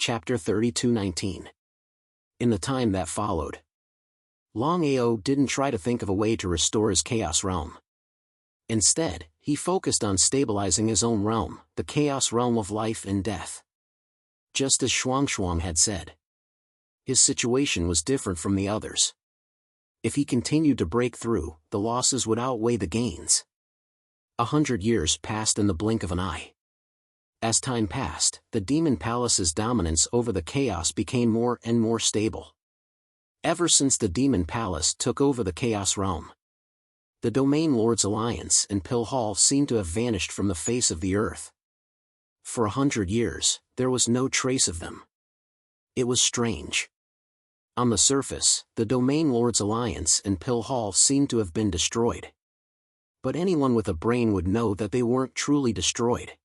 Chapter 32:19. In the time that followed, Longao didn't try to think of a way to restore his chaos realm. Instead, he focused on stabilizing his own realm, the chaos realm of life and death. Just as Shuangshuang had said, his situation was different from the others. If he continued to break through, the losses would outweigh the gains. 100 years passed in the blink of an eye. As time passed, the Demon Palace's dominance over the chaos became more and more stable. Ever since the Demon Palace took over the Chaos Realm, the Domain Lords Alliance and Pill Hall seemed to have vanished from the face of the earth. For 100 years, there was no trace of them. It was strange. On the surface, the Domain Lords Alliance and Pill Hall seemed to have been destroyed. But anyone with a brain would know that they weren't truly destroyed.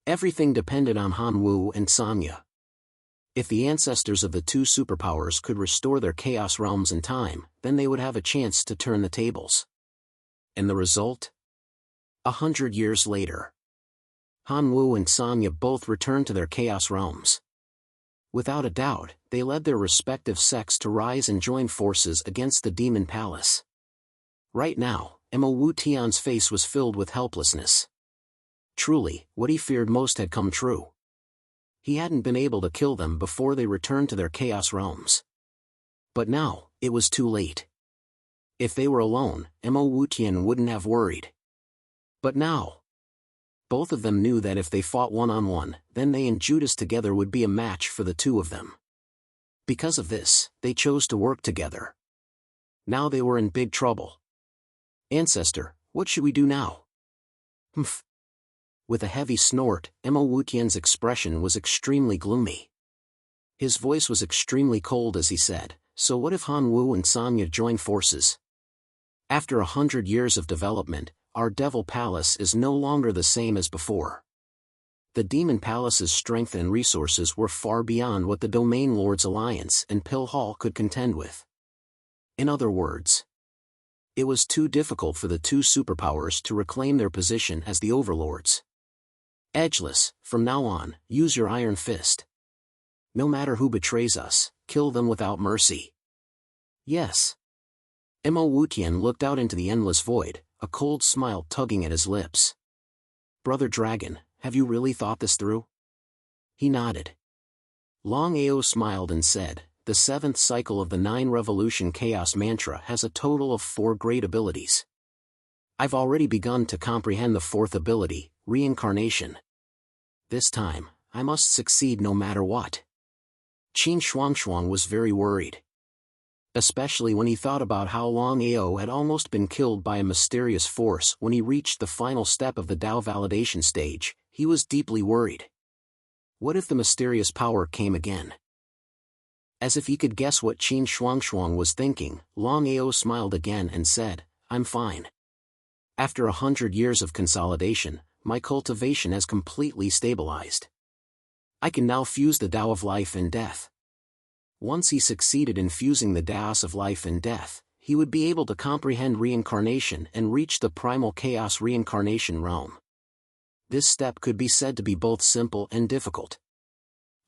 Everything depended on Han Wu and Sanya. If the ancestors of the two superpowers could restore their chaos realms in time, then they would have a chance to turn the tables. And the result? 100 years later, Han Wu and Sanya both returned to their chaos realms. Without a doubt, they led their respective sects to rise and join forces against the Demon Palace. Right now, Mo Wu Tian's face was filled with helplessness. Truly, what he feared most had come true. He hadn't been able to kill them before they returned to their chaos realms. But now, it was too late. If they were alone, Mo Wu Tian wouldn't have worried. But now, both of them knew that if they fought one-on-one, then they and Judas together would be a match for the two of them. Because of this, they chose to work together. Now they were in big trouble. Ancestor, what should we do now? Humph. With a heavy snort, Mo Wu Tian's expression was extremely gloomy. His voice was extremely cold as he said, "So what if Han Wu and Sanya join forces? After 100 years of development, our Devil Palace is no longer the same as before. The Demon Palace's strength and resources were far beyond what the Domain Lords Alliance and Pill Hall could contend with. In other words, it was too difficult for the two superpowers to reclaim their position as the overlords. Edgeless, from now on, use your iron fist. No matter who betrays us, kill them without mercy." Yes. Mo Wu Tian looked out into the endless void, a cold smile tugging at his lips. "Brother Dragon, have you really thought this through?" He nodded. Longao smiled and said, "The seventh cycle of the 9 Revolution Chaos Mantra has a total of 4 great abilities. I've already begun to comprehend the 4th ability, reincarnation. This time, I must succeed no matter what." Qin Shuangshuang was very worried. Especially when he thought about how Longao had almost been killed by a mysterious force when he reached the final step of the Dao validation stage, he was deeply worried. What if the mysterious power came again? As if he could guess what Qin Shuangshuang was thinking, Longao smiled again and said, "I'm fine. After 100 years of consolidation, my cultivation has completely stabilized. I can now fuse the Tao of life and death." Once he succeeded in fusing the Taos of life and death, he would be able to comprehend reincarnation and reach the primal chaos reincarnation realm. This step could be said to be both simple and difficult.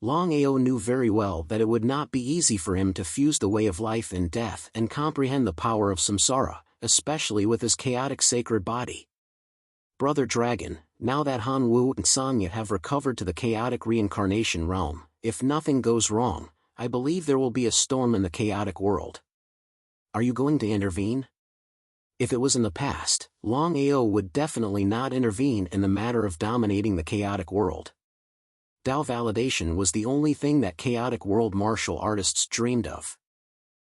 Longao knew very well that it would not be easy for him to fuse the way of life and death and comprehend the power of samsara, especially with his chaotic sacred body. "Brother Dragon, now that Han Wu and Sanya have recovered to the chaotic reincarnation realm, if nothing goes wrong, I believe there will be a storm in the chaotic world. Are you going to intervene?" If it was in the past, Longao would definitely not intervene in the matter of dominating the chaotic world. Dao validation was the only thing that chaotic world martial artists dreamed of.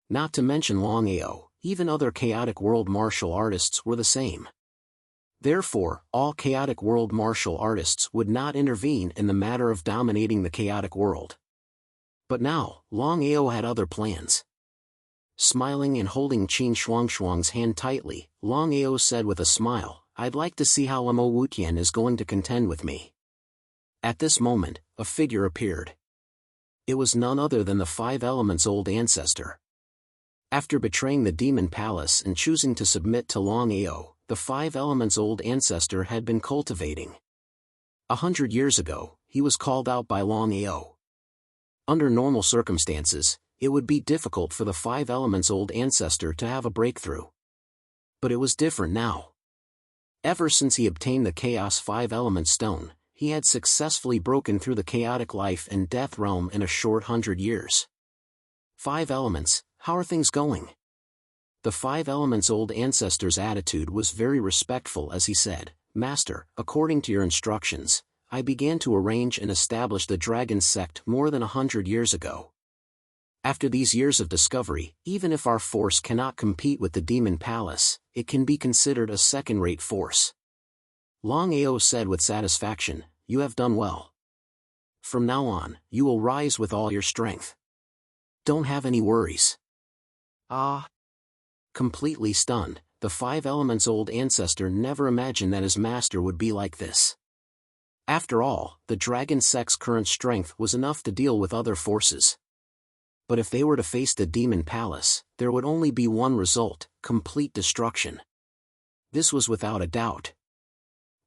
Not to mention Longao, even other chaotic world martial artists were the same. Therefore, all chaotic world martial artists would not intervene in the matter of dominating the chaotic world. But now, Longao had other plans. Smiling and holding Qin Shuangshuang's hand tightly, Longao said with a smile, "I'd like to see how Mo Wu Tian is going to contend with me." At this moment, a figure appeared. It was none other than the 5 Elements' old ancestor. After betraying the Demon Palace and choosing to submit to Longao, the 5 Elements' old ancestor had been cultivating. 100 years ago, he was called out by Longao. Under normal circumstances, it would be difficult for the five elements old ancestor to have a breakthrough. But it was different now. Ever since he obtained the Chaos 5 element stone, he had successfully broken through the chaotic life and death realm in a short 100 years. 5 elements, how are things going? The 5 elements old ancestor's attitude was very respectful as he said, Master, according to your instructions, I began to arrange and establish the dragon sect more than 100 years ago. After these years of discovery, even if our force cannot compete with the demon palace, it can be considered a second-rate force. Longao said with satisfaction, you have done well. From now on, you will rise with all your strength. Don't have any worries. Ah! Completely stunned, the 5 elements old ancestor never imagined that his master would be like this. After all, the dragon sect's current strength was enough to deal with other forces. But if they were to face the demon palace, there would only be one result, complete destruction. This was without a doubt.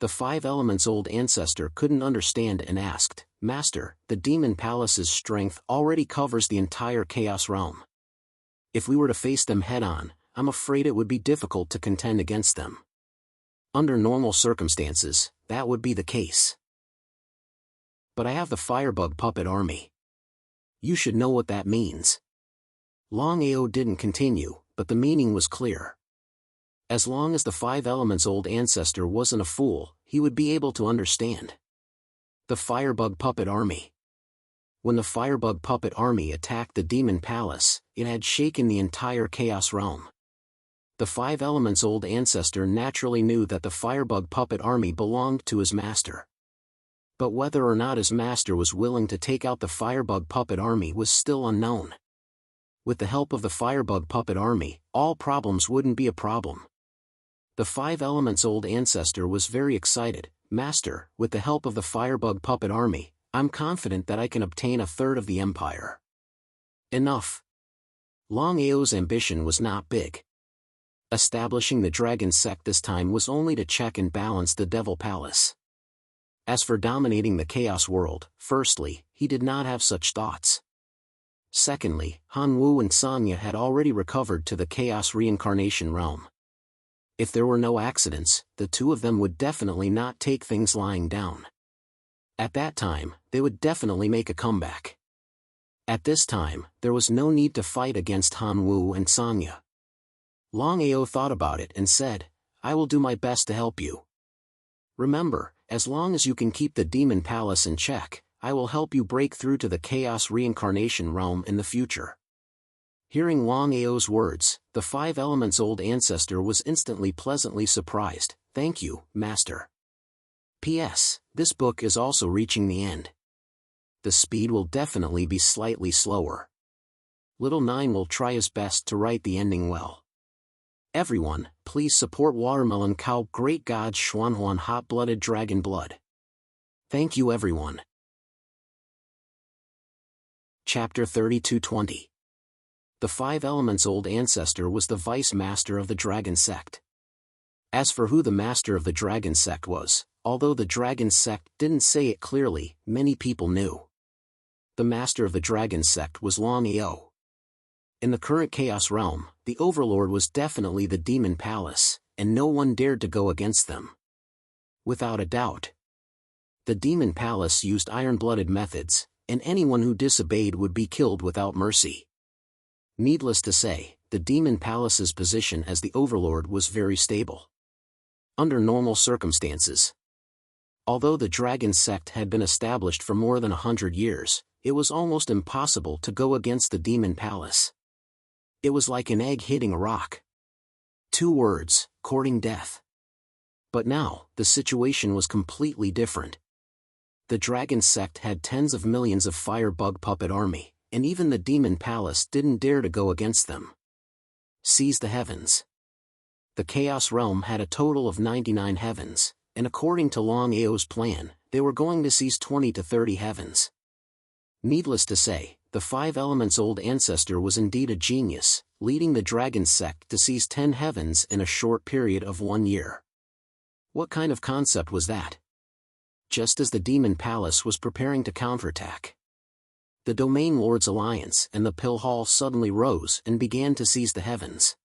The 5 elements old ancestor couldn't understand and asked, Master, the demon palace's strength already covers the entire chaos realm. If we were to face them head-on, I'm afraid it would be difficult to contend against them. Under normal circumstances, that would be the case. But I have the Firebug puppet army. You should know what that means. Longao didn't continue, but the meaning was clear. As long as the 5 elements old ancestor wasn't a fool, he would be able to understand. The Firebug puppet army. When the Firebug puppet army attacked the demon palace, it had shaken the entire chaos realm. The 5 elements old ancestor naturally knew that the Firebug puppet army belonged to his master. But whether or not his master was willing to take out the Firebug puppet army was still unknown. With the help of the Firebug puppet army, all problems wouldn't be a problem. The 5 elements old ancestor was very excited, Master, with the help of the Firebug puppet army, I'm confident that I can obtain a third of the empire. Enough. Longao's ambition was not big. Establishing the dragon sect this time was only to check and balance the devil palace. As for dominating the chaos world, firstly, he did not have such thoughts. Secondly, Hanwu and Sanya had already recovered to the chaos reincarnation realm. If there were no accidents, the two of them would definitely not take things lying down. At that time, they would definitely make a comeback. At this time, there was no need to fight against Hanwu and Sanya. Longao thought about it and said, I will do my best to help you. Remember, as long as you can keep the demon palace in check, I will help you break through to the chaos reincarnation realm in the future. Hearing Longao's words, the 5 elements old ancestor was instantly pleasantly surprised. Thank you, Master. P.S. This book is also reaching the end. The speed will definitely be slightly slower. Little 9 will try his best to write the ending well. Everyone, please support Watermelon Cow Great God Xuanhuan Hot-Blooded Dragon Blood. Thank you everyone. Chapter 3220. The 5 elements old ancestor was the vice master of the dragon sect. As for who the master of the dragon sect was, although the dragon sect didn't say it clearly, many people knew. The master of the dragon sect was Longao. In the current chaos realm, the overlord was definitely the demon palace, and no one dared to go against them. Without a doubt. The demon palace used iron-blooded methods, and anyone who disobeyed would be killed without mercy. Needless to say, the demon palace's position as the overlord was very stable. Under normal circumstances. Although the dragon sect had been established for more than 100 years, it was almost impossible to go against the demon palace. It was like an egg hitting a rock. 2 words, courting death. But now, the situation was completely different. The dragon sect had tens of millions of firebug puppet army, and even the demon palace didn't dare to go against them. Seize the heavens. The chaos realm had a total of 99 heavens, and according to Longao's plan, they were going to seize 20 to 30 heavens. Needless to say, the 5 elements old ancestor was indeed a genius, leading the dragon sect to seize 10 heavens in a short period of 1 year. What kind of concept was that? Just as the demon palace was preparing to counterattack. The Domain Lords Alliance and the Pill Hall suddenly rose and began to seize the heavens.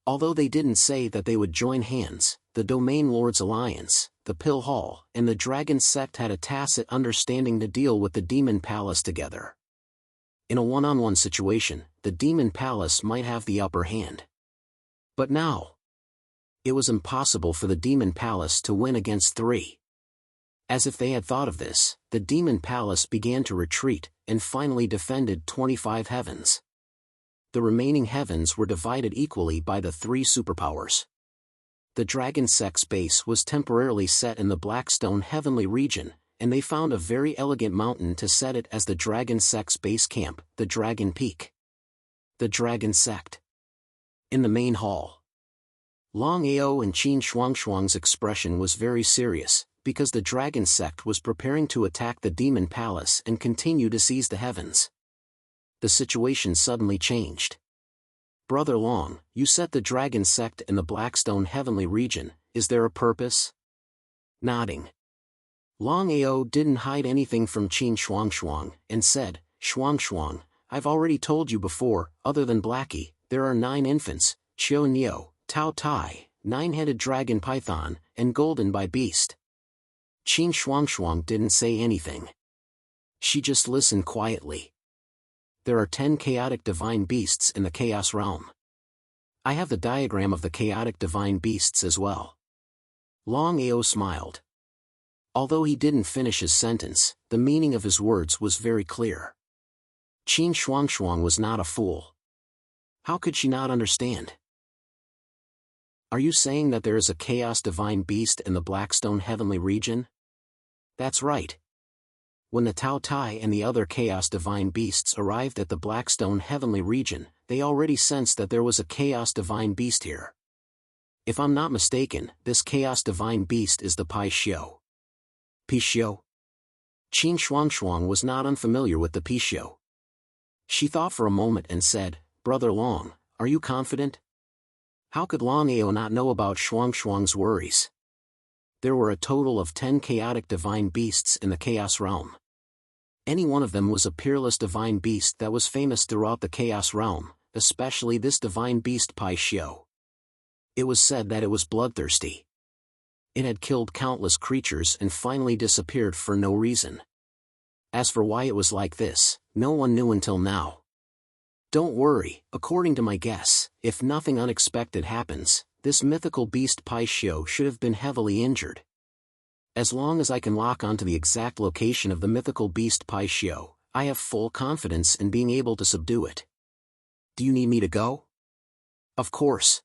Although they didn't say that they would join hands, the Domain Lords Alliance, the Pill Hall, and the Dragon Sect had a tacit understanding to deal with the Demon Palace together. In a one-on-one situation, the Demon Palace might have the upper hand. But now, it was impossible for the Demon Palace to win against three. As if they had thought of this, the Demon Palace began to retreat, and finally defended 25 heavens. The remaining heavens were divided equally by the three superpowers. The Dragon Sect's base was temporarily set in the Blackstone Heavenly region, and they found a very elegant mountain to set it as the Dragon Sect's base camp, the Dragon Peak. The Dragon Sect. In the main hall, Longao and Qin Shuang's expression was very serious, because the Dragon Sect was preparing to attack the Demon Palace and continue to seize the heavens. The situation suddenly changed. "Brother Long, you set the Dragon Sect in the Blackstone Heavenly region, is there a purpose?" Nodding. Longao didn't hide anything from Qin Shuang, and said, "Shuang, I've already told you before, other than Blackie, there are 9 infants, Qiu Niu, Tao Tai, 9-headed dragon python, and golden by beast." Qin Shuang didn't say anything. She just listened quietly. "There are 10 chaotic divine beasts in the Chaos Realm. I have the diagram of the chaotic divine beasts as well." Longao smiled. Although he didn't finish his sentence, the meaning of his words was very clear. Qin Shuang was not a fool. How could she not understand? "Are you saying that there is a chaos divine beast in the Blackstone Heavenly region?" "That's right." When the Tao Tai and the other chaos divine beasts arrived at the Blackstone Heavenly region, they already sensed that there was a chaos divine beast here. If I'm not mistaken, this chaos divine beast is the Pai Xiu. Pai Xiu? Qin Shuang was not unfamiliar with the Pai Xiu. She thought for a moment and said, "Brother Long, are you confident?" How could Longao not know about Shuang's worries? There were a total of 10 chaotic divine beasts in the Chaos Realm. Any one of them was a peerless divine beast that was famous throughout the Chaos Realm, especially this divine beast Pai Xiu. It was said that it was bloodthirsty. It had killed countless creatures and finally disappeared for no reason. As for why it was like this, no one knew until now. Don't worry, according to my guess, if nothing unexpected happens, this mythical beast Pai Xiu should have been heavily injured. As long as I can lock onto the exact location of the mythical beast Pai Xiu, I have full confidence in being able to subdue it. Do you need me to go? Of course.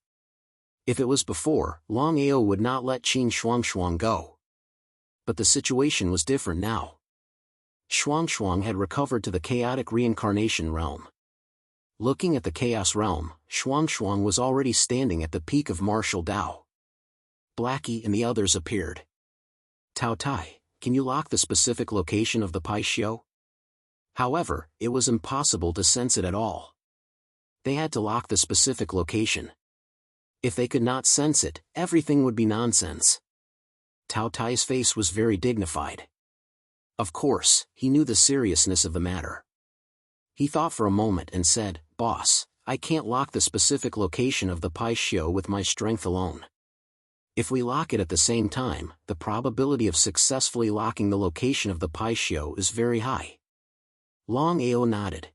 If it was before, Longao would not let Qin Shuang go. But the situation was different now. Shuang had recovered to the chaotic reincarnation realm. Looking at the Chaos Realm, Shuang was already standing at the peak of martial Dao. Blackie and the others appeared. "Tao Tai, can you lock the specific location of the Pai Xiu?" However, it was impossible to sense it at all. They had to lock the specific location. If they could not sense it, everything would be nonsense. Tao Tai's face was very dignified. Of course, he knew the seriousness of the matter. He thought for a moment and said, "Boss, I can't lock the specific location of the Pai Xiu with my strength alone. If we lock it at the same time, the probability of successfully locking the location of the Pai Xiu is very high." Longao nodded.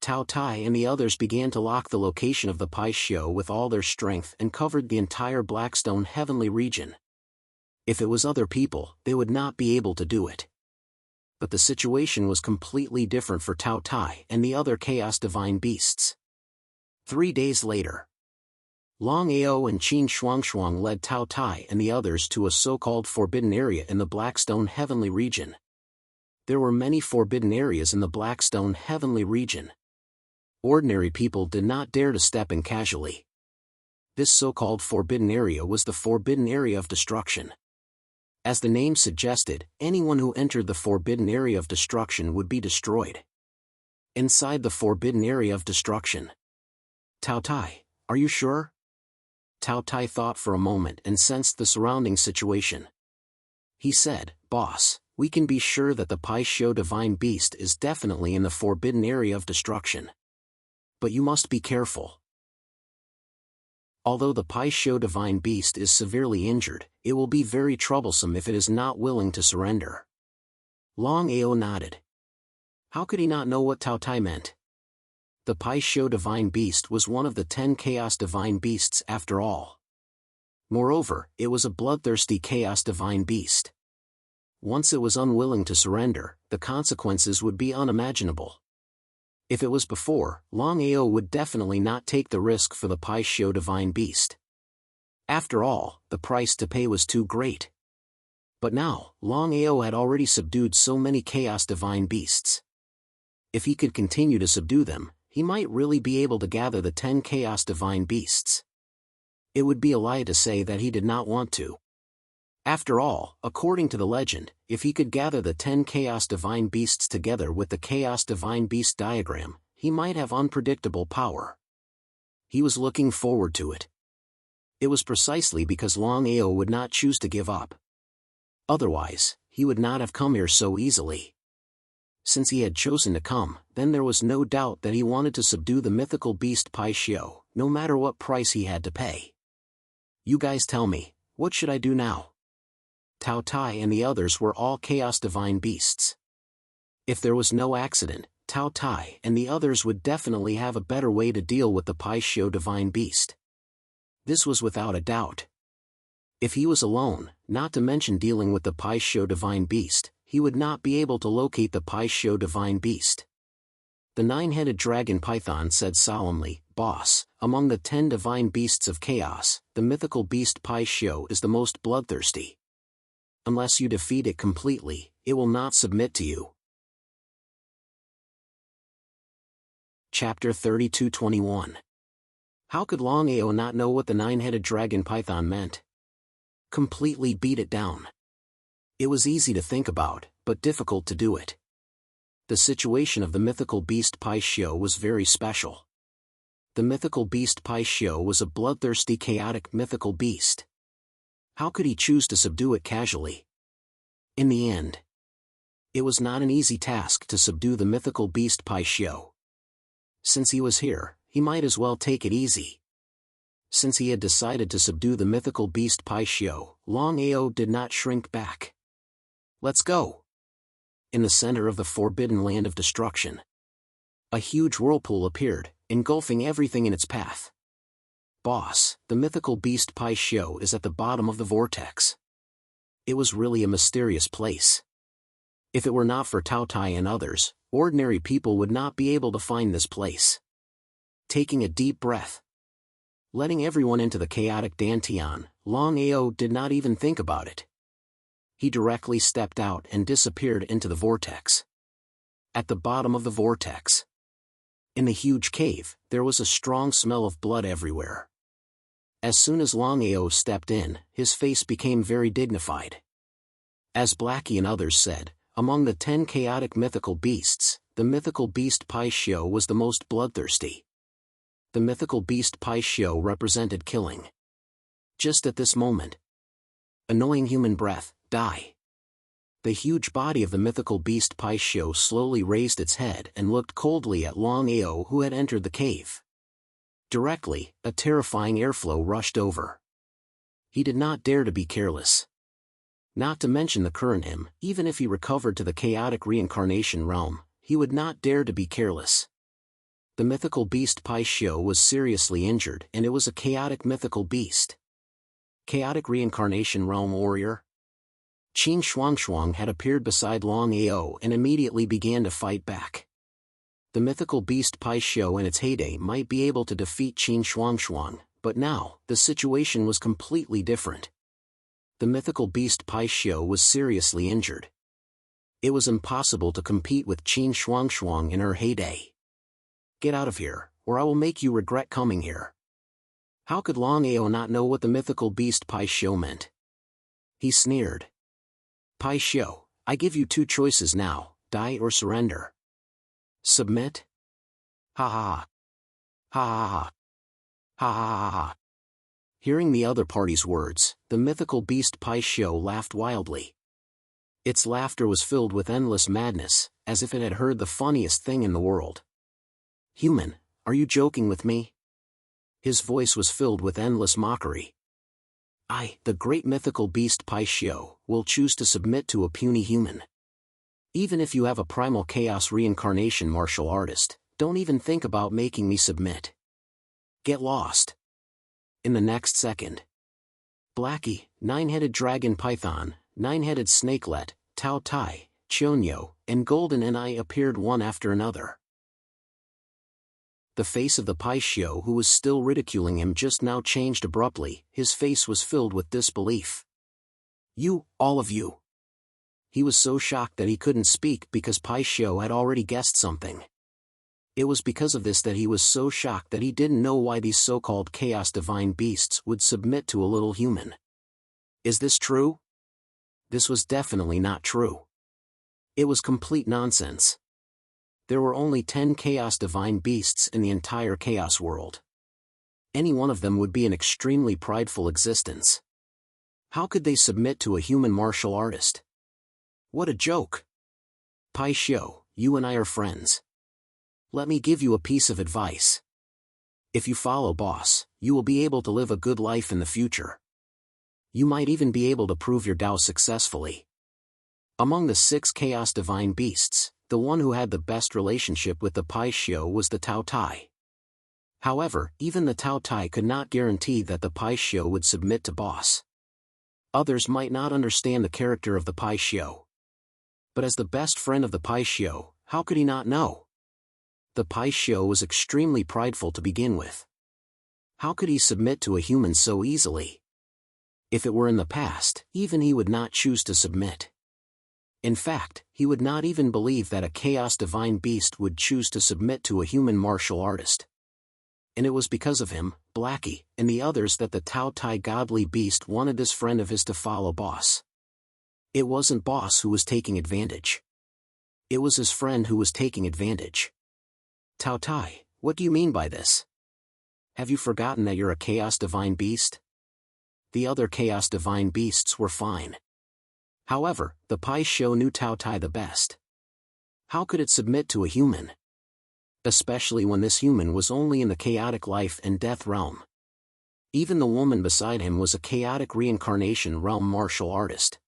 Tao Tai and the others began to lock the location of the Pai Xiu with all their strength and covered the entire Blackstone Heavenly region. If it was other people, they would not be able to do it. But the situation was completely different for Tao Tai and the other Chaos Divine Beasts. 3 days later, Longao and Qin Shuang led Tao Tai and the others to a so-called forbidden area in the Blackstone Heavenly region. There were many forbidden areas in the Blackstone Heavenly region. Ordinary people did not dare to step in casually. This so-called forbidden area was the forbidden area of destruction. As the name suggested, anyone who entered the forbidden area of destruction would be destroyed. Inside the forbidden area of destruction. "Tao Tai, are you sure?" Tao Tai thought for a moment and sensed the surrounding situation. He said, "Boss, we can be sure that the Pai Sho divine beast is definitely in the forbidden area of destruction. But you must be careful. Although the Pai Sho divine beast is severely injured, it will be very troublesome if it is not willing to surrender. Longao nodded. How could he not know what Tao Tai meant? The Pai Sho divine beast was one of the 10 chaos divine beasts after all. Moreover, it was a bloodthirsty chaos divine beast. Once it was unwilling to surrender, the consequences would be unimaginable. If it was before, Longao would definitely not take the risk for the Pai Sho divine beast. After all, the price to pay was too great. But now, Longao had already subdued so many chaos divine beasts. If he could continue to subdue them, he might really be able to gather the 10 chaos divine beasts. It would be a lie to say that he did not want to. After all, according to the legend, if he could gather the 10 chaos divine beasts together with the chaos divine beast diagram, he might have unpredictable power. He was looking forward to it. It was precisely because Longao would not choose to give up. Otherwise, he would not have come here so easily. Since he had chosen to come, then there was no doubt that he wanted to subdue the mythical beast Pai Sho, no matter what price he had to pay. You guys tell me, what should I do now? Tao Tai and the others were all chaos divine beasts. If there was no accident, Tao Tai and the others would definitely have a better way to deal with the Pai Sho divine beast. This was without a doubt. If he was alone, not to mention dealing with the Pai Sho divine beast, he would not be able to locate the Pai Sho divine beast. The 9-headed dragon python said solemnly, "Boss, among the 10 divine beasts of chaos, the mythical beast Pai Sho is the most bloodthirsty. Unless you defeat it completely, it will not submit to you." Chapter 32:21. How could Longao not know what the 9-headed dragon python meant? Completely beat it down. It was easy to think about, but difficult to do it. The situation of the mythical beast Pai Sho was very special. The mythical beast Pai Sho was a bloodthirsty chaotic mythical beast. How could he choose to subdue it casually? In the end, it was not an easy task to subdue the mythical beast Pai Sho. Since he was here, he might as well take it easy. Since he had decided to subdue the mythical beast Pai Sho, Longao did not shrink back. Let's go. In the center of the forbidden land of destruction, a huge whirlpool appeared, engulfing everything in its path. Boss, the mythical beast Pai Sho is at the bottom of the vortex. It was really a mysterious place. If it were not for Tao Tai and others, ordinary people would not be able to find this place. Taking a deep breath, letting everyone into the chaotic Dantian, Longao did not even think about it. He directly stepped out and disappeared into the vortex. At the bottom of the vortex, in the huge cave, there was a strong smell of blood everywhere. As soon as Longao stepped in, his face became very dignified. As Blackie and others said, among the 10 chaotic mythical beasts, the mythical beast Pai Sho was the most bloodthirsty. The mythical beast Pai Sho represented killing. Just at this moment, annoying human breath, die. The huge body of the mythical beast Pai Sho slowly raised its head and looked coldly at Longao, who had entered the cave. Directly, a terrifying airflow rushed over. He did not dare to be careless. Not to mention the current him, even if he recovered to the chaotic reincarnation realm, he would not dare to be careless. The mythical beast Pai Sho was seriously injured, and it was a chaotic mythical beast. Chaotic reincarnation realm warrior Qin Shuangshuang had appeared beside Longao and immediately began to fight back. The mythical beast Pai Sho in its heyday might be able to defeat Qin Shuangshuang, but now, the situation was completely different. The mythical beast Pai Sho was seriously injured. It was impossible to compete with Qin Shuangshuang in her heyday. Get out of here, or I will make you regret coming here. How could Longao not know what the mythical beast Pai Sho meant? He sneered. Pai Sho, I give you 2 choices now, die or surrender. Submit? Ha ha ha. Ha ha ha. Ha ha ha ha. Hearing the other party's words, the mythical beast Pai Sho laughed wildly. Its laughter was filled with endless madness, as if it had heard the funniest thing in the world. "Human, are you joking with me?" His voice was filled with endless mockery. "I, the great mythical beast Paishio, will choose to submit to a puny human. Even if you have a primal chaos reincarnation martial artist, don't even think about making me submit. Get lost." In the next second, Blackie, nine-headed dragon python, nine-headed snakelet, Tao Tai, Chonyo, and Golden and I appeared one after another. The face of the Paishio who was still ridiculing him just now changed abruptly. His face was filled with disbelief. "You, all of you." He was so shocked that he couldn't speak because Paishio had already guessed something. It was because of this that he was so shocked that he didn't know why these so-called chaos divine beasts would submit to a little human. Is this true? This was definitely not true. It was complete nonsense. There were only 10 chaos divine beasts in the entire chaos world. Any one of them would be an extremely prideful existence. How could they submit to a human martial artist? What a joke! Paishio, you and I are friends. Let me give you a piece of advice. If you follow boss, you will be able to live a good life in the future. You might even be able to prove your Tao successfully. Among the 6 chaos divine beasts, the one who had the best relationship with the Paishio was the Tao Tai. However, even the Tao Tai could not guarantee that the Paishio would submit to boss. Others might not understand the character of the Paishio. But as the best friend of the Paishio, how could he not know? The Paishio was extremely prideful to begin with. How could he submit to a human so easily? If it were in the past, even he would not choose to submit. In fact, he would not even believe that a chaos divine beast would choose to submit to a human martial artist. And it was because of him, Blackie, and the others that the Tao Tai godly beast wanted this friend of his to follow boss. It wasn't boss who was taking advantage. It was his friend who was taking advantage. Tao Tai, what do you mean by this? Have you forgotten that you're a chaos divine beast? The other chaos divine beasts were fine. However, the Paishio knew Tao Tai the best. How could it submit to a human? Especially when this human was only in the chaotic life and death realm. Even the woman beside him was a chaotic reincarnation realm martial artist.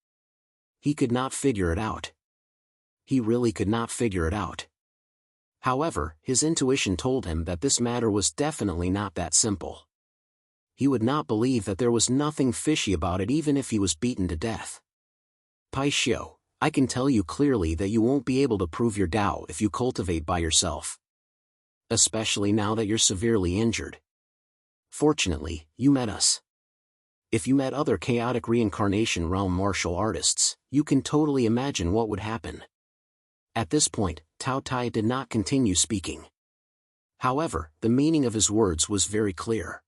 He could not figure it out. He really could not figure it out. However, his intuition told him that this matter was definitely not that simple. He would not believe that there was nothing fishy about it even if he was beaten to death. Paishio, I can tell you clearly that you won't be able to prove your Tao if you cultivate by yourself. Especially now that you're severely injured. Fortunately, you met us. If you met other chaotic reincarnation realm martial artists, you can totally imagine what would happen. At this point, Tao Tai did not continue speaking. However, the meaning of his words was very clear.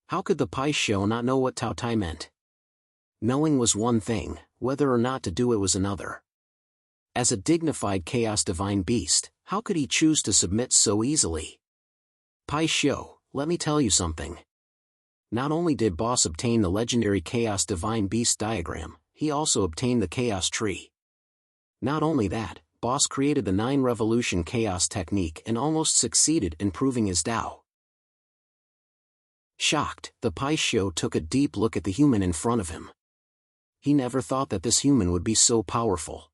How could the Paishio not know what Tao Tai meant? Knowing was one thing, whether or not to do it was another. As a dignified chaos divine beast, how could he choose to submit so easily? Paishio, let me tell you something. Not only did boss obtain the legendary chaos divine beast diagram, he also obtained the chaos tree. Not only that, boss created the 9 revolution chaos technique and almost succeeded in proving his Tao. Shocked, the Paishio took a deep look at the human in front of him. He never thought that this human would be so powerful.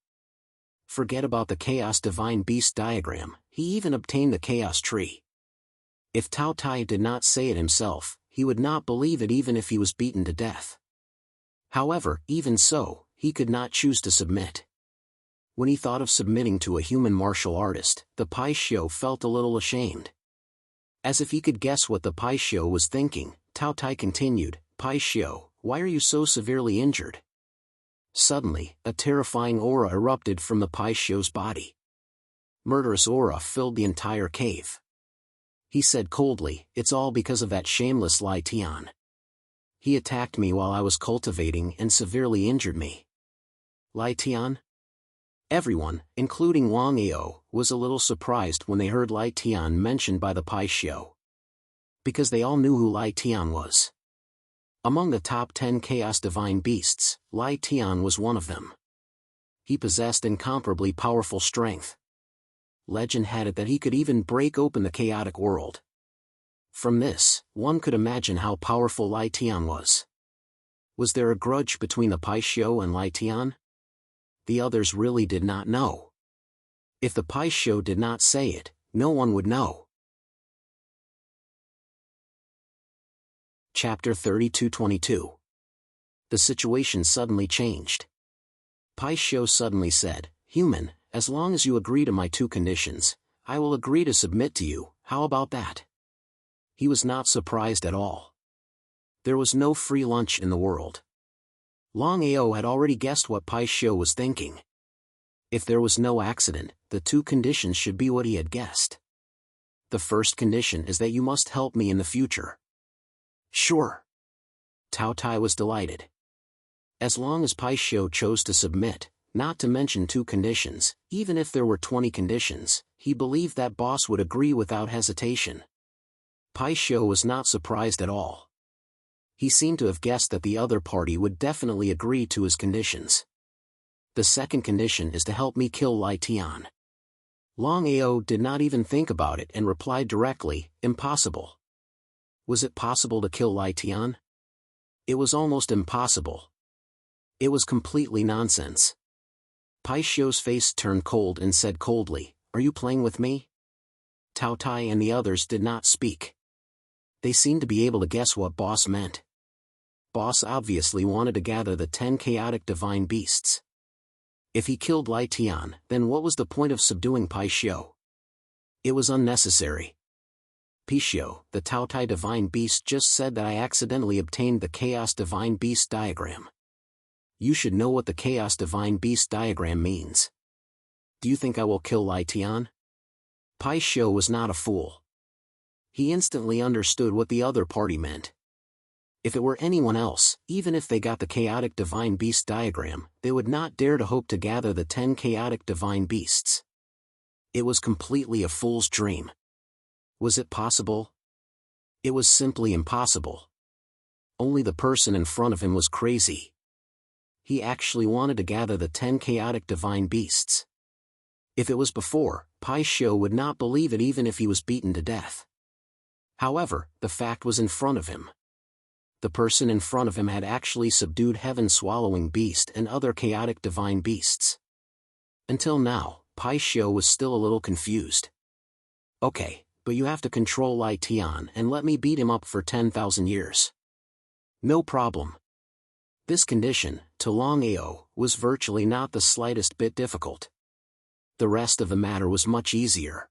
Forget about the chaos divine beast diagram, he even obtained the chaos tree. If Tao Tai did not say it himself, he would not believe it even if he was beaten to death. However, even so, he could not choose to submit. When he thought of submitting to a human martial artist, the Paishio felt a little ashamed. As if he could guess what the Paishio was thinking, Tao Tai continued, Paishio, why are you so severely injured? Suddenly, a terrifying aura erupted from the Paishio's body. Murderous aura filled the entire cave. He said coldly, it's all because of that shameless Lai Tian. He attacked me while I was cultivating and severely injured me. Lai Tian? Everyone, including Longao, was a little surprised when they heard Lai Tian mentioned by the Paishio. Because they all knew who Lai Tian was. Among the top 10 chaos divine beasts, Lai Tian was one of them. he possessed incomparably powerful strength. Legend had it that he could even break open the chaotic world. From this, one could imagine how powerful Lai Tian was. Was there a grudge between the Pai Xiu and Lai Tian? The others really did not know. If the Pai Xiu did not say it, no one would know. Chapter 32:22. The situation suddenly changed. Pai Xiu suddenly said, "Human, as long as you agree to my 2 conditions, I will agree to submit to you, how about that?" He was not surprised at all. There was no free lunch in the world. Longao had already guessed what Pai Xiu was thinking. If there was no accident, the 2 conditions should be what he had guessed. The first condition is that you must help me in the future. Sure. Tao Tai was delighted. As long as Pai Xiu chose to submit, not to mention 2 conditions, even if there were 20 conditions, he believed that boss would agree without hesitation. Pai Xiu was not surprised at all. He seemed to have guessed that the other party would definitely agree to his conditions. The second condition is to help me kill Lai Tian. Longao did not even think about it and replied directly, "Impossible." Was it possible to kill Lai Tian? It was almost impossible. It was completely nonsense. Pai Xiu's face turned cold and said coldly, "Are you playing with me?" Tao Tai and the others did not speak. They seemed to be able to guess what boss meant. Boss obviously wanted to gather the 10 chaotic divine beasts. If he killed Lai Tian, then what was the point of subduing Pai Xiu? It was unnecessary. Pai Xiu, the Tao Tai divine beast just said that I accidentally obtained the Chaos Divine Beast diagram. You should know what the Chaos Divine Beast diagram means. Do you think I will kill Lai Tian? Pai Xiu was not a fool. He instantly understood what the other party meant. If it were anyone else, even if they got the Chaotic Divine Beast diagram, they would not dare to hope to gather the 10 Chaotic Divine Beasts. It was completely a fool's dream. Was it possible? It was simply impossible. Only the person in front of him was crazy. He actually wanted to gather the 10 chaotic divine beasts. If it was before, Pai Xiu would not believe it even if he was beaten to death. However, the fact was in front of him. The person in front of him had actually subdued Heaven-Swallowing Beast and other chaotic divine beasts. Until now, Pai Xiu was still a little confused. Okay, but you have to control Lai Tian and let me beat him up for 10,000 years. No problem. This condition, to Longao, was virtually not the slightest bit difficult. The rest of the matter was much easier.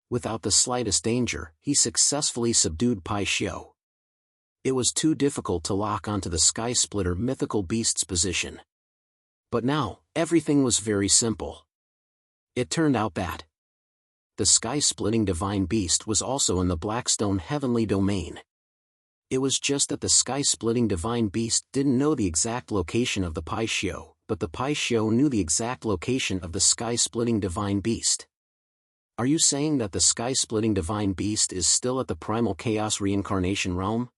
Without the slightest danger, he successfully subdued Pai Xiu. It was too difficult to lock onto the Sky Splitter mythical beast's position. But now, everything was very simple. It turned out that the sky-splitting divine beast was also in the Blackstone heavenly domain. It was just that the sky-splitting divine beast didn't know the exact location of the Pai Xiu, but the Pai Xiu knew the exact location of the sky-splitting divine beast. Are you saying that the sky-splitting divine beast is still at the primal chaos reincarnation realm?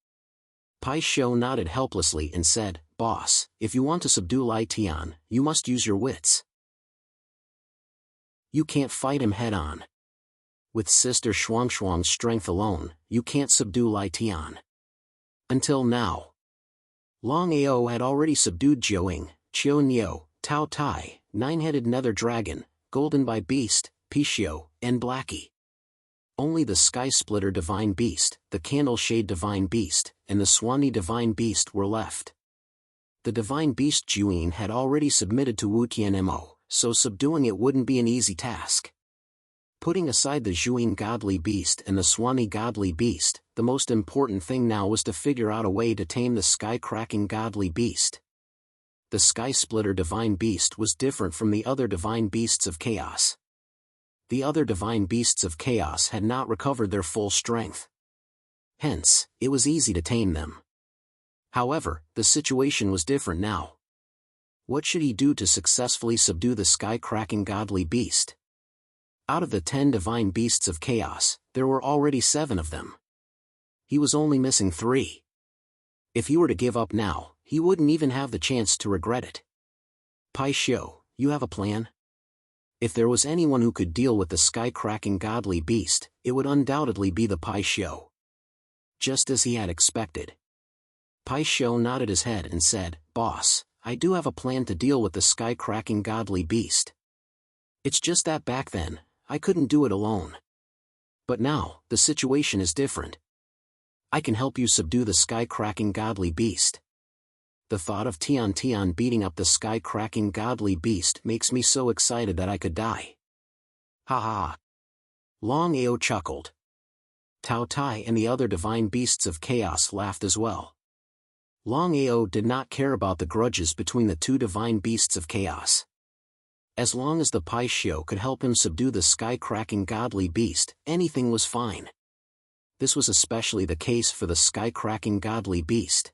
Pai Xiu nodded helplessly and said, "Boss, if you want to subdue Lai Tian, you must use your wits. You can't fight him head-on. With Sister Shuangshuang's strength alone, you can't subdue Lai Tian." Until now. Longao had already subdued Jiuing, Qiu, Tao Tai, Nine-Headed Nether Dragon, Golden Bai Beast, Pai Xiu, and Blackie. Only the Sky Splitter Divine Beast, the Candle Shade Divine Beast, and the Swanee Divine Beast were left. The Divine Beast Jiuing had already submitted to Wu Tianmo, so subduing it wouldn't be an easy task. Putting aside the Jiuing Godly Beast and the Swanee Godly Beast, the most important thing now was to figure out a way to tame the Sky-Cracking Godly Beast. The Sky Splitter Divine Beast was different from the other Divine Beasts of Chaos. The other Divine Beasts of Chaos had not recovered their full strength. Hence, it was easy to tame them. However, the situation was different now. What should he do to successfully subdue the Sky-Cracking Godly Beast? Out of the 10 divine beasts of chaos, there were already 7 of them. He was only missing 3. If he were to give up now, he wouldn't even have the chance to regret it. Pai Xiu, you have a plan? If there was anyone who could deal with the sky-cracking godly beast, it would undoubtedly be the Pai Sho. Just as he had expected. Pai Sho nodded his head and said, "Boss, I do have a plan to deal with the sky-cracking godly beast. It's just that back then, I couldn't do it alone. But now, the situation is different. I can help you subdue the sky-cracking godly beast." The thought of Tian Tian beating up the sky-cracking godly beast makes me so excited that I could die. Ha ha. Longao chuckled. Tao Tai and the other divine beasts of chaos laughed as well. Longao did not care about the grudges between the two divine beasts of chaos. As long as the Pai Sho could help him subdue the sky-cracking godly beast, anything was fine. This was especially the case for the sky-cracking godly beast.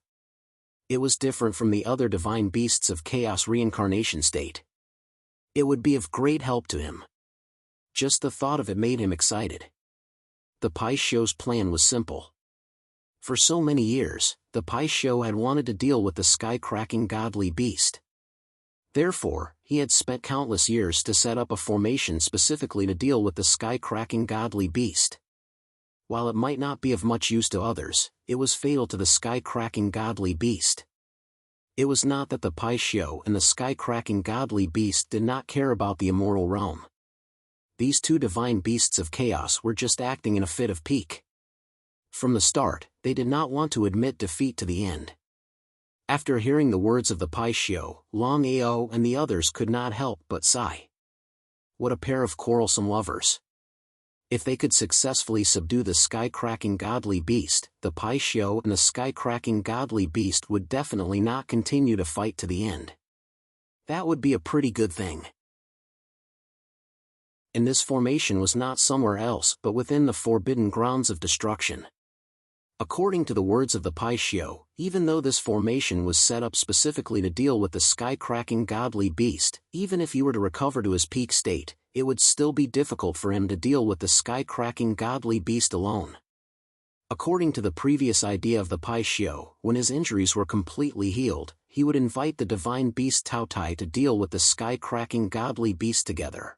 It was different from the other divine beasts of chaos reincarnation state. It would be of great help to him. Just the thought of it made him excited. The Pai Sho's plan was simple. For so many years, the Pai Sho had wanted to deal with the sky-cracking godly beast. Therefore, he had spent countless years to set up a formation specifically to deal with the sky-cracking godly beast. While it might not be of much use to others, it was fatal to the sky-cracking godly beast. It was not that the Pai Sho and the sky-cracking godly beast did not care about the immoral realm. These two divine beasts of chaos were just acting in a fit of pique. From the start, they did not want to admit defeat to the end. After hearing the words of the Pai Sho, Longao and the others could not help but sigh. What a pair of quarrelsome lovers. If they could successfully subdue the sky-cracking godly beast, the Pai Sho and the sky-cracking godly beast would definitely not continue to fight to the end. That would be a pretty good thing. And this formation was not somewhere else but within the forbidden grounds of destruction. According to the words of the Pai Sho, even though this formation was set up specifically to deal with the sky-cracking godly beast, even if he were to recover to his peak state, it would still be difficult for him to deal with the sky-cracking godly beast alone. According to the previous idea of the Pai Sho, when his injuries were completely healed, he would invite the divine beast Tao Tai to deal with the sky-cracking godly beast together.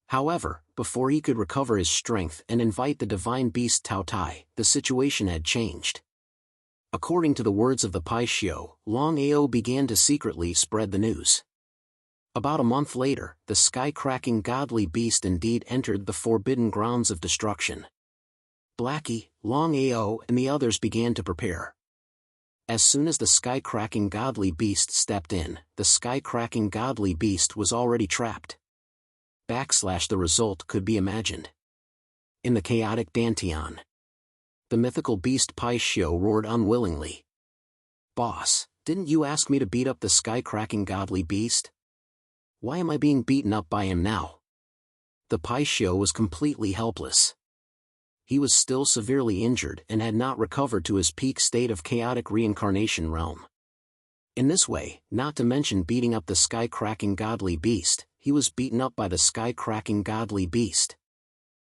However, before he could recover his strength and invite the divine beast Tao Tai, the situation had changed. According to the words of the Pai Sho, Longao began to secretly spread the news. About a month later, the sky-cracking godly beast indeed entered the forbidden grounds of destruction. Blackie, Longao and the others began to prepare. As soon as the sky-cracking godly beast stepped in, the sky-cracking godly beast was already trapped. The result could be imagined. In the chaotic Dantian, the mythical beast Pai Sho roared unwillingly. "Boss, didn't you ask me to beat up the sky-cracking godly beast? Why am I being beaten up by him now?" The Pai Sho was completely helpless. He was still severely injured and had not recovered to his peak state of chaotic reincarnation realm. In this way, not to mention beating up the sky-cracking godly beast, he was beaten up by the sky-cracking godly beast.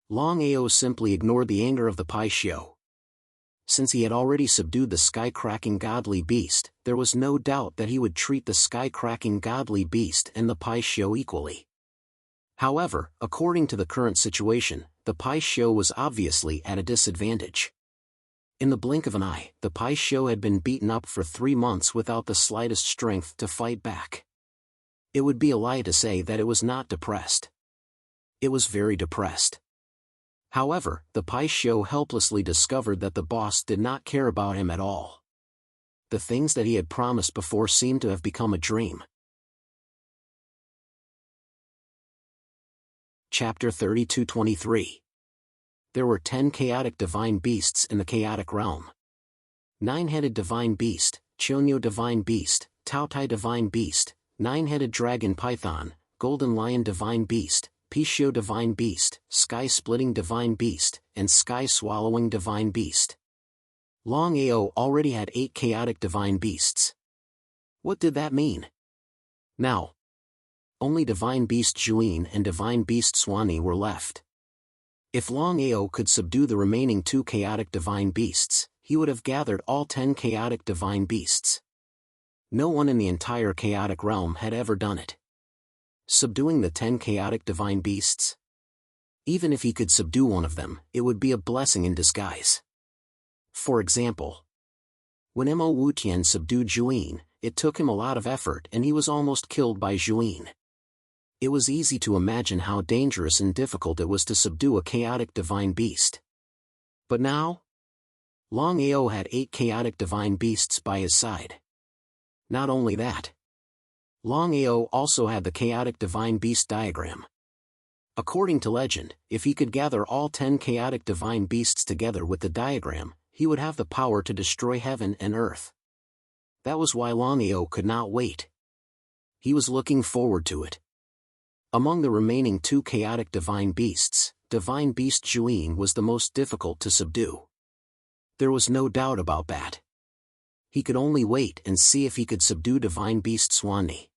Longao simply ignored the anger of the Pai Sho. Since he had already subdued the sky-cracking godly beast, there was no doubt that he would treat the sky-cracking godly beast and the Pai Sho equally. However, according to the current situation, the Pai Sho was obviously at a disadvantage. In the blink of an eye, the Pai Sho had been beaten up for 3 months without the slightest strength to fight back. It would be a lie to say that it was not depressed. It was very depressed. However, the Pai Sho helplessly discovered that the boss did not care about him at all. The things that he had promised before seemed to have become a dream. Chapter 32-23. There were 10 chaotic divine beasts in the chaotic realm. 9-headed divine beast, Chonyo divine beast, Tao Tai divine beast, 9-headed dragon python, golden lion divine beast, Pisho divine beast, sky-splitting divine beast, and sky-swallowing divine beast. Longao already had 8 chaotic divine beasts. What did that mean? Now, only divine beast Juin and divine beast Swanee were left. If Longao could subdue the remaining 2 chaotic divine beasts, he would have gathered all 10 chaotic divine beasts. No one in the entire chaotic realm had ever done it. Subduing the 10 chaotic divine beasts? Even if he could subdue one of them, it would be a blessing in disguise. For example, when Mo Wutian subdued Juin, it took him a lot of effort and he was almost killed by Juin. It was easy to imagine how dangerous and difficult it was to subdue a chaotic divine beast. But now? Longao had 8 chaotic divine beasts by his side. Not only that, Longao also had the chaotic divine beast diagram. According to legend, if he could gather all 10 chaotic divine beasts together with the diagram, he would have the power to destroy heaven and earth. That was why Longao could not wait. He was looking forward to it. Among the remaining 2 chaotic divine beasts, Divine Beast Juin was the most difficult to subdue. There was no doubt about that. He could only wait and see if he could subdue Divine Beast Swanee.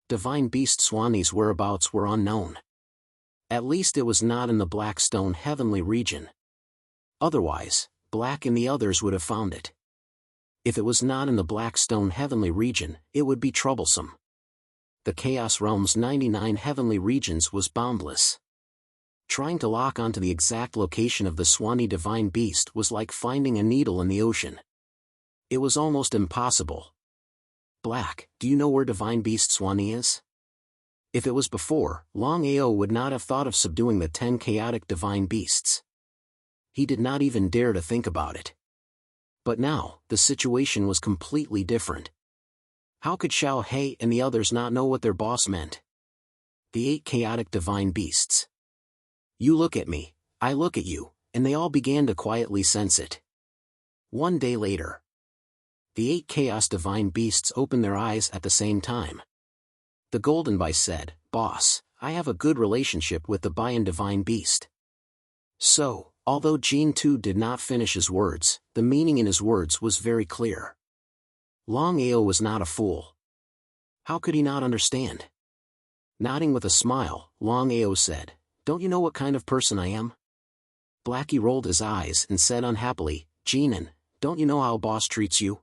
Divine Beast Swanee's whereabouts were unknown. At least it was not in the Blackstone Heavenly region. Otherwise, Black and the others would have found it. If it was not in the Blackstone Heavenly region, it would be troublesome. The Chaos Realm's 99 heavenly regions was boundless. Trying to lock onto the exact location of the Swanee Divine Beast was like finding a needle in the ocean. It was almost impossible. Black, do you know where Divine Beast Swanee is? If it was before, Longao would not have thought of subduing the 10 chaotic divine beasts. He did not even dare to think about it. But now, the situation was completely different. How could Xiao He and the others not know what their boss meant? The 8 chaotic divine beasts. You look at me, I look at you, and they all began to quietly sense it. One day later, the 8 chaos divine beasts opened their eyes at the same time. The Golden Bai said, "Boss, I have a good relationship with the Baiyan divine beast." So, although Jin Tu did not finish his words, the meaning in his words was very clear. Longao was not a fool. How could he not understand? Nodding with a smile, Longao said, "Don't you know what kind of person I am?" Blackie rolled his eyes and said unhappily, "Jinan, don't you know how boss treats you?"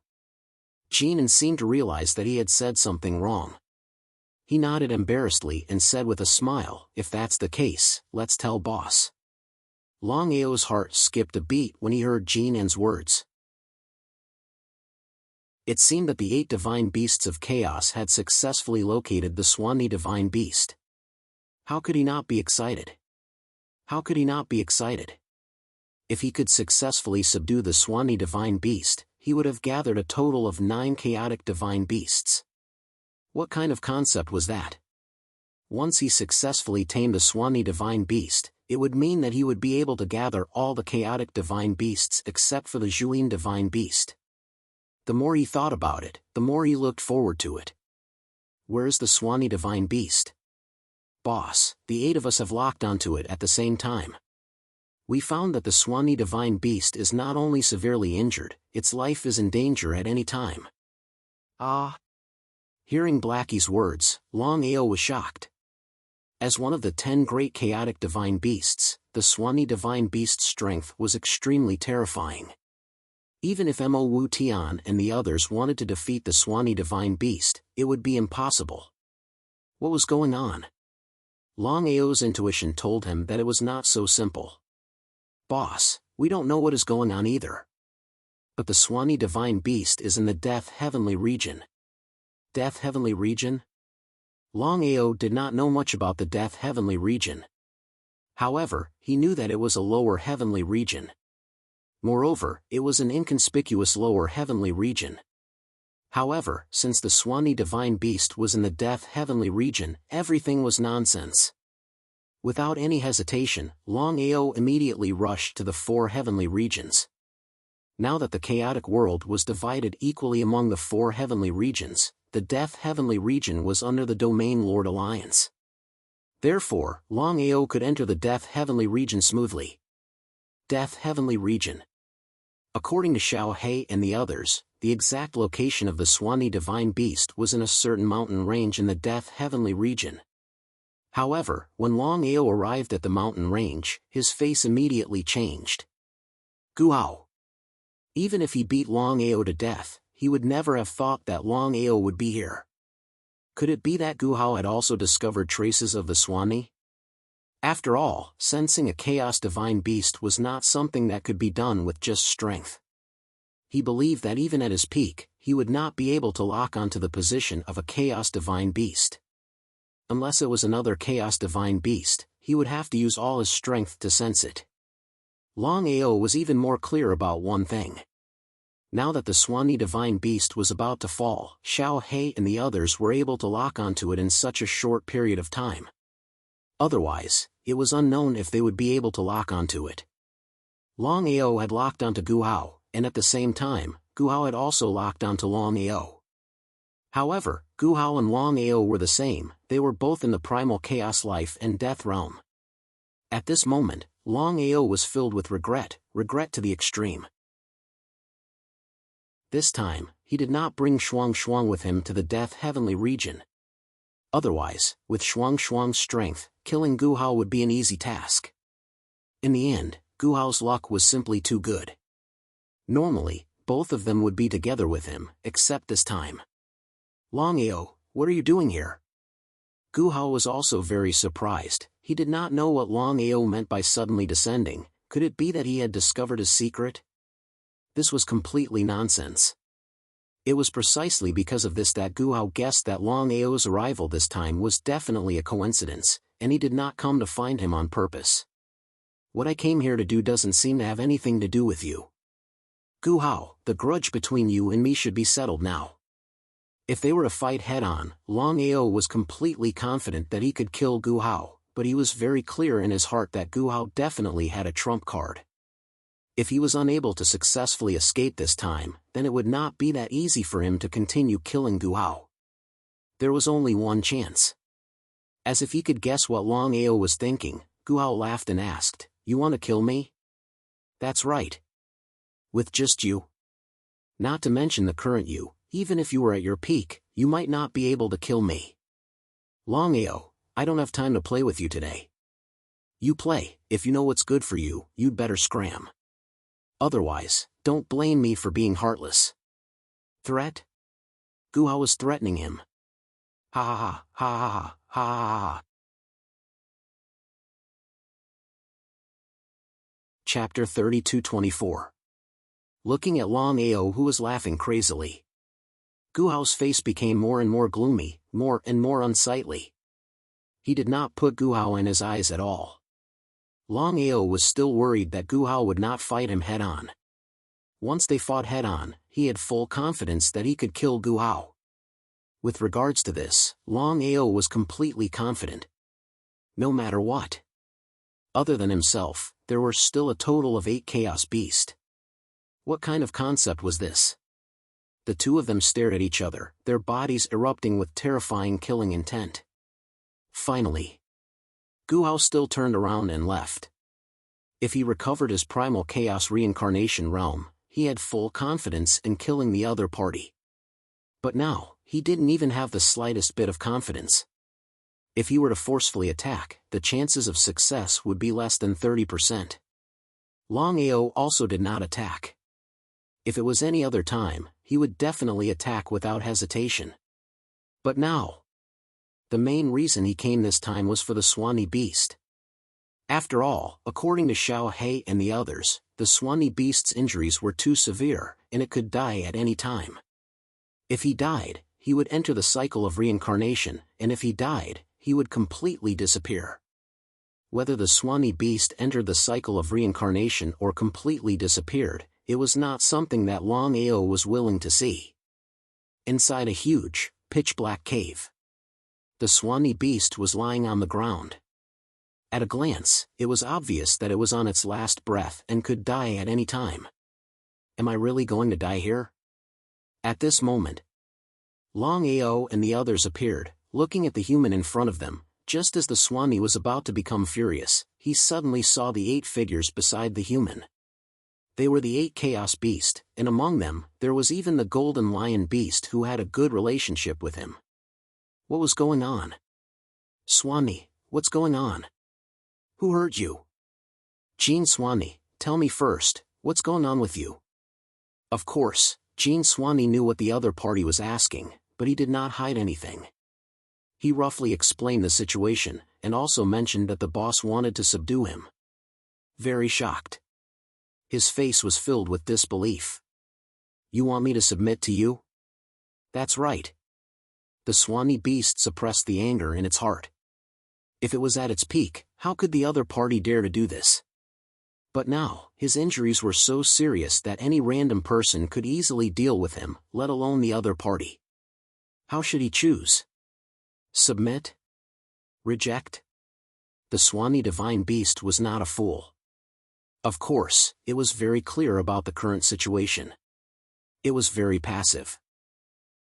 Jinan seemed to realize that he had said something wrong. He nodded embarrassedly and said with a smile, "If that's the case, let's tell boss." Longao's heart skipped a beat when he heard Jinan's words. It seemed that the 8 divine beasts of chaos had successfully located the Swanee divine beast. How could he not be excited? How could he not be excited? If he could successfully subdue the Swanee divine beast, he would have gathered a total of 9 chaotic divine beasts. What kind of concept was that? Once he successfully tamed the Swanee divine beast, it would mean that he would be able to gather all the chaotic divine beasts except for the Juin divine beast. The more he thought about it, the more he looked forward to it. Where's the Swanee divine beast? Boss, the 8 of us have locked onto it at the same time. We found that the Swanee divine beast is not only severely injured, its life is in danger at any time. Ah! Hearing Blackie's words, Longao was shocked. As one of the 10 great chaotic divine beasts, the Swanee divine beast's strength was extremely terrifying. Even if Mo Wutian and the others wanted to defeat the Swanee divine beast, it would be impossible. What was going on? Longao's intuition told him that it was not so simple. Boss, we don't know what is going on either. But the Swanee divine beast is in the Death Heavenly region. Death Heavenly region? Longao did not know much about the Death Heavenly region. However, he knew that it was a lower heavenly region. Moreover, it was an inconspicuous lower heavenly region. However, since the Swanee divine beast was in the Death Heavenly region, everything was nonsense. Without any hesitation, Longao immediately rushed to the 4 heavenly regions. Now that the chaotic world was divided equally among the 4 heavenly regions, the Death Heavenly region was under the Domain Lord Alliance. Therefore, Longao could enter the Death Heavenly region smoothly. Death Heavenly region. According to Xiao He and the others, the exact location of the Swanee divine beast was in a certain mountain range in the Death Heavenly region. However, when Longao arrived at the mountain range, his face immediately changed. Guao! Even if he beat Longao to death, he would never have thought that Longao would be here. Could it be that Gu Hao had also discovered traces of the Swanee? After all, sensing a chaos divine beast was not something that could be done with just strength. He believed that even at his peak, he would not be able to lock onto the position of a chaos divine beast. Unless it was another chaos divine beast, he would have to use all his strength to sense it. Longao was even more clear about one thing. Now that the Swanee divine beast was about to fall, Xiao He and the others were able to lock onto it in such a short period of time. Otherwise, it was unknown if they would be able to lock onto it. Longao had locked onto Gu Hao, and at the same time, Gu Hao had also locked onto Longao. However, Gu Hao and Longao were the same, they were both in the primal chaos life and death realm. At this moment, Longao was filled with regret to the extreme. This time, he did not bring Shuang with him to the death heavenly region. Otherwise, with Shuang's strength, killing Gu Hao would be an easy task. In the end, Gu Hao's luck was simply too good. Normally, both of them would be together with him, except this time. Longao, what are you doing here? Gu Hao was also very surprised. He did not know what Longao meant by suddenly descending. Could it be that he had discovered his secret? This was completely nonsense. It was precisely because of this that Gu Hao guessed that Longao's arrival this time was definitely a coincidence, and he did not come to find him on purpose. What I came here to do doesn't seem to have anything to do with you. Gu Hao, the grudge between you and me should be settled now. If they were to fight head-on, Longao was completely confident that he could kill Gu Hao, but he was very clear in his heart that Gu Hao definitely had a trump card. If he was unable to successfully escape this time, then it would not be that easy for him to continue killing Gu Hao. There was only one chance. As if he could guess what Longao was thinking, Gu Hao laughed and asked, "You want to kill me?" "That's right. With just you? Not to mention the current you, even if you were at your peak, you might not be able to kill me. Longao, I don't have time to play with you today. You play, if you know what's good for you, you'd better scram. Otherwise, don't blame me for being heartless." Threat? Gu Hao was threatening him. Ha ha ha ha ha ha ha ha. Chapter 32-24. Looking at Longao, who was laughing crazily. Gu Hao's face became more and more gloomy, more and more unsightly. He did not put Gu Hao in his eyes at all. Longao was still worried that Gu Hao would not fight him head-on. Once they fought head-on, he had full confidence that he could kill Gu Hao. With regards to this, Longao was completely confident. No matter what. Other than himself, there were still a total of 8 Chaos Beasts. What kind of concept was this? The two of them stared at each other, their bodies erupting with terrifying killing intent. Finally, Gu Hao still turned around and left. If he recovered his primal chaos reincarnation realm, he had full confidence in killing the other party. But now, he didn't even have the slightest bit of confidence. If he were to forcefully attack, the chances of success would be less than 30%. Longao also did not attack. If it was any other time, he would definitely attack without hesitation. But now, the main reason he came this time was for the Swanee beast. After all, according to Xiao He and the others, the Swanee beast's injuries were too severe, and it could die at any time. If he died, he would enter the cycle of reincarnation, and if he died, he would completely disappear. Whether the Swanee beast entered the cycle of reincarnation or completely disappeared, it was not something that Longao was willing to see. Inside a huge, pitch-black cave, the Swanee beast was lying on the ground. At a glance, it was obvious that it was on its last breath and could die at any time. Am I really going to die here? At this moment, Longao and the others appeared, looking at the human in front of them. Just as the Swanee was about to become furious, he suddenly saw the 8 figures beside the human. They were the 8 Chaos Beasts, and among them, there was even the Golden Lion Beast who had a good relationship with him. What was going on? Swanee, what's going on? Who hurt you? Jean Swanee, tell me first, what's going on with you? Of course, Jean Swanee knew what the other party was asking, but he did not hide anything. He roughly explained the situation, and also mentioned that the boss wanted to subdue him. Very shocked. His face was filled with disbelief. You want me to submit to you? That's right. The Swanee beast suppressed the anger in its heart. If it was at its peak, how could the other party dare to do this? But now, his injuries were so serious that any random person could easily deal with him, let alone the other party. How should he choose? Submit? Reject? The Swanee divine beast was not a fool. Of course, it was very clear about the current situation. It was very passive.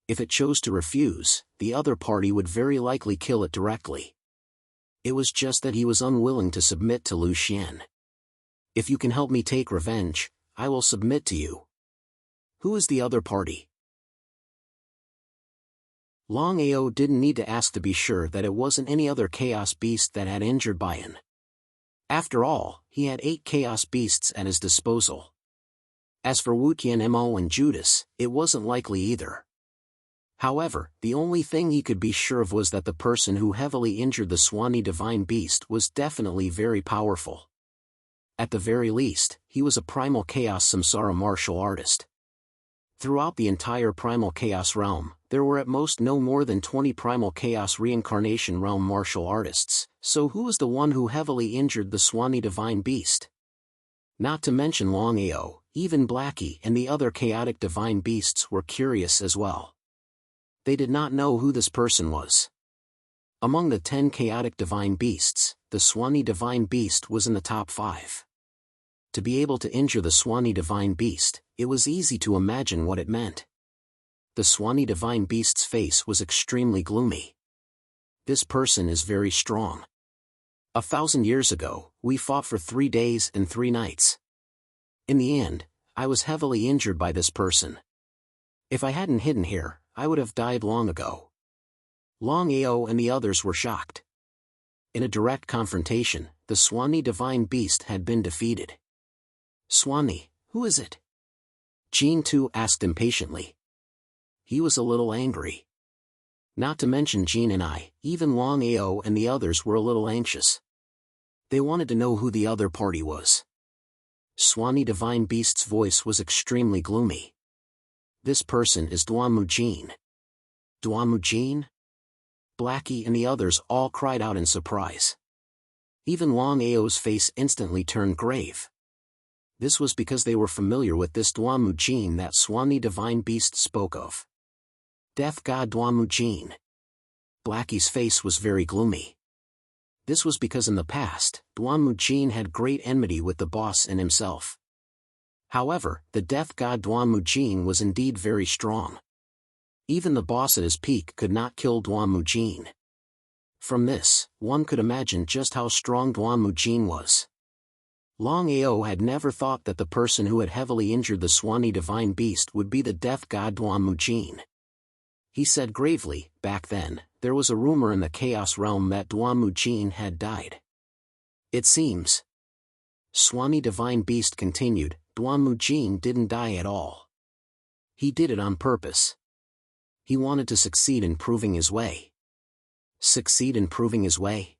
If it chose to refuse, the other party would very likely kill it directly. It was just that he was unwilling to submit to Lu Xian. If you can help me take revenge, I will submit to you. Who is the other party? Longao didn't need to ask to be sure that it wasn't any other chaos beast that had injured Bayan. After all, he had 8 chaos beasts at his disposal. As for Wu Tian Mo and Judas, it wasn't likely either. However, the only thing he could be sure of was that the person who heavily injured the Swanee divine beast was definitely very powerful. At the very least, he was a primal chaos samsara martial artist. Throughout the entire primal chaos realm, there were at most no more than 20 primal chaos reincarnation realm martial artists, so who was the one who heavily injured the Swanee divine beast? Not to mention Longao, even Blackie and the other chaotic divine beasts were curious as well. They did not know who this person was. Among the 10 chaotic divine beasts, the Swanee divine beast was in the top 5. To be able to injure the Swanee divine beast, it was easy to imagine what it meant. The Swanee divine beast's face was extremely gloomy. This person is very strong. 1,000 years ago, we fought for 3 days and 3 nights. In the end, I was heavily injured by this person. If I hadn't hidden here, I would have died long ago. Longao and the others were shocked. In a direct confrontation, the Swanee divine beast had been defeated. Swanee, who is it? Jean too asked impatiently. He was a little angry. Not to mention Jean and I, even Longao and the others were a little anxious. They wanted to know who the other party was. Swanee divine beast's voice was extremely gloomy. This person is Duamu Jean. Duamu Jean? Blackie and the others all cried out in surprise. Even Longao's face instantly turned grave. This was because they were familiar with this Duamu Jean that Swanee divine beast spoke of. Death god Duamu Jean. Blackie's face was very gloomy. This was because in the past, Duamu Jean had great enmity with the boss and himself. However, the death god Duamu Jean was indeed very strong. Even the boss at his peak could not kill Duamu Jean. From this, one could imagine just how strong Duamu Jean was. Longao had never thought that the person who had heavily injured the Swanee divine beast would be the death god Duamu Jean. He said gravely, back then, there was a rumor in the chaos realm that Duamu Jean had died. It seems. Swanee divine beast continued, Duamu Jean didn't die at all. He did it on purpose. He wanted to succeed in proving his way. Succeed in proving his way?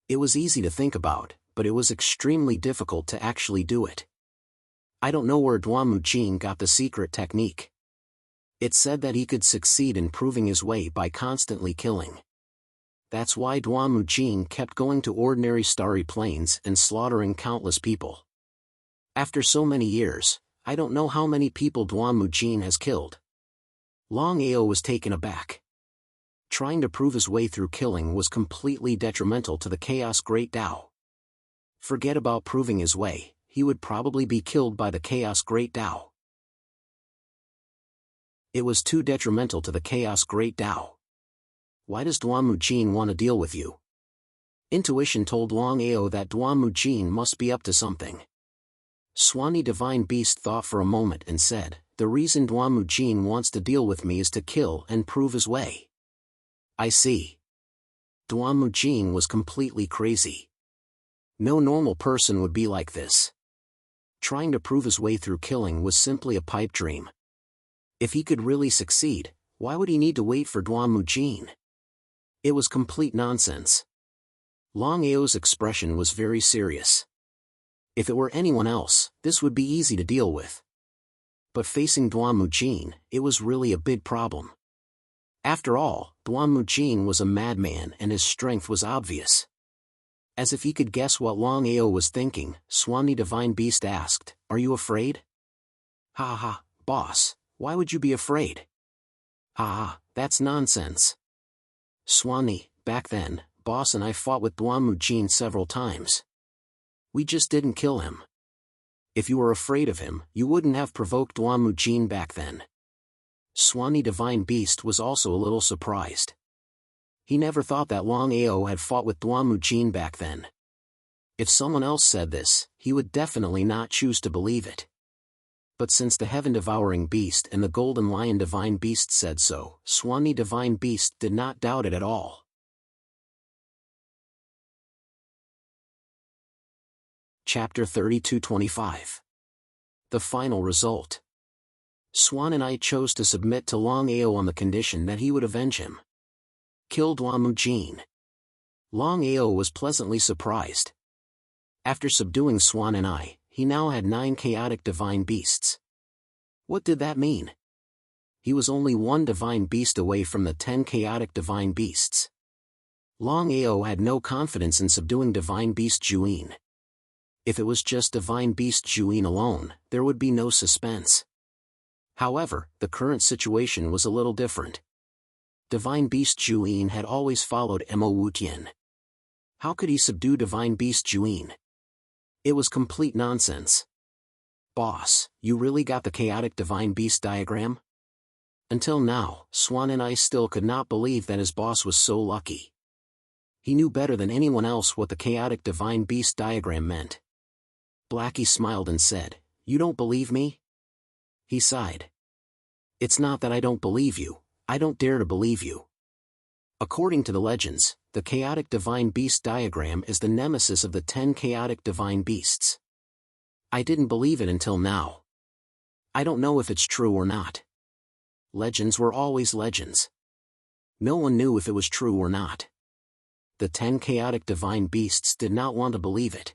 It was easy to think about, but it was extremely difficult to actually do it. I don't know where Duamu Jean got the secret technique. It said that he could succeed in proving his way by constantly killing. That's why Duamu Jean kept going to ordinary starry plains and slaughtering countless people. After so many years, I don't know how many people Duamu Jean has killed. Longao was taken aback. Trying to prove his way through killing was completely detrimental to the Chaos Great Tao. Forget about proving his way, he would probably be killed by the Chaos Great Tao. It was too detrimental to the Chaos Great Tao. Why does Duamu Jean want to deal with you? Intuition told Longao that Duamu Jean must be up to something. Swanee Divine Beast thought for a moment and said, the reason Duamu Jean wants to deal with me is to kill and prove his way. I see. Duamu Jean was completely crazy. No normal person would be like this. Trying to prove his way through killing was simply a pipe dream. If he could really succeed, why would he need to wait for Duamu Jean? It was complete nonsense. Longao's expression was very serious. If it were anyone else, this would be easy to deal with. But facing Duan Mujin, it was really a big problem. After all, Duan Mujin was a madman and his strength was obvious. As if he could guess what Longao was thinking, Swanee Divine Beast asked, "Are you afraid?" "Ha ha, boss, why would you be afraid?" "Ha ha, that's nonsense. Swanee, back then, boss and I fought with Duan Mujin several times. We just didn't kill him. If you were afraid of him, you wouldn't have provoked Duan Mujin back then." Swanee Divine Beast was also a little surprised. He never thought that Longao had fought with Duan Mujin back then. If someone else said this, he would definitely not choose to believe it. But since the Heaven-Devouring Beast and the Golden Lion Divine Beast said so, Swanee Divine Beast did not doubt it at all. Chapter 32-25. The final result. Swan and I chose to submit to Longao on the condition that he would avenge him. Kill Duan Mujin. Longao was pleasantly surprised. After subduing Swan and I, he now had 9 chaotic divine beasts. What did that mean? He was only 1 divine beast away from the 10 chaotic divine beasts. Longao had no confidence in subduing divine beast Juin. If it was just divine beast Juin alone, there would be no suspense. However, the current situation was a little different. Divine Beast Juin had always followed Mo Wutian. How could he subdue Divine Beast Juin? It was complete nonsense. "Boss, you really got the chaotic Divine Beast diagram?" Until now, Swan and I still could not believe that his boss was so lucky. He knew better than anyone else what the chaotic Divine Beast diagram meant. Blackie smiled and said, "You don't believe me?" He sighed. "It's not that I don't believe you, I don't dare to believe you. According to the legends, the chaotic divine beast diagram is the nemesis of the 10 chaotic divine beasts. I didn't believe it until now. I don't know if it's true or not. Legends were always legends. No one knew if it was true or not. The 10 chaotic divine beasts did not want to believe it.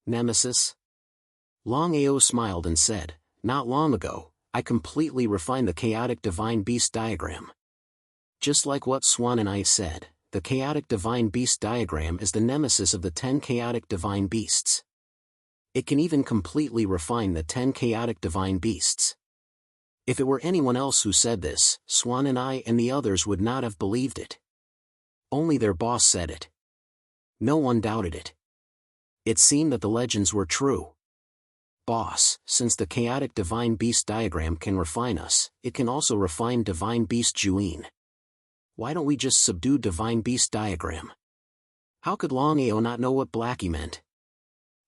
Nemesis?" Longao smiled and said, "Not long ago, I completely refined the chaotic divine beast diagram. Just like what Swan and I said, the chaotic divine beast diagram is the nemesis of the 10 chaotic divine beasts. It can even completely refine the 10 chaotic divine beasts. If it were anyone else who said this, Swan and I and the others would not have believed it. Only their boss said it. No one doubted it. It seemed that the legends were true. Boss, since the chaotic divine beast diagram can refine us, it can also refine divine beast Juin. Why don't we just subdue divine beast diagram?" How could Longao not know what Blackie meant?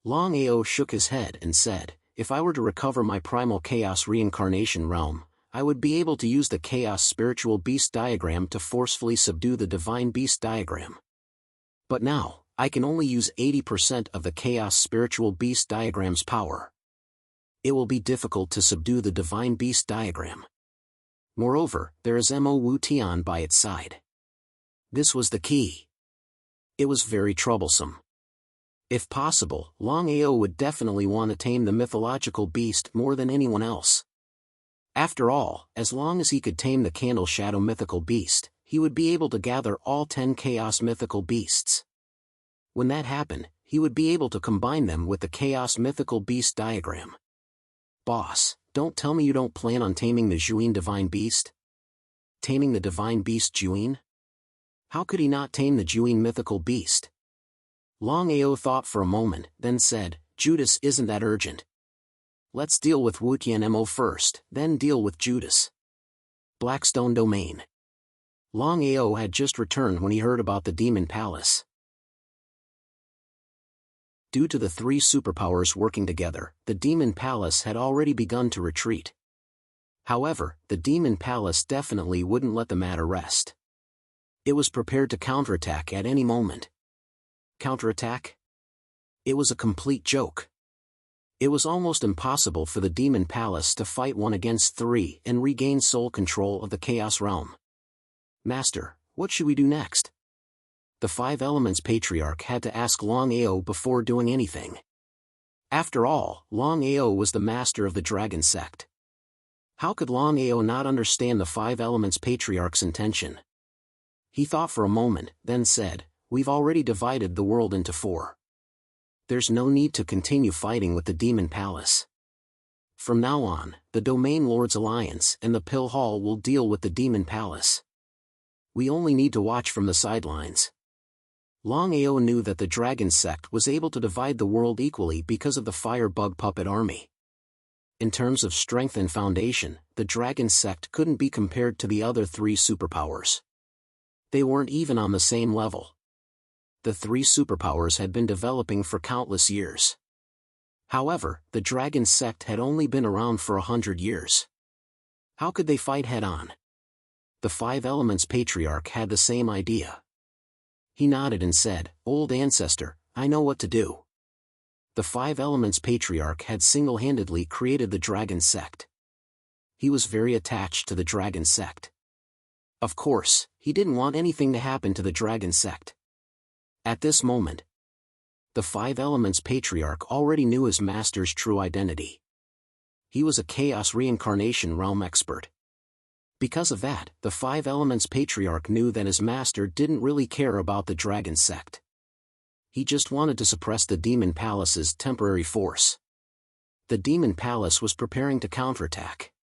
Longao shook his head and said, "If I were to recover my primal chaos reincarnation realm, I would be able to use the chaos spiritual beast diagram to forcefully subdue the divine beast diagram. But now, I can only use 80% of the chaos spiritual beast diagram's power. It will be difficult to subdue the divine beast diagram. Moreover, there is Mo Wutian by its side." This was the key. It was very troublesome. If possible, Longao would definitely want to tame the mythological beast more than anyone else. After all, as long as he could tame the Candle Shadow mythical beast, he would be able to gather all 10 chaos mythical beasts. When that happened, he would be able to combine them with the chaos mythical beast diagram. "Boss, don't tell me you don't plan on taming the Juin divine beast?" Taming the divine beast Juin? How could he not tame the Juin mythical beast? Longao thought for a moment, then said, "Judas isn't that urgent. Let's deal with Wutian Mo first, then deal with Judas." Blackstone Domain. Longao had just returned when he heard about the Demon Palace. Due to the 3 superpowers working together, the Demon Palace had already begun to retreat. However, the Demon Palace definitely wouldn't let the matter rest. It was prepared to counterattack at any moment. Counterattack? It was a complete joke. It was almost impossible for the Demon Palace to fight 1 against 3 and regain sole control of the Chaos Realm. "Master, what should we do next? The Five Elements Patriarch had to ask Longao before doing anything. After all, Longao was the master of the dragon sect. How could Longao not understand the Five Elements Patriarch's intention? He thought for a moment, then said, "We've already divided the world into 4. There's no need to continue fighting with the Demon Palace. From now on, the Domain Lords Alliance and the Pill Hall will deal with the Demon Palace. We only need to watch from the sidelines." Longao knew that the Dragon Sect was able to divide the world equally because of the Firebug Puppet Army. In terms of strength and foundation, the Dragon Sect couldn't be compared to the other 3 superpowers. They weren't even on the same level. The 3 superpowers had been developing for countless years. However, the Dragon Sect had only been around for 100 years. How could they fight head-on? The Five Elements Patriarch had the same idea. He nodded and said, "Old Ancestor, I know what to do." The Five Elements Patriarch had single-handedly created the Dragon Sect. He was very attached to the Dragon Sect. Of course, he didn't want anything to happen to the Dragon Sect. At this moment, the Five Elements Patriarch already knew his master's true identity. He was a Chaos Reincarnation Realm expert. Because of that, the Five Elements Patriarch knew that his master didn't really care about the Dragon Sect. He just wanted to suppress the Demon Palace's temporary force. The Demon Palace was preparing to counterattack.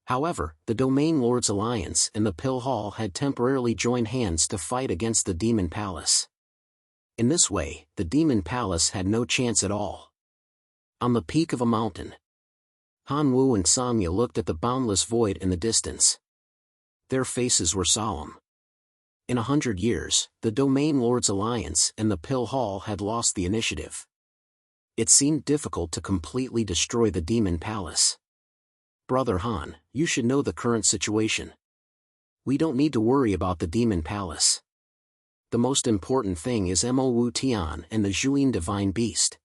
However, the Domain Lords Alliance and the Pill Hall had temporarily joined hands to fight against the Demon Palace. In this way, the Demon Palace had no chance at all. On the peak of a mountain, Hanwoo and Samya looked at the boundless void in the distance. Their faces were solemn. In 100 years, the Domain Lords Alliance and the Pill Hall had lost the initiative. It seemed difficult to completely destroy the Demon Palace. "Brother Han, you should know the current situation. We don't need to worry about the Demon Palace. The most important thing is Mo Wu Tian and the Zhuyin Divine Beast.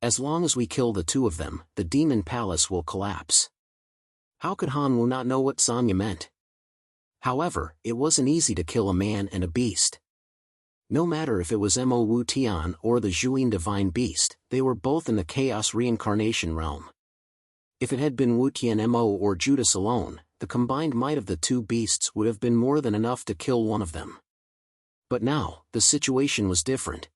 As long as we kill the 2 of them, the Demon Palace will collapse." How could Hanwoo not know what Samya meant? However, it wasn't easy to kill a man and a beast. No matter if it was Mo Wu Tian or the Zhuyin Divine Beast, they were both in the Chaos Reincarnation Realm. If it had been Wu Tian Mo or Judas alone, the combined might of the 2 beasts would have been more than enough to kill one of them. But now, the situation was different.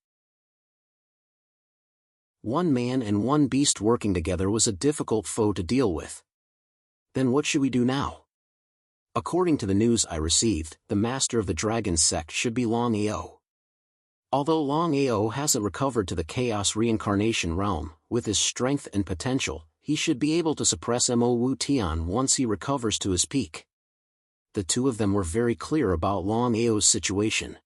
1 man and 1 beast working together was a difficult foe to deal with. Then what should we do now? According to the news I received, the master of the Dragon Sect should be Longao. Although Longao hasn't recovered to the Chaos Reincarnation Realm, with his strength and potential, he should be able to suppress Mo Wu Tian once he recovers to his peak. The 2 of them were very clear about Longao's situation.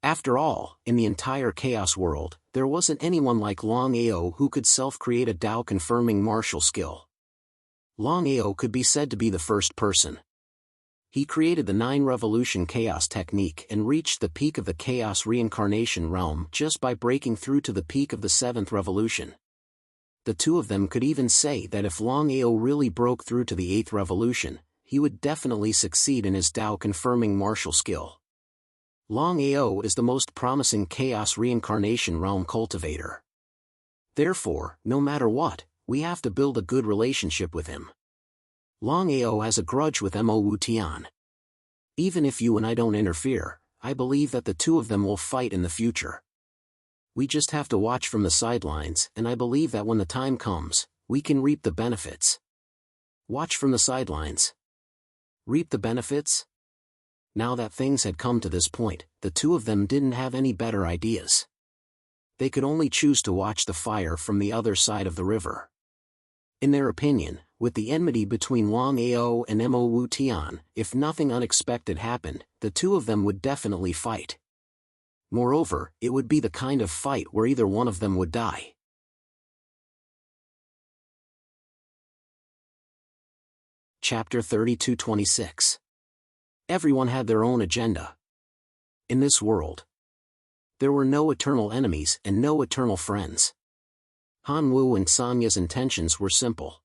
After all, in the entire Chaos world, there wasn't anyone like Longao who could self-create a Tao-confirming martial skill. Longao could be said to be the first person. He created the 9 Revolution Chaos technique and reached the peak of the Chaos Reincarnation Realm just by breaking through to the peak of the 7th Revolution. The 2 of them could even say that if Longao really broke through to the 8th Revolution, he would definitely succeed in his Tao-confirming martial skill. Longao is the most promising Chaos Reincarnation Realm cultivator. Therefore, no matter what, we have to build a good relationship with him. Longao has a grudge with Mo Wu Tian. Even if you and I don't interfere, I believe that the 2 of them will fight in the future. We just have to watch from the sidelines, and I believe that when the time comes, we can reap the benefits. Watch from the sidelines. Reap the benefits? Now that things had come to this point, the 2 of them didn't have any better ideas. They could only choose to watch the fire from the other side of the river. In their opinion, with the enmity between Longao and Mo Wu Tian, if nothing unexpected happened, the 2 of them would definitely fight. Moreover, it would be the kind of fight where either one of them would die. Chapter 32-26. Everyone had their own agenda. In this world, there were no eternal enemies and no eternal friends. Hanwoo and Samya's intentions were simple.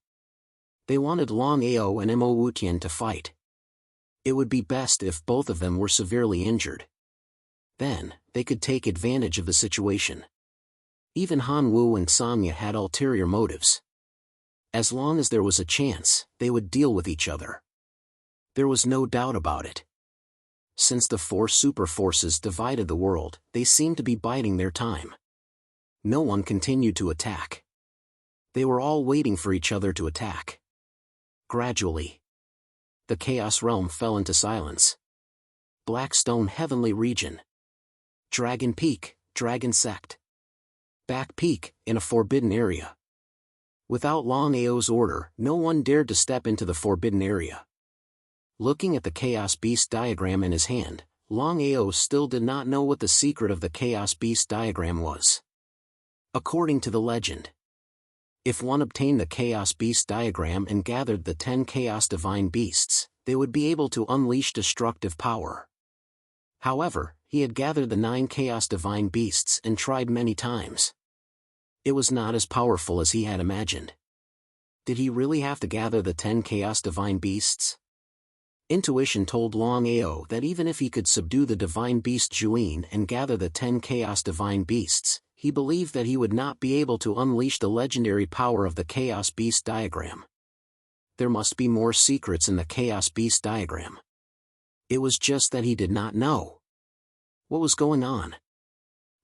They wanted Longao and Mo Wu Tian to fight. It would be best if both of them were severely injured. Then, they could take advantage of the situation. Even Han Wu and Samya had ulterior motives. As long as there was a chance, they would deal with each other. There was no doubt about it. Since the four super forces divided the world, they seemed to be biding their time. No one continued to attack. They were all waiting for each other to attack. Gradually, the Chaos Realm fell into silence. Blackstone Heavenly Region. Dragon Peak, Dragon Sect. Back Peak, in a forbidden area. Without Longao's order, no one dared to step into the forbidden area. Looking at the Chaos Beast diagram in his hand, Longao still did not know what the secret of the Chaos Beast diagram was. According to the legend, if one obtained the Chaos Beast diagram and gathered the 10 Chaos Divine Beasts, they would be able to unleash destructive power. However, he had gathered the 9 Chaos Divine Beasts and tried many times. It was not as powerful as he had imagined. Did he really have to gather the 10 Chaos Divine Beasts? Intuition told Longao that even if he could subdue the Divine Beast Juin and gather the 10 Chaos Divine Beasts, he believed that he would not be able to unleash the legendary power of the Chaos Beast diagram. There must be more secrets in the Chaos Beast diagram. It was just that he did not know what was going on.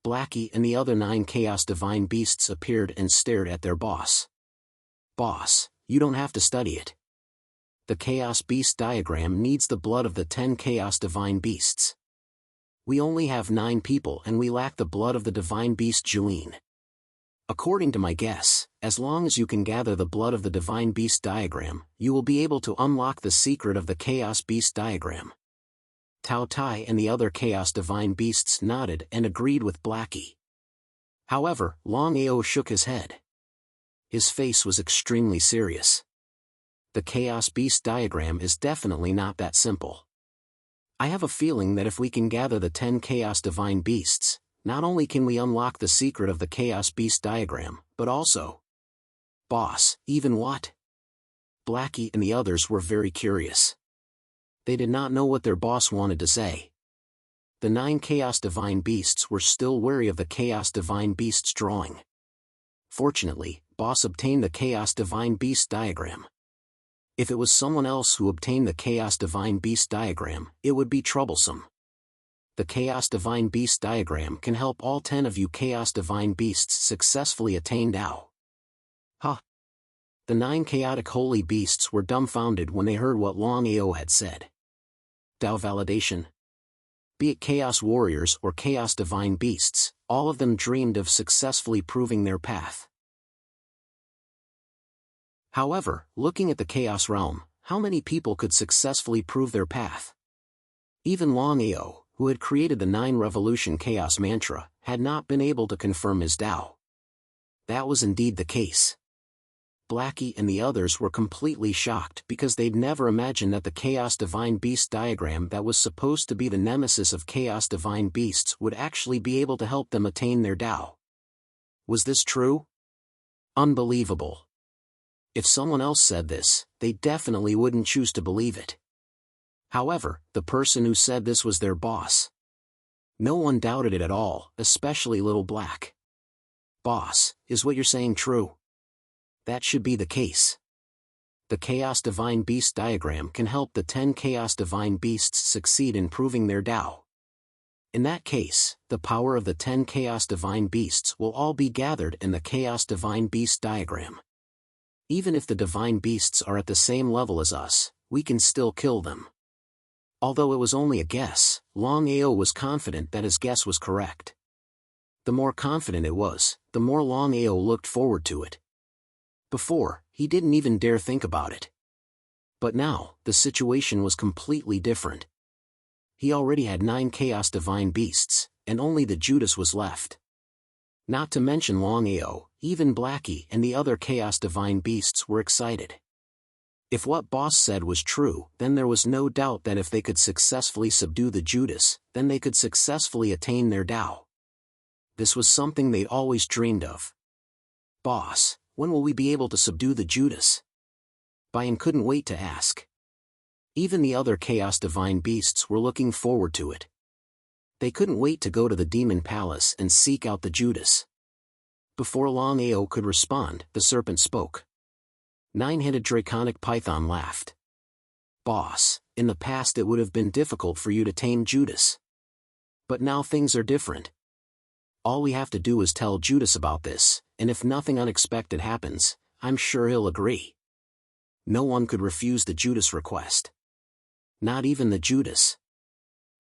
Blackie and the other 9 Chaos Divine Beasts appeared and stared at their boss. "Boss, you don't have to study it. The Chaos Beast diagram needs the blood of the 10 Chaos Divine Beasts. We only have 9 people and we lack the blood of the Divine Beast Juin. According to my guess, as long as you can gather the blood of the Divine Beast diagram, you will be able to unlock the secret of the Chaos Beast diagram." Tao Tai and the other Chaos Divine Beasts nodded and agreed with Blackie. However, Longao shook his head. His face was extremely serious. The Chaos Beast diagram is definitely not that simple. I have a feeling that if we can gather the 10 Chaos Divine Beasts, not only can we unlock the secret of the Chaos Beast diagram, but also... "Boss, even what?" Blackie and the others were very curious. They did not know what their boss wanted to say. The 9 Chaos Divine Beasts were still wary of the Chaos Divine Beasts drawing. Fortunately, Boss obtained the Chaos Divine Beast diagram. If it was someone else who obtained the Chaos Divine Beast diagram, it would be troublesome. The Chaos Divine Beast diagram can help all 10 of you Chaos Divine Beasts successfully attain Tao. Huh. The 9 chaotic holy beasts were dumbfounded when they heard what Longao had said. Tao validation. Be it Chaos Warriors or Chaos Divine Beasts, all of them dreamed of successfully proving their path. However, looking at the Chaos Realm, how many people could successfully prove their path? Even Longao, who had created the 9 Revolution Chaos Mantra, had not been able to confirm his Tao. That was indeed the case. Blackie and the others were completely shocked because they'd never imagined that the Chaos Divine Beast diagram that was supposed to be the nemesis of Chaos Divine Beasts would actually be able to help them attain their Tao. Was this true? Unbelievable. If someone else said this, they definitely wouldn't choose to believe it. However, the person who said this was their boss. No one doubted it at all, especially Little Black. "Boss, is what you're saying true?" That should be the case. The Chaos Divine Beast diagram can help the 10 Chaos Divine Beasts succeed in proving their Tao. In that case, the power of the 10 Chaos Divine Beasts will all be gathered in the Chaos Divine Beast diagram. Even if the Divine Beasts are at the same level as us, we can still kill them. Although it was only a guess, Longao was confident that his guess was correct. The more confident it was, the more Longao looked forward to it. Before, he didn't even dare think about it. But now, the situation was completely different. He already had 9 Chaos Divine Beasts, and only the Judas was left. Not to mention Longao, even Blackie and the other Chaos Divine Beasts were excited. If what Boss said was true, then there was no doubt that if they could successfully subdue the Judas, then they could successfully attain their Tao. This was something they'd always dreamed of. "Boss, when will we be able to subdue the Judas?" Bayan couldn't wait to ask. Even the other Chaos Divine Beasts were looking forward to it. They couldn't wait to go to the Demon Palace and seek out the Judas. Before Longao could respond, the serpent spoke. Nine-headed draconic python laughed. Boss, in the past it would have been difficult for you to tame Judas. But now things are different. All we have to do is tell Judas about this, and if nothing unexpected happens, I'm sure he'll agree. No one could refuse the Judas request. Not even the Judas.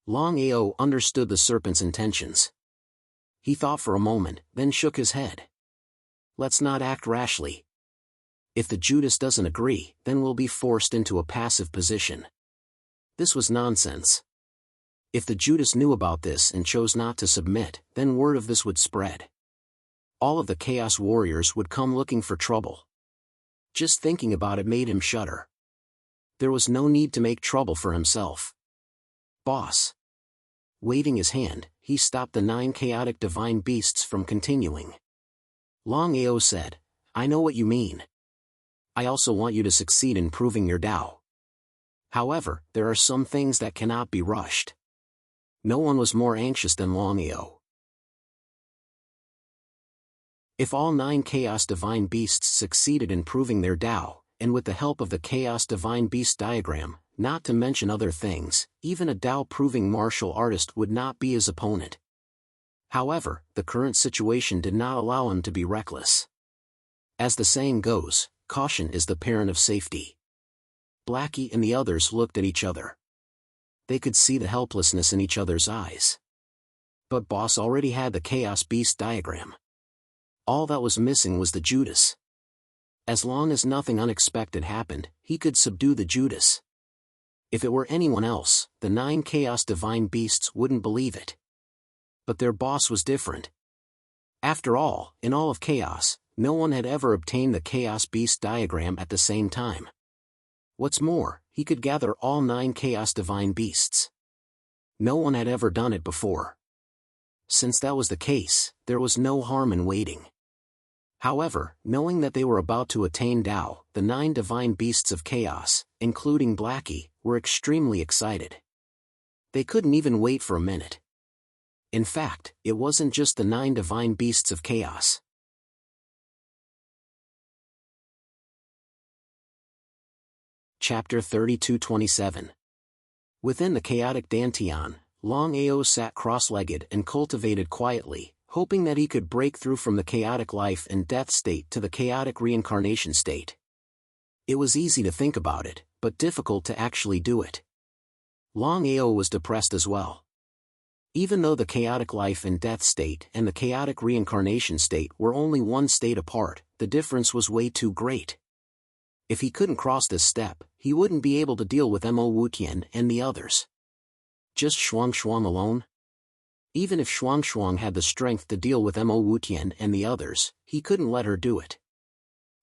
Longao understood the serpent's intentions. He thought for a moment, then shook his head. Let's not act rashly. If the Judas doesn't agree, then we'll be forced into a passive position. This was nonsense. If the Judas knew about this and chose not to submit, then word of this would spread. All of the Chaos Warriors would come looking for trouble. Just thinking about it made him shudder. There was no need to make trouble for himself. Boss. Waving his hand, he stopped the 9 chaotic divine beasts from continuing. Longao said, I know what you mean. I also want you to succeed in proving your Tao. However, there are some things that cannot be rushed. No one was more anxious than Longao. If all 9 Chaos Divine Beasts succeeded in proving their Tao, and with the help of the Chaos Divine Beast diagram, not to mention other things, even a Tao-proving martial artist would not be his opponent. However, the current situation did not allow him to be reckless. As the saying goes, caution is the parent of safety. Blackie and the others looked at each other. They could see the helplessness in each other's eyes. But Boss already had the Chaos Beast diagram. All that was missing was the Judas. As long as nothing unexpected happened, he could subdue the Judas. If it were anyone else, the 9 Chaos Divine Beasts wouldn't believe it. But their boss was different. After all, in all of Chaos, no one had ever obtained the Chaos Beast diagram at the same time. What's more, he could gather all 9 Chaos Divine Beasts. No one had ever done it before. Since that was the case, there was no harm in waiting. However, knowing that they were about to attain Tao, the 9 Divine Beasts of Chaos, including Blackie, were extremely excited. They couldn't even wait for a minute. In fact, it wasn't just the 9 Divine Beasts of Chaos. Chapter 32-27. Within the chaotic Dantian, Longao sat cross-legged and cultivated quietly, hoping that he could break through from the chaotic life and death state to the chaotic reincarnation state. It was easy to think about it, but difficult to actually do it. Longao was depressed as well. Even though the chaotic life and death state and the chaotic reincarnation state were only one state apart, the difference was way too great. If he couldn't cross this step, he wouldn't be able to deal with Mo Wutian and the others. Just Shuang alone? Even if Shuang had the strength to deal with Mo Wutian and the others, he couldn't let her do it.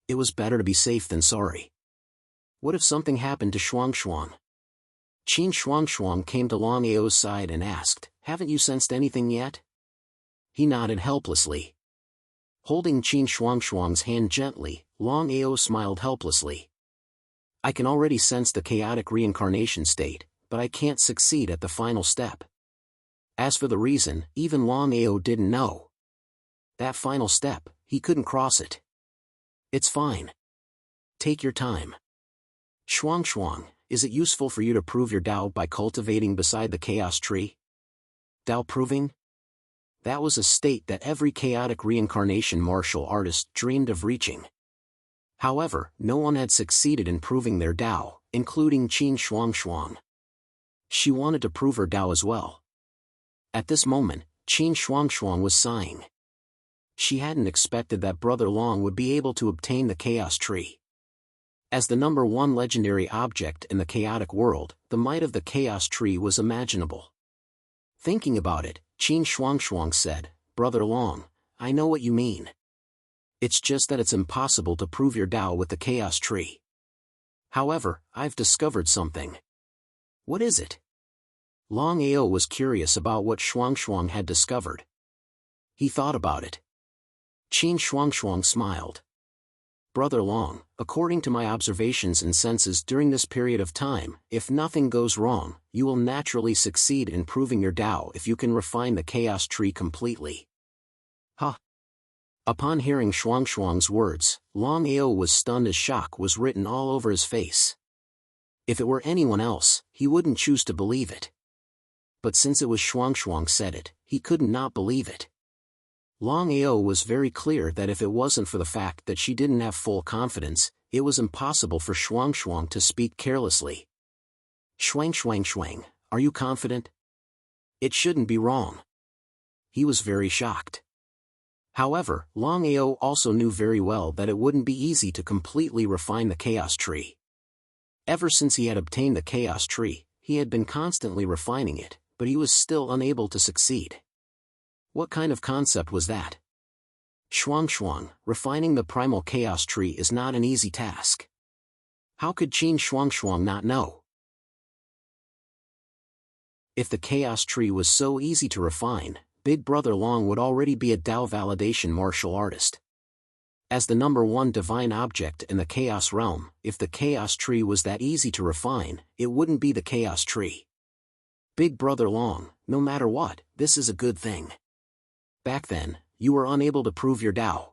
It was better to be safe than sorry. What if something happened to Shuang? Qin Shuang came to Longao's side and asked, haven't you sensed anything yet? He nodded helplessly. Holding Qin Shuang's hand gently, Longao smiled helplessly. I can already sense the chaotic reincarnation state, but I can't succeed at the final step. As for the reason, even Longao didn't know. That final step, he couldn't cross it. It's fine. Take your time. Shuang, is it useful for you to prove your Tao by cultivating beside the chaos tree? Tao proving? That was a state that every chaotic reincarnation martial artist dreamed of reaching. However, no one had succeeded in proving their Tao, including Qin Shuang. She wanted to prove her Tao as well. At this moment, Qin Shuang was sighing. She hadn't expected that Brother Long would be able to obtain the Chaos Tree. As the number 1 legendary object in the chaotic world, the might of the Chaos Tree was imaginable. Thinking about it, Qin Shuang said, Brother Long, I know what you mean. It's just that it's impossible to prove your Tao with the Chaos Tree. However, I've discovered something. What is it? Longao was curious about what Shuang had discovered. He thought about it. Qin Shuang smiled. Brother Long, according to my observations and senses during this period of time, if nothing goes wrong, you will naturally succeed in proving your Tao if you can refine the chaos tree completely. Ha! Upon hearing Shuang's words, Longao was stunned as shock was written all over his face. If it were anyone else, he wouldn't choose to believe it. But since it was Shuang said it, he couldn't not believe it. Longao was very clear that if it wasn't for the fact that she didn't have full confidence, it was impossible for Shuang to speak carelessly. Shuang, are you confident? It shouldn't be wrong. He was very shocked. However, Longao also knew very well that it wouldn't be easy to completely refine the chaos tree. Ever since he had obtained the chaos tree, he had been constantly refining it, but he was still unable to succeed. What kind of concept was that? Shuang, refining the primal chaos tree is not an easy task. How could Qin Shuang not know? If the chaos tree was so easy to refine, Big Brother Long would already be a Tao validation martial artist. As the #1 divine object in the chaos realm, if the chaos tree was that easy to refine, it wouldn't be the chaos tree. Big Brother Long, no matter what, this is a good thing. Back then, you were unable to prove your Tao.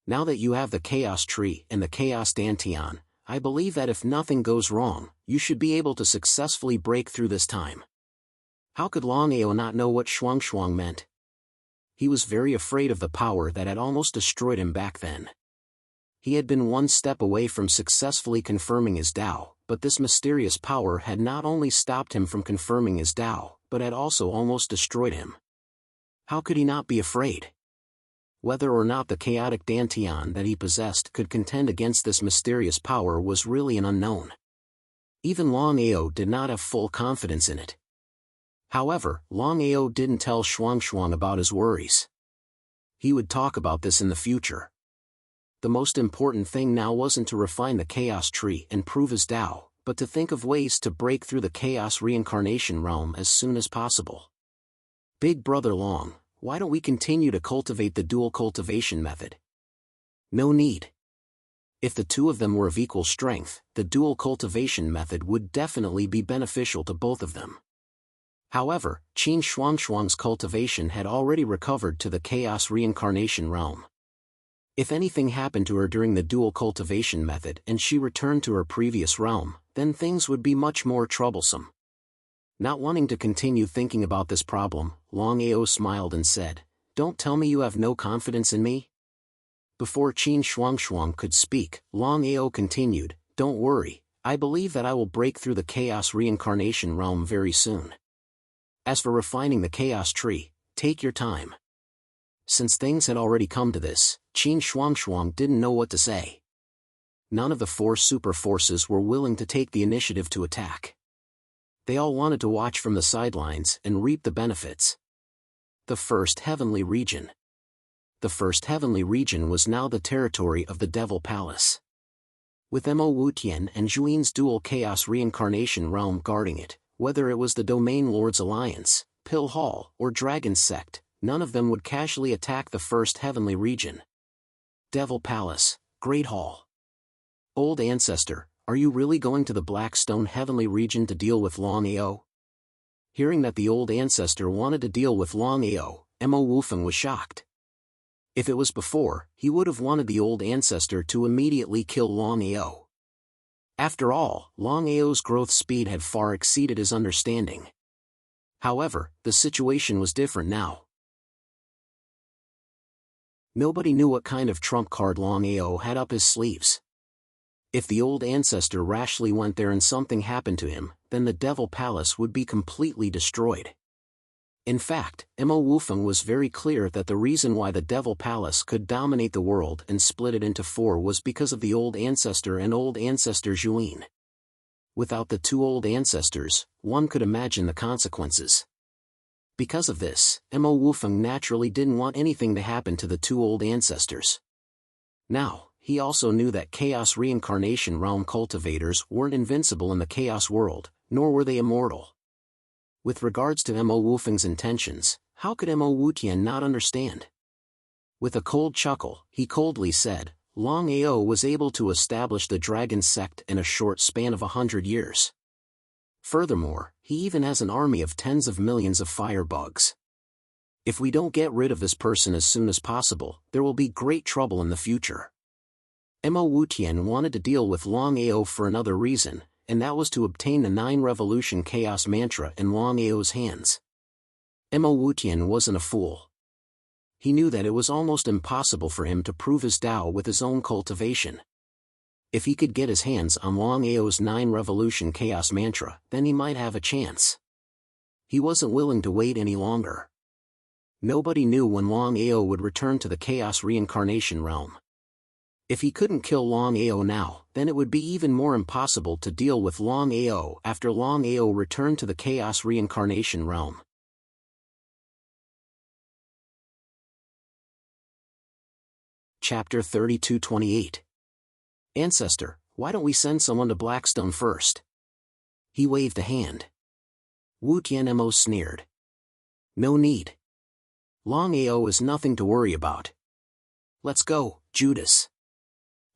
Now that you have the chaos tree and the chaos dantian, I believe that if nothing goes wrong, you should be able to successfully break through this time. How could Longao not know what Shuang meant? He was very afraid of the power that had almost destroyed him back then. He had been one step away from successfully confirming his Tao, but this mysterious power had not only stopped him from confirming his Tao, but had also almost destroyed him. How could he not be afraid? Whether or not the chaotic dantian that he possessed could contend against this mysterious power was really an unknown. Even Longao did not have full confidence in it. However, Longao didn't tell Shuang about his worries. He would talk about this in the future. The most important thing now wasn't to refine the chaos tree and prove his Tao, but to think of ways to break through the chaos reincarnation realm as soon as possible. Big Brother Long, why don't we continue to cultivate the dual cultivation method? No need. If the two of them were of equal strength, the dual cultivation method would definitely be beneficial to both of them. However, Qin Shuang's cultivation had already recovered to the chaos reincarnation realm. If anything happened to her during the dual cultivation method and she returned to her previous realm, then things would be much more troublesome. Not wanting to continue thinking about this problem, Longao smiled and said, "Don't tell me you have no confidence in me?" Before Qin Shuang could speak, Longao continued, "Don't worry, I believe that I will break through the chaos reincarnation realm very soon. As for refining the chaos tree, take your time." Since things had already come to this, Qin Shuang didn't know what to say. None of the 4 super forces were willing to take the initiative to attack. They all wanted to watch from the sidelines and reap the benefits. The first heavenly region. The first heavenly region was now the territory of the Devil Palace. With Mo Wutian and Zhuin's dual chaos reincarnation realm guarding it, whether it was the Domain Lords Alliance, Pill Hall, or Dragon Sect, none of them would casually attack the first heavenly region. Devil Palace, Great Hall. Old Ancestor, are you really going to the Blackstone Heavenly Region to deal with Longao? Hearing that the Old Ancestor wanted to deal with Longao, Mo Wufeng was shocked. If it was before, he would have wanted the Old Ancestor to immediately kill Longao. After all, Longao's growth speed had far exceeded his understanding. However, the situation was different now. Nobody knew what kind of trump card Longao had up his sleeves. If the Old Ancestor rashly went there and something happened to him, then the Devil Palace would be completely destroyed. In fact, Mo Wufeng was very clear that the reason why the Devil Palace could dominate the world and split it into 4 was because of the Old Ancestor and Old Ancestor Zhuin. Without the 2 Old Ancestors, one could imagine the consequences. Because of this, Mo Wufeng naturally didn't want anything to happen to the 2 Old Ancestors. Now, he also knew that Chaos Reincarnation Realm cultivators weren't invincible in the Chaos world, nor were they immortal. With regards to Mo Wufeng's intentions, how could Mo Wutian not understand? With a cold chuckle, he coldly said, Longao was able to establish the dragon sect in a short span of 100 years. Furthermore, he even has an army of tens of millions of firebugs. If we don't get rid of this person as soon as possible, there will be great trouble in the future. Mo Wutian wanted to deal with Longao for another reason, and that was to obtain the 9 Revolution Chaos Mantra in Longao's hands. Mo Wutian wasn't a fool. He knew that it was almost impossible for him to prove his Tao with his own cultivation. If he could get his hands on Longao's 9 Revolution Chaos Mantra, then he might have a chance. He wasn't willing to wait any longer. Nobody knew when Longao would return to the Chaos Reincarnation realm. If he couldn't kill Longao now, then it would be even more impossible to deal with Longao after Longao returned to the Chaos Reincarnation realm. Chapter 32:28. Ancestor, why don't we send someone to Blackstone first? He waved a hand. Wu Tianmo sneered. No need. Longao is nothing to worry about. Let's go, Judas.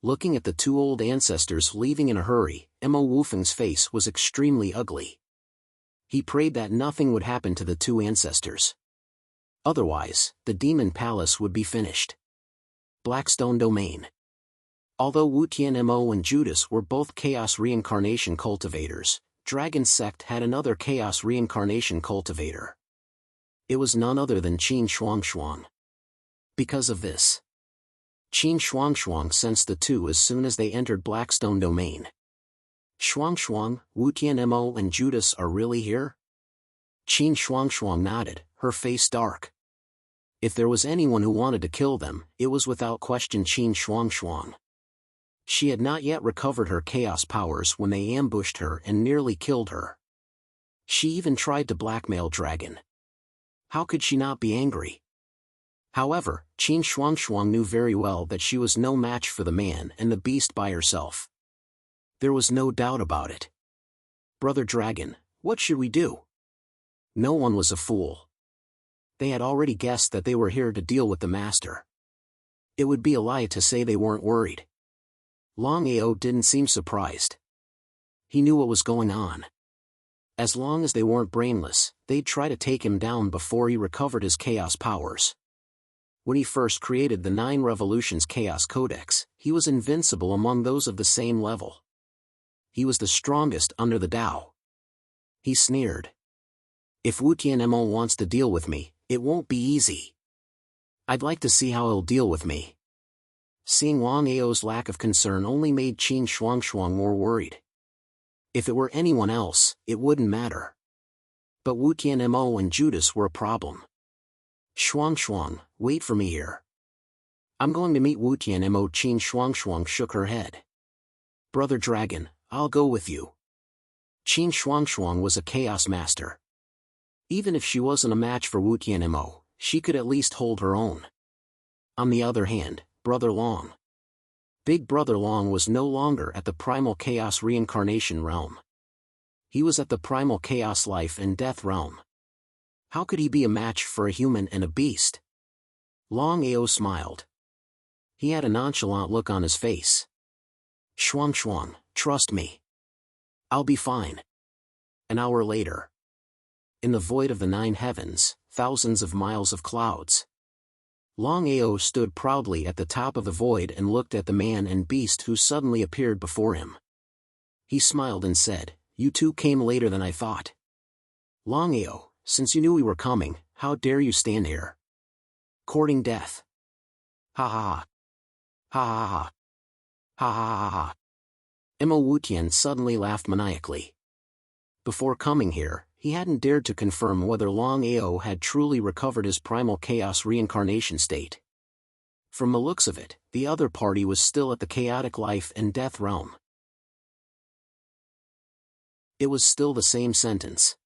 Looking at the 2 old ancestors leaving in a hurry, Mo Wufeng's face was extremely ugly. He prayed that nothing would happen to the 2 ancestors. Otherwise, the demon palace would be finished. Blackstone Domain. Although Wu Tianmo and Judas were both Chaos Reincarnation cultivators, Dragon Sect had another Chaos Reincarnation cultivator. It was none other than Qin Shuangshuang. Because of this, Qin Shuangshuang sensed the 2 as soon as they entered Blackstone Domain. Shuangshuang, Wu Tianmo and Judas are really here? Qin Shuangshuang nodded, her face dark. If there was anyone who wanted to kill them, it was without question Qin Shuangshuang. She had not yet recovered her chaos powers when they ambushed her and nearly killed her. She even tried to blackmail Dragon. How could she not be angry? However, Qin Shuangshuang knew very well that she was no match for the man and the beast by herself. There was no doubt about it. Brother Dragon, what should we do? No one was a fool. They had already guessed that they were here to deal with the master. It would be a lie to say they weren't worried. Longao didn't seem surprised. He knew what was going on. As long as they weren't brainless, they'd try to take him down before he recovered his chaos powers. When he first created the 9 Revolutions Chaos Codex, he was invincible among those of the same level. He was the strongest under the Tao. He sneered. If Wu Tianmo wants to deal with me, it won't be easy. I'd like to see how he'll deal with me. Seeing Longao's lack of concern only made Qin Shuangshuang more worried. If it were anyone else, it wouldn't matter. But Wu Tianmo and Judas were a problem. Shuangshuang, wait for me here. I'm going to meet Wu Tianmo. Qin Shuangshuang shook her head. Brother Dragon, I'll go with you. Qin Shuangshuang was a chaos master. Even if she wasn't a match for Wu Tianmo, she could at least hold her own. On the other hand, Brother Long. Big Brother Long was no longer at the Primal Chaos Reincarnation realm. He was at the Primal Chaos Life and Death realm. How could he be a match for a human and a beast? Longao smiled. He had a nonchalant look on his face. Shuangshuang, trust me. I'll be fine. An hour later. In the void of the 9 heavens, thousands of miles of clouds. Longao stood proudly at the top of the void and looked at the man and beast who suddenly appeared before him. He smiled and said, You 2 came later than I thought. Longao, since you knew we were coming, how dare you stand here? Courting death. Ha ha ha. Ha ha ha. Ha ha ha ha. Mo Wutian suddenly laughed maniacally. Before coming here, he hadn't dared to confirm whether Longao had truly recovered his primal chaos reincarnation state. From the looks of it, the other party was still at the chaotic life and death realm. It was still the same sentence.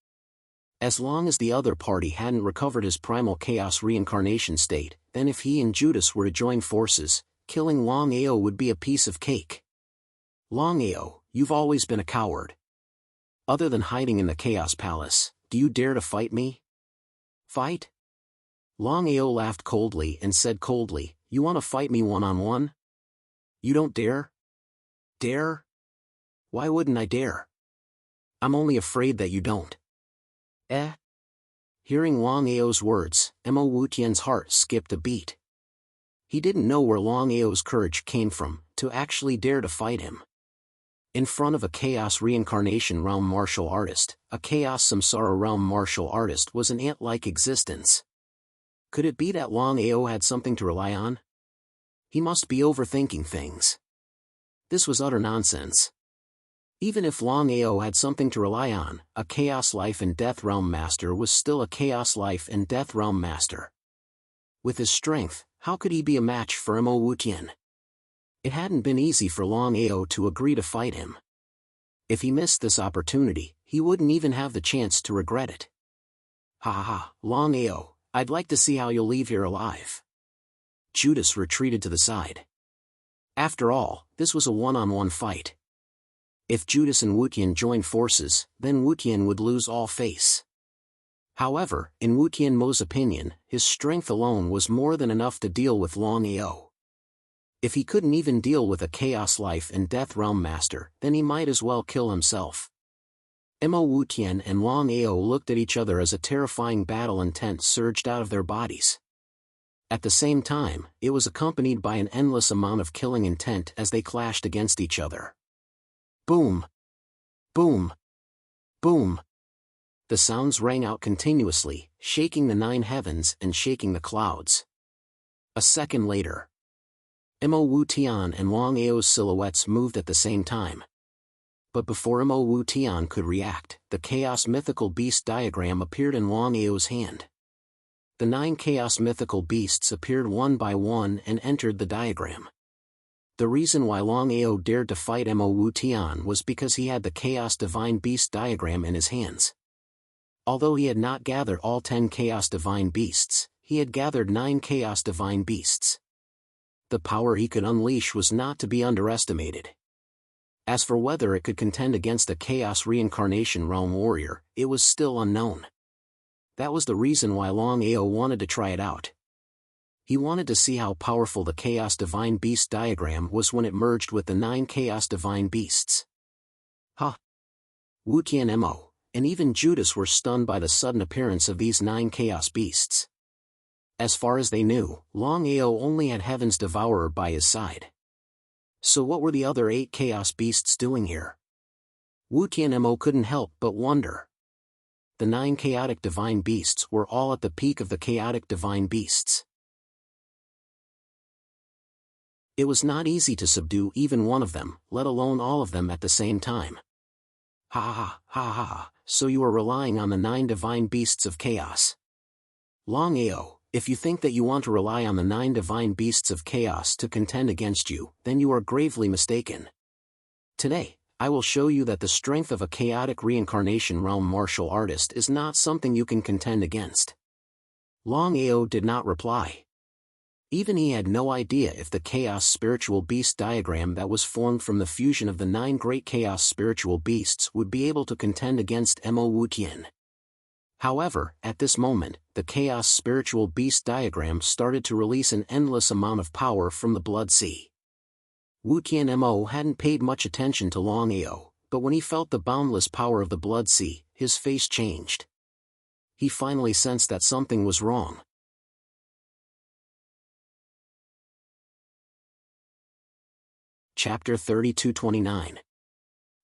As long as the other party hadn't recovered his primal chaos reincarnation state, then if he and Judas were to join forces, killing Longao would be a piece of cake. Longao, you've always been a coward. Other than hiding in the Chaos Palace, do you dare to fight me? Fight? Longao laughed coldly and said coldly, You want to fight me one-on-one? You don't dare? Dare? Why wouldn't I dare? I'm only afraid that you don't. Eh? Hearing Longao's words, Mo Wutian's heart skipped a beat. He didn't know where Longao's courage came from, to actually dare to fight him. In front of a Chaos Reincarnation Realm martial artist, a Chaos Samsara Realm martial artist was an ant-like existence. Could it be that Longao had something to rely on? He must be overthinking things. This was utter nonsense. Even if Longao had something to rely on, a Chaos Life and Death Realm Master was still a Chaos Life and Death Realm Master. With his strength, how could he be a match for Mo Wutian? It hadn't been easy for Longao to agree to fight him. If he missed this opportunity, he wouldn't even have the chance to regret it. Ha ha ha, Longao, I'd like to see how you'll leave here alive. Judas retreated to the side. After all, this was a one-on-one fight. If Judas and Wutian joined forces, then Wutian would lose all face. However, in Wutian Mo's opinion, his strength alone was more than enough to deal with Longao. If he couldn't even deal with a Chaos Life and Death Realm Master, then he might as well kill himself. Mo Wutian and Longao looked at each other as a terrifying battle intent surged out of their bodies. At the same time, it was accompanied by an endless amount of killing intent as they clashed against each other. Boom! Boom! Boom! The sounds rang out continuously, shaking the 9 heavens and shaking the clouds. A second later, Mo Wutian and Longao's silhouettes moved at the same time. But before Mo Wutian could react, the Chaos Mythical Beast diagram appeared in Longao's hand. The 9 Chaos Mythical Beasts appeared one by one and entered the diagram. The reason why Longao dared to fight Mo Wutian was because he had the Chaos Divine Beast diagram in his hands. Although he had not gathered all 10 Chaos Divine Beasts, he had gathered 9 Chaos Divine Beasts. The power he could unleash was not to be underestimated. As for whether it could contend against a Chaos Reincarnation Realm warrior, it was still unknown. That was the reason why Longao wanted to try it out. He wanted to see how powerful the Chaos Divine Beast diagram was when it merged with the 9 Chaos Divine Beasts. Ha! Wutian Mo, and even Judas were stunned by the sudden appearance of these 9 Chaos Beasts. As far as they knew, Longao only had Heaven's Devourer by his side. So what were the other 8 Chaos Beasts doing here? Wutian Mo couldn't help but wonder. The 9 Chaotic Divine Beasts were all at the peak of the Chaotic Divine Beasts. It was not easy to subdue even one of them, let alone all of them at the same time. Ha ha ha ha, so you are relying on the 9 Divine Beasts of Chaos. Longao, if you think that you want to rely on the 9 Divine Beasts of Chaos to contend against you, then you are gravely mistaken. Today, I will show you that the strength of a Chaotic Reincarnation Realm martial artist is not something you can contend against. Longao did not reply. Even he had no idea if the Chaos Spiritual Beast diagram that was formed from the fusion of the 9 great Chaos Spiritual Beasts would be able to contend against Mo Wutian. However, at this moment, the Chaos Spiritual Beast diagram started to release an endless amount of power from the Blood Sea. Wutian Mo hadn't paid much attention to Longao, but when he felt the boundless power of the Blood Sea, his face changed. He finally sensed that something was wrong. Chapter 32-29.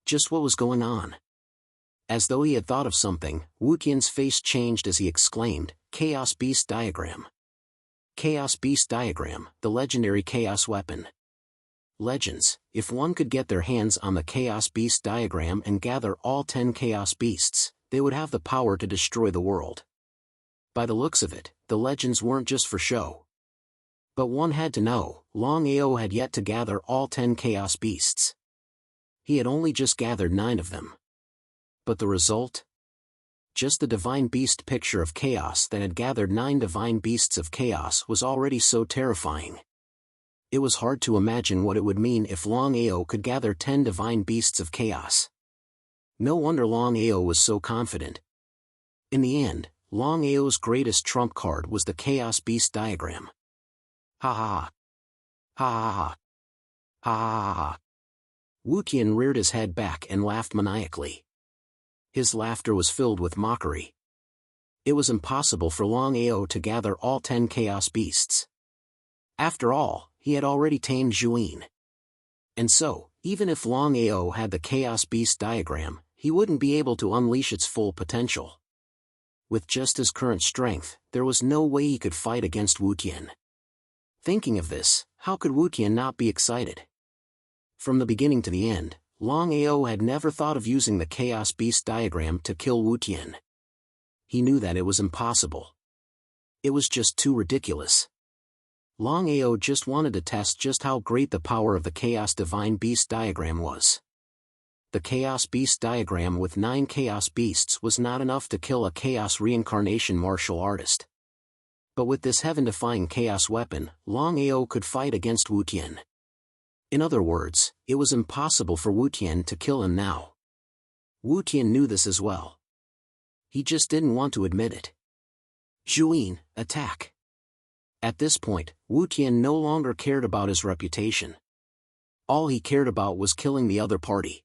Just what was going on? As though he had thought of something, Wutian's face changed as he exclaimed, Chaos Beast Diagram. Chaos Beast Diagram, the legendary Chaos Weapon. Legends, if one could get their hands on the Chaos Beast Diagram and gather all 10 Chaos Beasts, they would have the power to destroy the world. By the looks of it, the legends weren't just for show. But one had to know, Longao had yet to gather all 10 Chaos Beasts. He had only just gathered 9 of them. But the result? Just the Divine Beast picture of Chaos that had gathered 9 Divine Beasts of Chaos was already so terrifying. It was hard to imagine what it would mean if Longao could gather 10 Divine Beasts of Chaos. No wonder Longao was so confident. In the end, Longao's greatest trump card was the Chaos Beast diagram. Ha ha ha. Ha ha ha. Ha ha ha ha. Wu Tian reared his head back and laughed maniacally. His laughter was filled with mockery. It was impossible for Longao to gather all 10 chaos beasts. After all, he had already tamed Zhuyin. And so, even if Longao had the chaos beast diagram, he wouldn't be able to unleash its full potential. With just his current strength, there was no way he could fight against Wu Tian. Thinking of this, how could Wu Tian not be excited? From the beginning to the end, Longao had never thought of using the chaos beast diagram to kill Wu Tian. He knew that it was impossible. It was just too ridiculous. Longao just wanted to test just how great the power of the Chaos Divine Beast diagram was. The Chaos Beast diagram with 9 Chaos Beasts was not enough to kill a Chaos Reincarnation martial artist. But with this heaven-defying Chaos weapon, Longao could fight against Wu Tian. In other words, it was impossible for Wu Tian to kill him now. Wu Tian knew this as well. He just didn't want to admit it. Zhuyin, attack. At this point, Wu Tian no longer cared about his reputation. All he cared about was killing the other party.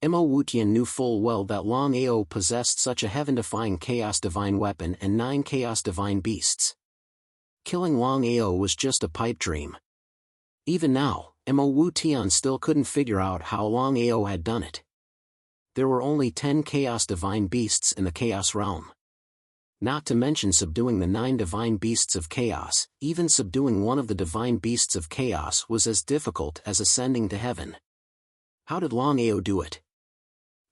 Wu Tian knew full well that Longao possessed such a heaven-defying Chaos Divine weapon and 9 Chaos Divine Beasts. Killing Longao was just a pipe dream. Even now, Wu Tian still couldn't figure out how Longao had done it. There were only 10 Chaos Divine Beasts in the Chaos realm. Not to mention subduing the 9 Divine Beasts of Chaos, even subduing one of the Divine Beasts of Chaos was as difficult as ascending to heaven. How did Longao do it?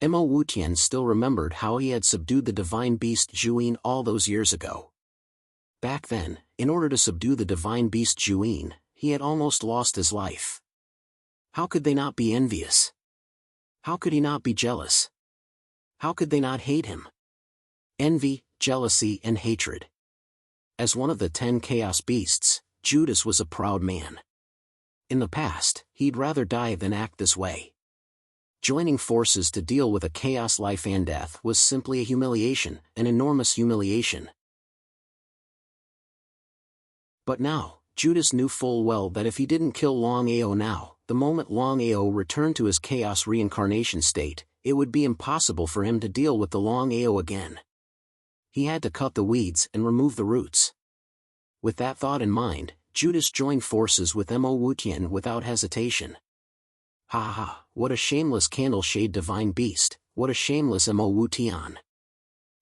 Wu Tian still remembered how he had subdued the Divine Beast Zhuyin all those years ago. Back then, in order to subdue the Divine Beast Zhuyin, he had almost lost his life. How could they not be envious? How could he not be jealous? How could they not hate him? Envy, jealousy and hatred. As one of the 10 Chaos Beasts, Judas was a proud man. In the past, he'd rather die than act this way. Joining forces to deal with a chaos life and death was simply a humiliation, an enormous humiliation. But now, Judas knew full well that if he didn't kill Longao now, the moment Longao returned to his chaos reincarnation state, it would be impossible for him to deal with the Longao again. He had to cut the weeds and remove the roots. With that thought in mind, Judas joined forces with Wu Tian without hesitation. Ha ha, what a shameless candle-shade divine beast, what a shameless Wu Tian.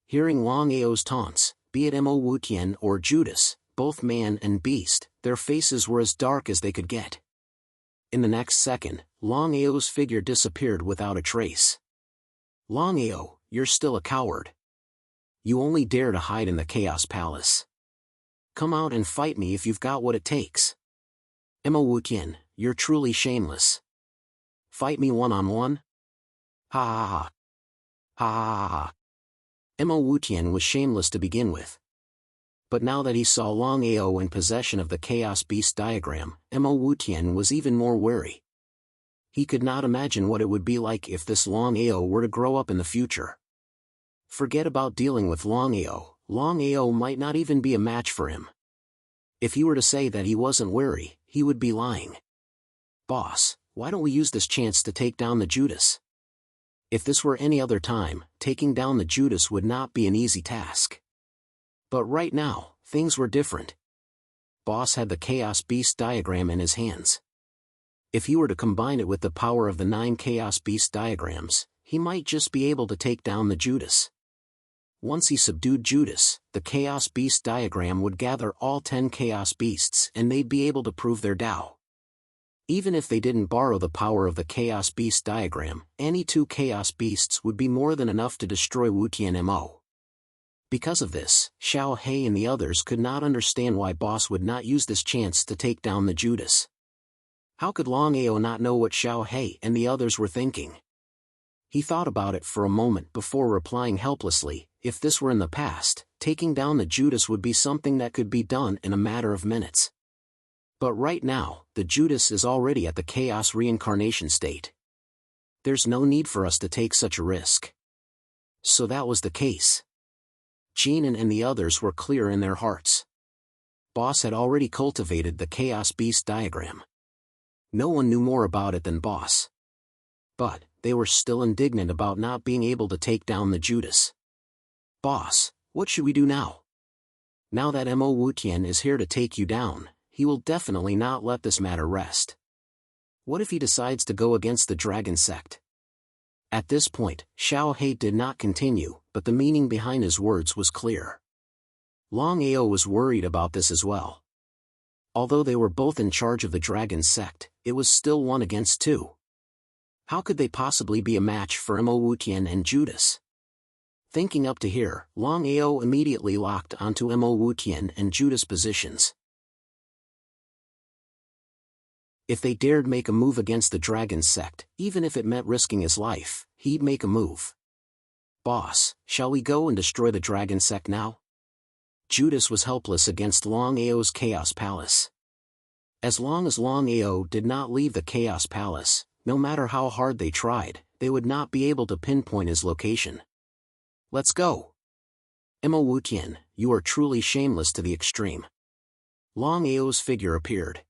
Hearing Longao's taunts, be it Wu Tian or Judas, both man and beast, their faces were as dark as they could get. In the next second, Longao's figure disappeared without a trace. Longao, you're still a coward. You only dare to hide in the Chaos Palace. Come out and fight me if you've got what it takes. Wu Tian, you're truly shameless. Fight me one-on-one? Ha ha ha. Ha ha ha. Wu Tian was shameless to begin with. But now that he saw Longao in possession of the Chaos Beast diagram, Wu Tian was even more wary. He could not imagine what it would be like if this Longao were to grow up in the future. Forget about dealing with Longao, Longao might not even be a match for him. If he were to say that he wasn't wary, he would be lying. Boss, why don't we use this chance to take down the Judas? If this were any other time, taking down the Judas would not be an easy task. But right now, things were different. Boss had the Chaos Beast diagram in his hands. If he were to combine it with the power of the 9 Chaos Beast diagrams, he might just be able to take down the Judas. Once he subdued Judas, the Chaos Beast diagram would gather all 10 Chaos Beasts and they'd be able to prove their Tao. Even if they didn't borrow the power of the Chaos Beast diagram, any 2 Chaos Beasts would be more than enough to destroy Wu Tian Mo. Because of this, Xiao He and the others could not understand why Boss would not use this chance to take down the Judas. How could Longao not know what Xiao He and the others were thinking? He thought about it for a moment before replying helplessly, if this were in the past, taking down the Judas would be something that could be done in a matter of minutes. But right now, the Judas is already at the Chaos Reincarnation state. There's no need for us to take such a risk. So that was the case. Jinan and the others were clear in their hearts. Boss had already cultivated the Chaos Beast diagram. No one knew more about it than Boss. But, they were still indignant about not being able to take down the Judas. Boss, what should we do now? Now that Mo Wutian is here to take you down, he will definitely not let this matter rest. What if he decides to go against the dragon sect? At this point, Xiao He did not continue, but the meaning behind his words was clear. Longao was worried about this as well. Although they were both in charge of the dragon sect, it was still 1 against 2. How could they possibly be a match for Mo Wutian and Judas? Thinking up to here, Longao immediately locked onto Mo Wutian and Judas' positions. If they dared make a move against the dragon sect, even if it meant risking his life, he'd make a move. Boss, shall we go and destroy the dragon sect now? Judas was helpless against Longao's Chaos Palace. As long as Longao did not leave the Chaos Palace, no matter how hard they tried, they would not be able to pinpoint his location. Let's go. Mo Wutian, you are truly shameless to the extreme. Longao's figure appeared.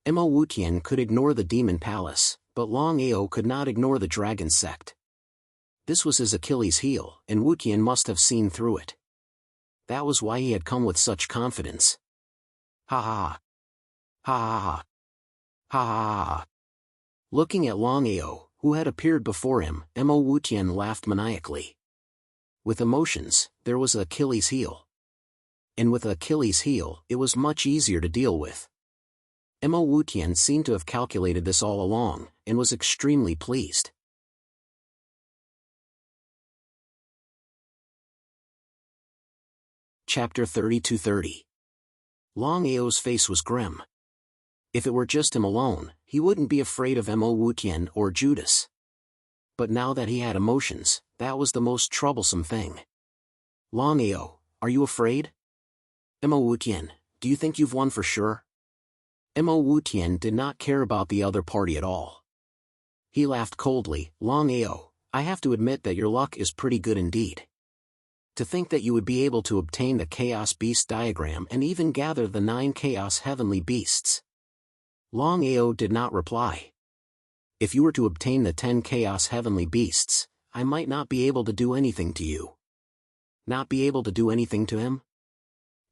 Mo Wutian could ignore the Demon Palace, but Longao could not ignore the Dragon Sect. This was his Achilles heel, and Wutian must have seen through it. That was why he had come with such confidence. Ha ha ha. Ha ha ha. Ha ha ha. Looking at Longao, who had appeared before him, Mo Wutian laughed maniacally. With emotions, there was Achilles heel. And with Achilles heel, it was much easier to deal with. Mo Wutian seemed to have calculated this all along, and was extremely pleased. Chapter 30-30. Longao's face was grim. If it were just him alone, he wouldn't be afraid of Mo Wutian or Judas. But now that he had emotions, that was the most troublesome thing. Longao, are you afraid? Mo Wutian, do you think you've won for sure? Mo Wutian did not care about the other party at all. He laughed coldly. Longao, I have to admit that your luck is pretty good indeed. To think that you would be able to obtain the Chaos Beast diagram and even gather the 9 Chaos Heavenly Beasts. Longao did not reply. If you were to obtain the 10 Chaos Heavenly Beasts, I might not be able to do anything to you. Not be able to do anything to him?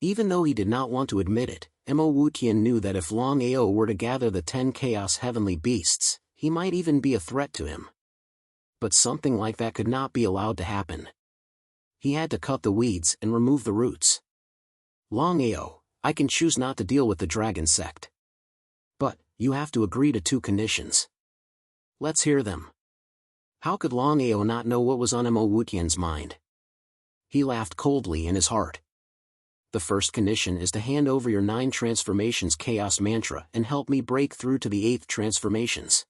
Even though he did not want to admit it, Mo Wutian knew that if Longao were to gather the 10 Chaos Heavenly Beasts, he might even be a threat to him. But something like that could not be allowed to happen. He had to cut the weeds and remove the roots. Longao, I can choose not to deal with the Dragon Sect. But, you have to agree to 2 conditions. Let's hear them. How could Longao not know what was on Mo Wutian's mind? He laughed coldly in his heart. The first condition is to hand over your 9 transformations Chaos Mantra and help me break through to the 8th transformations.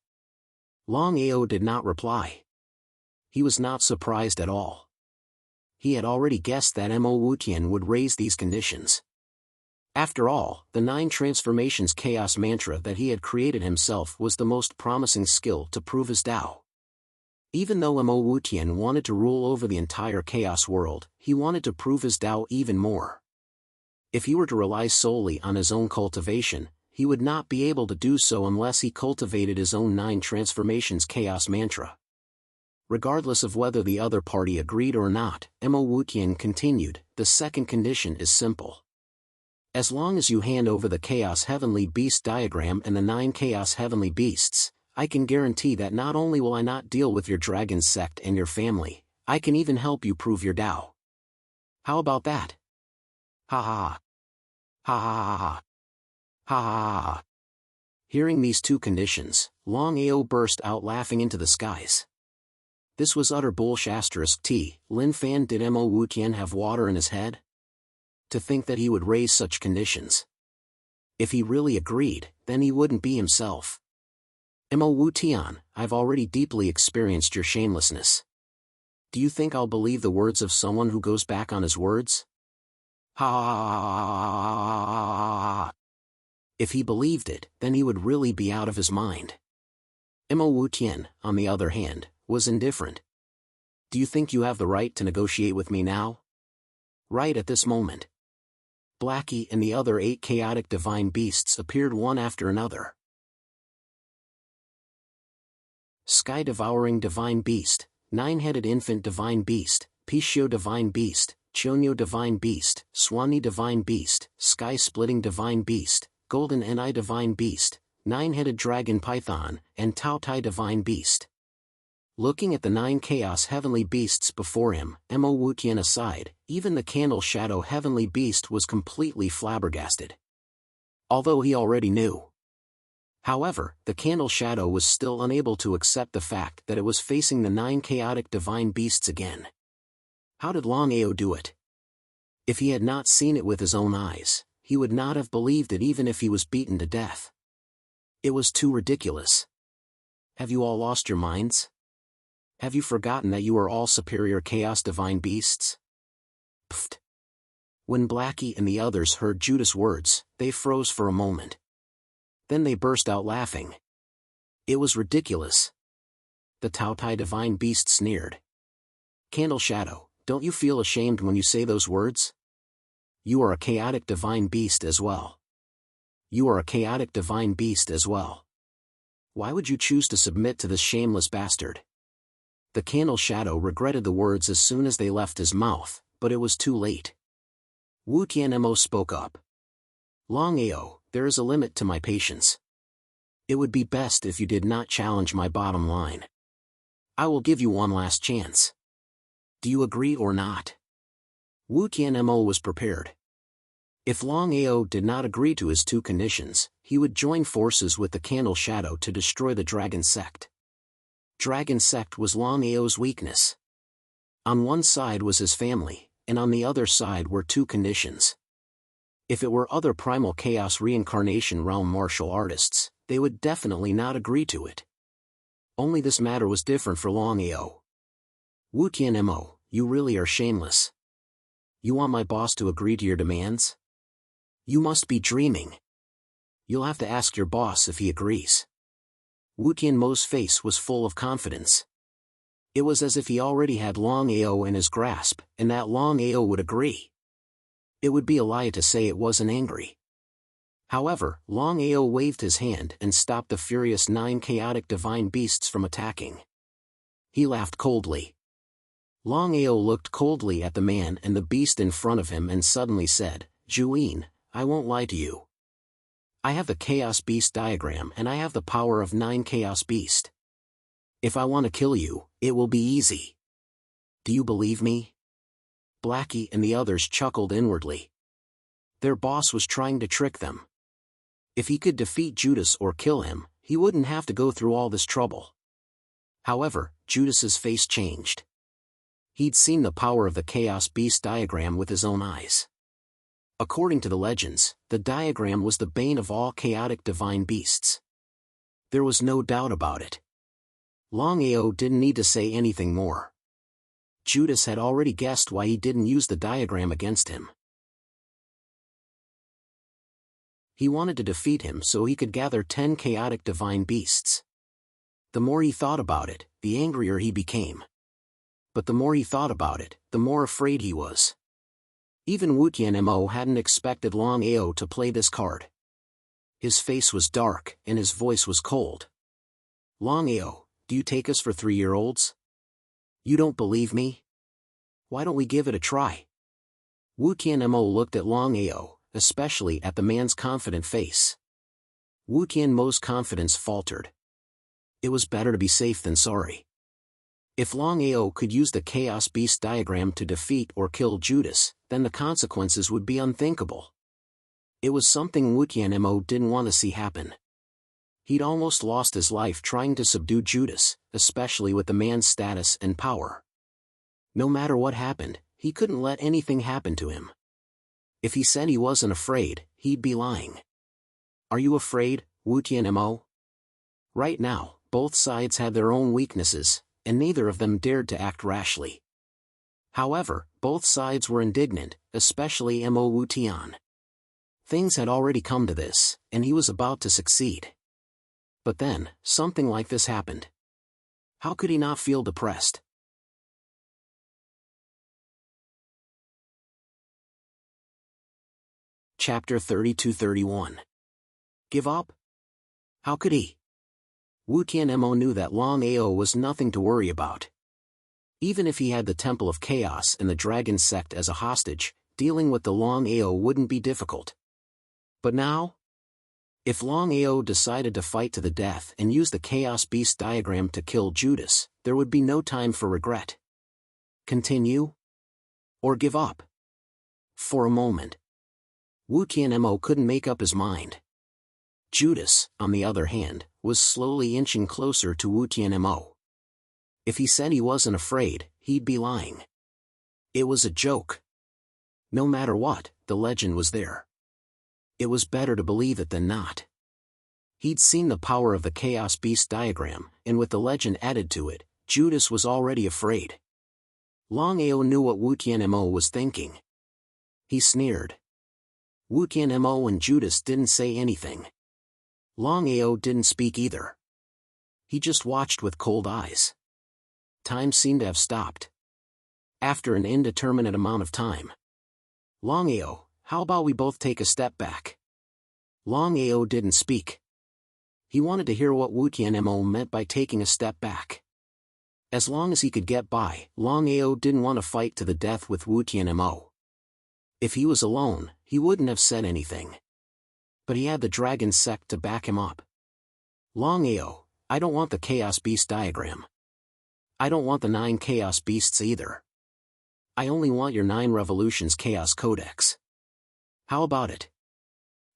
Longao did not reply. He was not surprised at all. He had already guessed that Mo Wutian would raise these conditions. After all, the 9 transformations Chaos Mantra that he had created himself was the most promising skill to prove his Tao. Even though Mo Wutian wanted to rule over the entire Chaos world, he wanted to prove his Tao even more. If he were to rely solely on his own cultivation, he would not be able to do so unless he cultivated his own 9 transformations Chaos Mantra. Regardless of whether the other party agreed or not, Mo Wutian continued, the second condition is simple. As long as you hand over the Chaos Heavenly Beast diagram and the 9 Chaos Heavenly Beasts, I can guarantee that not only will I not deal with your dragon sect and your family, I can even help you prove your Tao. How about that? Ha ha ha. Ha ha ha. Ha ha ha. Hearing these 2 conditions, Longao burst out laughing into the skies. This was utter bullshit. Lin Fan, did Mo Wutian have water in his head? To think that he would raise such conditions. If he really agreed, then he wouldn't be himself. Mo Wutian, I've already deeply experienced your shamelessness. Do you think I'll believe the words of someone who goes back on his words? Ha! If he believed it, then he would really be out of his mind. Mo Wutian, on the other hand, was indifferent. Do you think you have the right to negotiate with me now? Right at this moment. Blackie and the other 8 chaotic divine beasts appeared one after another. Sky-devouring divine beast, nine-headed infant divine beast, Pishio divine beast, Chonyo divine beast, Swani divine beast, sky-splitting divine beast, golden Enai divine beast, nine-headed dragon python, and Taotai divine beast. Looking at the 9 chaos heavenly beasts before him, Mo Wutian aside, even the candle shadow heavenly beast was completely flabbergasted. Although he already knew. However, the candle shadow was still unable to accept the fact that it was facing the 9 chaotic divine beasts again. How did Longao do it? If he had not seen it with his own eyes, he would not have believed it even if he was beaten to death. It was too ridiculous. Have you all lost your minds? Have you forgotten that you are all superior chaos divine beasts? Pfft. When Blackie and the others heard Judas' words, they froze for a moment. Then they burst out laughing. It was ridiculous. The Taotai divine beast sneered. Candle Shadow, don't you feel ashamed when you say those words? You are a chaotic divine beast as well. You are a chaotic divine beast as well. Why would you choose to submit to this shameless bastard? The Candle Shadow regretted the words as soon as they left his mouth, but it was too late. Wu Tianmo spoke up. Longao, there is a limit to my patience. It would be best if you did not challenge my bottom line. I will give you one last chance. Do you agree or not? Wu Tianmo was prepared. If Longao did not agree to his 2 conditions, he would join forces with the Candle Shadow to destroy the Dragon Sect. Dragon Sect was Longao's weakness. On one side was his family, and on the other side were 2 conditions. If it were other primal chaos reincarnation realm martial artists, they would definitely not agree to it. Only this matter was different for Longao. Wu Tianmo, you really are shameless. You want my boss to agree to your demands? You must be dreaming. You'll have to ask your boss if he agrees. Wu Tianmo's face was full of confidence. It was as if he already had Longao in his grasp, and that Longao would agree. It would be a lie to say it wasn't angry. However, Longao waved his hand and stopped the furious 9 chaotic divine beasts from attacking. He laughed coldly. Longao looked coldly at the man and the beast in front of him and suddenly said, Juin, I won't lie to you. I have the Chaos Beast diagram and I have the power of 9 Chaos Beast. If I want to kill you, it will be easy. Do you believe me? Blackie and the others chuckled inwardly. Their boss was trying to trick them. If he could defeat Judas or kill him, he wouldn't have to go through all this trouble. However, Judas's face changed. He'd seen the power of the Chaos Beast diagram with his own eyes. According to the legends, the diagram was the bane of all chaotic divine beasts. There was no doubt about it. Longao didn't need to say anything more. Judas had already guessed why he didn't use the diagram against him. He wanted to defeat him so he could gather 10 chaotic divine beasts. The more he thought about it, the angrier he became. But the more he thought about it, the more afraid he was. Even Wu Tianmo hadn't expected Longao to play this card. His face was dark, and his voice was cold. Longao, do you take us for 3-year-olds? You don't believe me? Why don't we give it a try? Wu Tianmo looked at Longao, especially at the man's confident face. Wu Tianmo's confidence faltered. It was better to be safe than sorry. If Longao could use the Chaos Beast diagram to defeat or kill Judas, then the consequences would be unthinkable. It was something Wu Tianmo didn't want to see happen. He'd almost lost his life trying to subdue Judas, especially with the man's status and power. No matter what happened, he couldn't let anything happen to him. If he said he wasn't afraid, he'd be lying. Are you afraid, Wu Tianmo? Right now, both sides had their own weaknesses, and neither of them dared to act rashly. However, both sides were indignant, especially Mo Wu Tian. Things had already come to this, and he was about to succeed. But then, something like this happened. How could he not feel depressed? Chapter 32-31. Give up? How could he? Wu Tianmo knew that Longao was nothing to worry about. Even if he had the Temple of Chaos and the Dragon Sect as a hostage, dealing with the Longao wouldn't be difficult. But now? If Longao decided to fight to the death and use the Chaos Beast diagram to kill Judas, there would be no time for regret. Continue? Or give up? For a moment, Wu Tianmo couldn't make up his mind. Judas, on the other hand, was slowly inching closer to Wu Tianmo. If he said he wasn't afraid, he'd be lying. It was a joke. No matter what, the legend was there. It was better to believe it than not. He'd seen the power of the Chaos Beast diagram, and with the legend added to it, Judas was already afraid. Longao knew what Wu Tianmo was thinking. He sneered. Wu Tianmo and Judas didn't say anything. Longao didn't speak either. He just watched with cold eyes. Time seemed to have stopped. After an indeterminate amount of time. Longao, how about we both take a step back? Longao didn't speak. He wanted to hear what Wu Tianmo meant by taking a step back. As long as he could get by, Longao didn't want to fight to the death with Wu Tianmo. If he was alone, he wouldn't have said anything. But he had the Dragon Sect to back him up. Longao, I don't want the Chaos Beast diagram. I don't want the 9 Chaos Beasts either. I only want your 9 Revolutions Chaos Codex. How about it?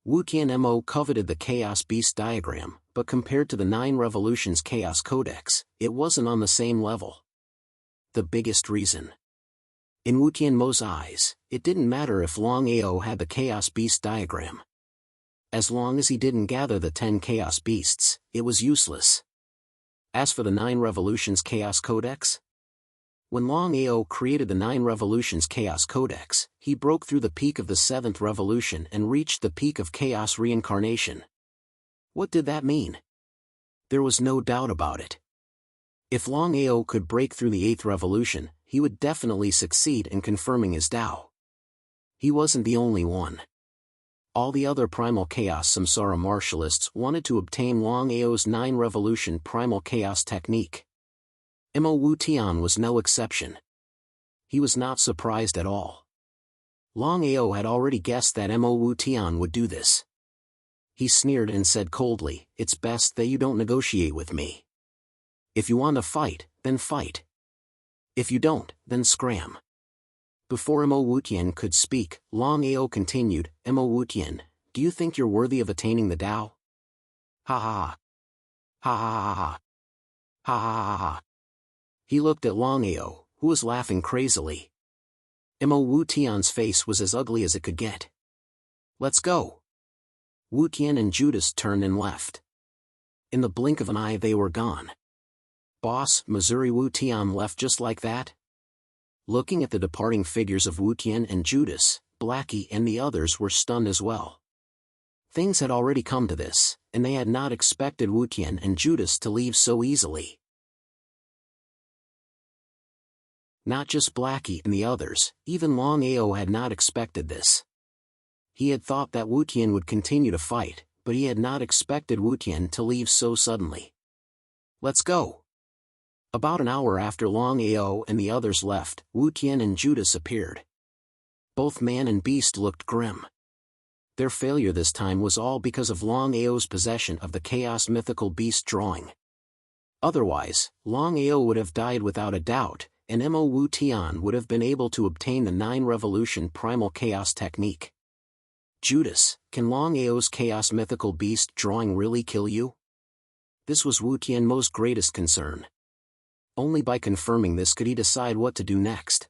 Wu Tianmo coveted the Chaos Beast diagram, but compared to the 9 Revolutions Chaos Codex, it wasn't on the same level. The biggest reason. In Wu Tianmo's eyes, it didn't matter if Longao had the Chaos Beast diagram. As long as he didn't gather the 10 Chaos Beasts, it was useless. As for the 9 Revolutions Chaos Codex? When Longao created the 9 Revolutions Chaos Codex, he broke through the peak of the 7th Revolution and reached the peak of Chaos Reincarnation. What did that mean? There was no doubt about it. If Longao could break through the 8th Revolution, he would definitely succeed in confirming his Tao. He wasn't the only one. All the other Primal Chaos Samsara martialists wanted to obtain Longao's 9 Revolution Primal Chaos technique. Mo Wu Tian was no exception. He was not surprised at all. Longao had already guessed that Mo Wu Tian would do this. He sneered and said coldly, "It's best that you don't negotiate with me. If you want to fight, then fight. If you don't, then scram." Before Mo Wu Tian could speak, Longao continued, "Mo Wu Tian, do you think you're worthy of attaining the Tao?" Ha ha ha. Ha ha ha ha. Ha ha ha ha. He looked at Longao, who was laughing crazily. Mo Wu Tian's face was as ugly as it could get. "Let's go." Wu Tian and Judas turned and left. In the blink of an eye they were gone. Boss, Missouri Wu Tian left just like that? Looking at the departing figures of Wu Tian and Judas, Blackie and the others were stunned as well. Things had already come to this, and they had not expected Wu Tian and Judas to leave so easily. Not just Blackie and the others, even Longao had not expected this. He had thought that Wu Tian would continue to fight, but he had not expected Wu Tian to leave so suddenly. "Let's go." About an hour after Longao and the others left, Wu Tian and Judas appeared. Both man and beast looked grim. Their failure this time was all because of Longao's possession of the Chaos Mythical Beast drawing. Otherwise, Longao would have died without a doubt, and Mo Wu Tian would have been able to obtain the 9 Revolution Primal Chaos technique. "Judas, can Longao's Chaos Mythical Beast drawing really kill you?" This was Wu Tianmo's greatest concern. Only by confirming this could he decide what to do next.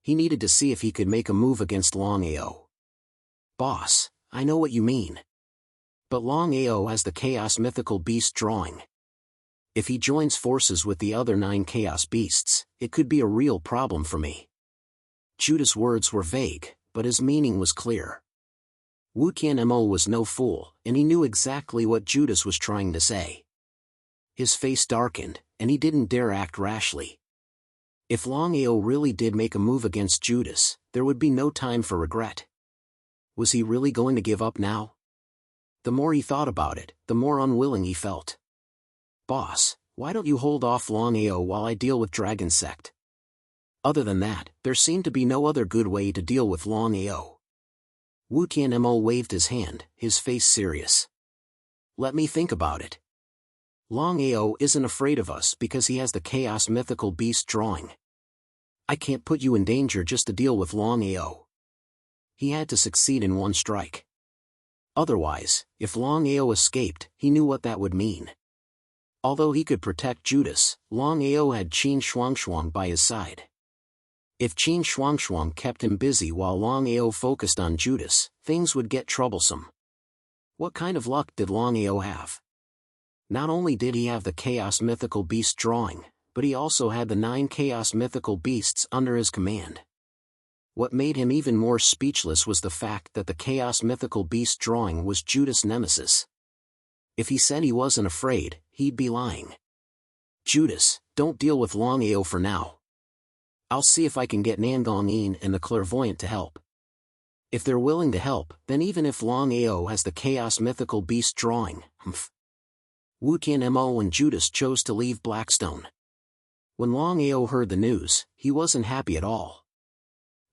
He needed to see if he could make a move against Longao. "Boss, I know what you mean. But Longao has the Chaos Mythical Beast drawing. If he joins forces with the other 9 Chaos Beasts, it could be a real problem for me." Judas' words were vague, but his meaning was clear. Wu Tianmo was no fool, and he knew exactly what Judas was trying to say. His face darkened, and he didn't dare act rashly. If Longao really did make a move against Judas, there would be no time for regret. Was he really going to give up now? The more he thought about it, the more unwilling he felt. "Boss, why don't you hold off Longao while I deal with Dragon Sect?" Other than that, there seemed to be no other good way to deal with Longao. Wu Tianmo waved his hand, his face serious. "Let me think about it. Longao isn't afraid of us because he has the Chaos Mythical Beast drawing. I can't put you in danger just to deal with Longao. He had to succeed in one strike. Otherwise, if Longao escaped, he knew what that would mean. Although he could protect Judas, Longao had Qin Shuangshuang by his side. If Qin Shuangshuang kept him busy while Longao focused on Judas, things would get troublesome. What kind of luck did Longao have? Not only did he have the Chaos Mythical Beast drawing, but he also had the 9 Chaos Mythical Beasts under his command. What made him even more speechless was the fact that the Chaos Mythical Beast drawing was Judas' nemesis. If he said he wasn't afraid, he'd be lying. "Judas, don't deal with Longao for now. I'll see if I can get Nangong-yin and the Clairvoyant to help. If they're willing to help, then even if Longao has the Chaos Mythical Beast drawing, Wu Tianmo and Judas chose to leave Blackstone. When Longao heard the news, he wasn't happy at all.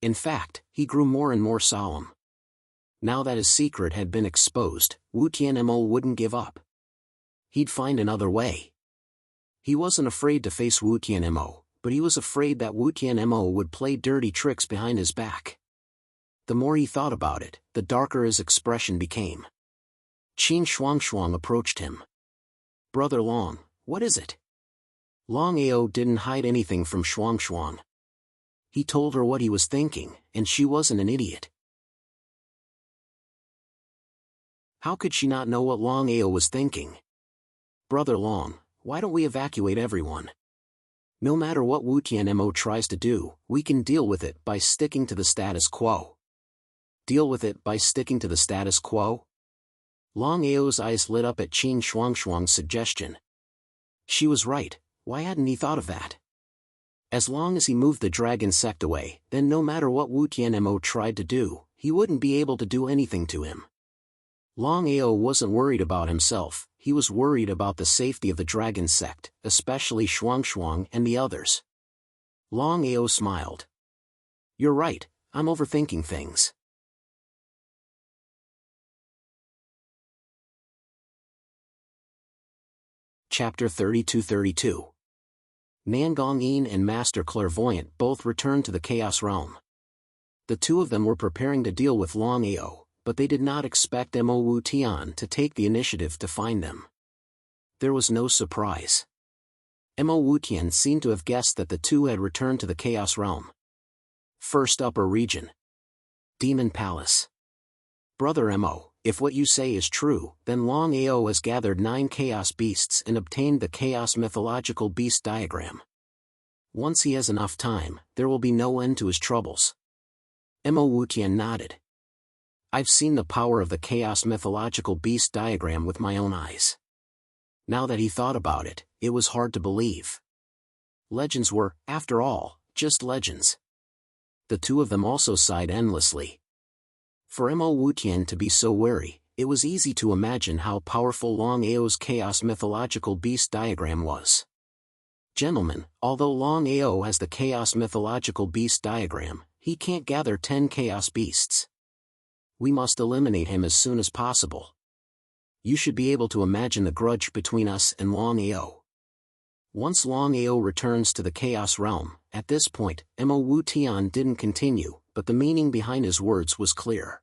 In fact, he grew more and more solemn. Now that his secret had been exposed, Wu Tianmo wouldn't give up. He'd find another way. He wasn't afraid to face Wu Tianmo, but he was afraid that Wu Tianmo would play dirty tricks behind his back. The more he thought about it, the darker his expression became. Qin Shuangshuang approached him. "Brother Long, what is it?" Longao didn't hide anything from Shuangshuang. He told her what he was thinking, and she wasn't an idiot. How could she not know what Longao was thinking? "Brother Long, why don't we evacuate everyone? No matter what Wu Tianmo tries to do, we can deal with it by sticking to the status quo." Deal with it by sticking to the status quo? Longao's eyes lit up at Qin Shuangshuang's suggestion. She was right, why hadn't he thought of that? As long as he moved the Dragon Sect away, then no matter what Wu Tianmo tried to do, he wouldn't be able to do anything to him. Longao wasn't worried about himself, he was worried about the safety of the Dragon Sect, especially Shuangshuang and the others. Longao smiled. "You're right, I'm overthinking things." Chapter 32-32. Nangong-yin and Master Clairvoyant both returned to the Chaos Realm. The two of them were preparing to deal with Longao, but they did not expect Mo Wu Tian to take the initiative to find them. There was no surprise. Mo Wu Tian seemed to have guessed that the two had returned to the Chaos Realm. First Upper Region. Demon Palace. "Brother Mo, if what you say is true, then Longao has gathered 9 Chaos Beasts and obtained the Chaos Mythological Beast diagram. Once he has enough time, there will be no end to his troubles." Mo Wu Tian nodded. "I've seen the power of the Chaos Mythological Beast diagram with my own eyes." Now that he thought about it, it was hard to believe. Legends were, after all, just legends. The two of them also sighed endlessly. For Mo Wu Tian to be so wary, it was easy to imagine how powerful Longao's Chaos Mythological Beast diagram was. "Gentlemen, although Longao has the Chaos Mythological Beast diagram, he can't gather 10 Chaos Beasts. We must eliminate him as soon as possible. You should be able to imagine the grudge between us and Longao. Once Longao returns to the Chaos Realm," at this point, Mo Wu Tian didn't continue, but the meaning behind his words was clear.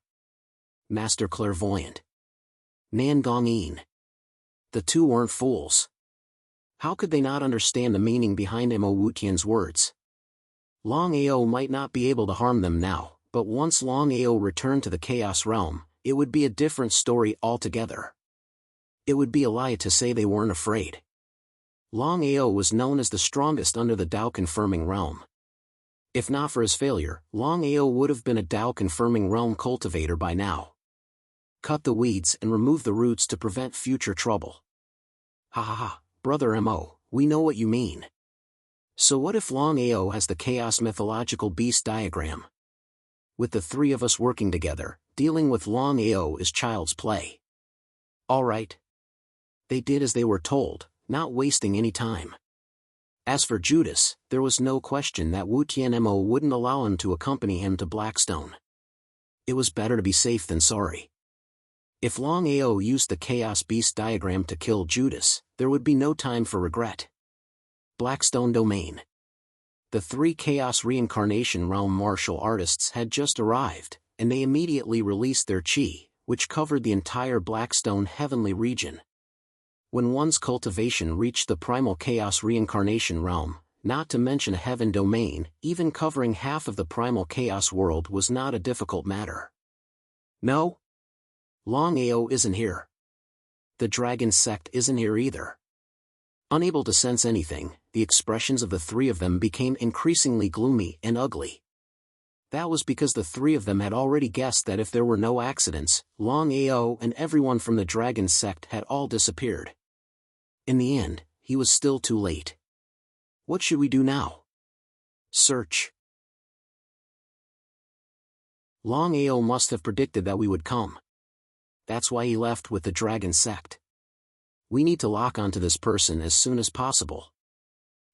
Master Clairvoyant. Nangong-yin. The two weren't fools. How could they not understand the meaning behind Mo Wu Tian's words? Longao might not be able to harm them now, but once Longao returned to the Chaos Realm, it would be a different story altogether. It would be a lie to say they weren't afraid. Longao was known as the strongest under the Tao-confirming realm. If not for his failure, Longao would have been a Tao-confirming realm cultivator by now. Cut the weeds and remove the roots to prevent future trouble. "Ha ha ha, Brother Mo, we know what you mean. So what if Longao has the Chaos Mythological Beast diagram? With the three of us working together, dealing with Longao is child's play." All right. They did as they were told. not wasting any time. As for Judas, there was no question that Wu Tianmo wouldn't allow him to accompany him to Blackstone. It was better to be safe than sorry. If Longao used the Chaos Beast diagram to kill Judas, there would be no time for regret. Blackstone Domain. The 3 Chaos Reincarnation Realm martial artists had just arrived, and they immediately released their chi, which covered the entire Blackstone heavenly region. When one's cultivation reached the primal Chaos Reincarnation Realm, not to mention a heaven domain, even covering half of the primal Chaos world was not a difficult matter. No? Longao isn't here. The dragon sect isn't here either. Unable to sense anything, the expressions of the 3 of them became increasingly gloomy and ugly. That was because the 3 of them had already guessed that if there were no accidents, Longao and everyone from the dragon sect had all disappeared. In the end, he was still too late. What should we do now? Search. Longao must have predicted that we would come. That's why he left with the dragon sect. We need to lock onto this person as soon as possible.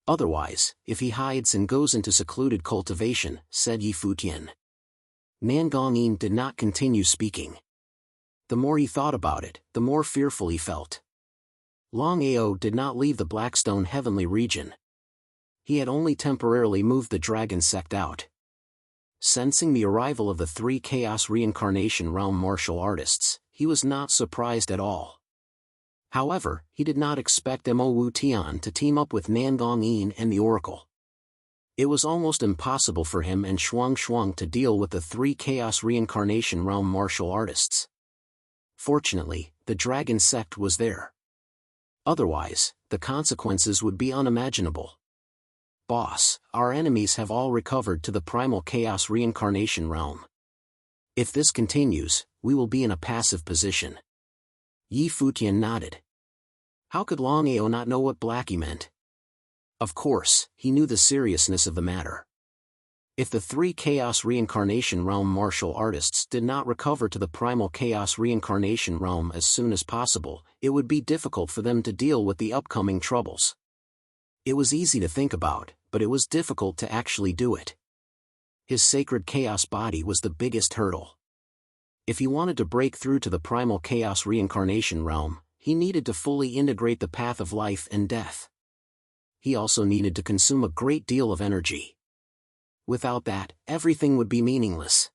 Otherwise, if he hides and goes into secluded cultivation, said Yi Futian. Nangongyin did not continue speaking. The more he thought about it, the more fearful he felt. Longao did not leave the Blackstone heavenly region. He had only temporarily moved the dragon sect out. Sensing the arrival of the 3 Chaos Reincarnation Realm martial artists, he was not surprised at all. However, he did not expect Mo Wu Tian to team up with Nangongyin and the Oracle. It was almost impossible for him and Shuang to deal with the 3 Chaos Reincarnation Realm martial artists. Fortunately, the dragon sect was there. Otherwise, the consequences would be unimaginable. Boss, our enemies have all recovered to the primal Chaos Reincarnation Realm. If this continues, we will be in a passive position. Yi Futian nodded. How could Longao not know what Blackie meant? Of course, he knew the seriousness of the matter. If the 3 Chaos Reincarnation Realm martial artists did not recover to the primal Chaos Reincarnation Realm as soon as possible, it would be difficult for them to deal with the upcoming troubles. It was easy to think about, but it was difficult to actually do it. His sacred chaos body was the biggest hurdle. If he wanted to break through to the primal Chaos Reincarnation Realm, he needed to fully integrate the path of life and death. He also needed to consume a great deal of energy. Without that, everything would be meaningless.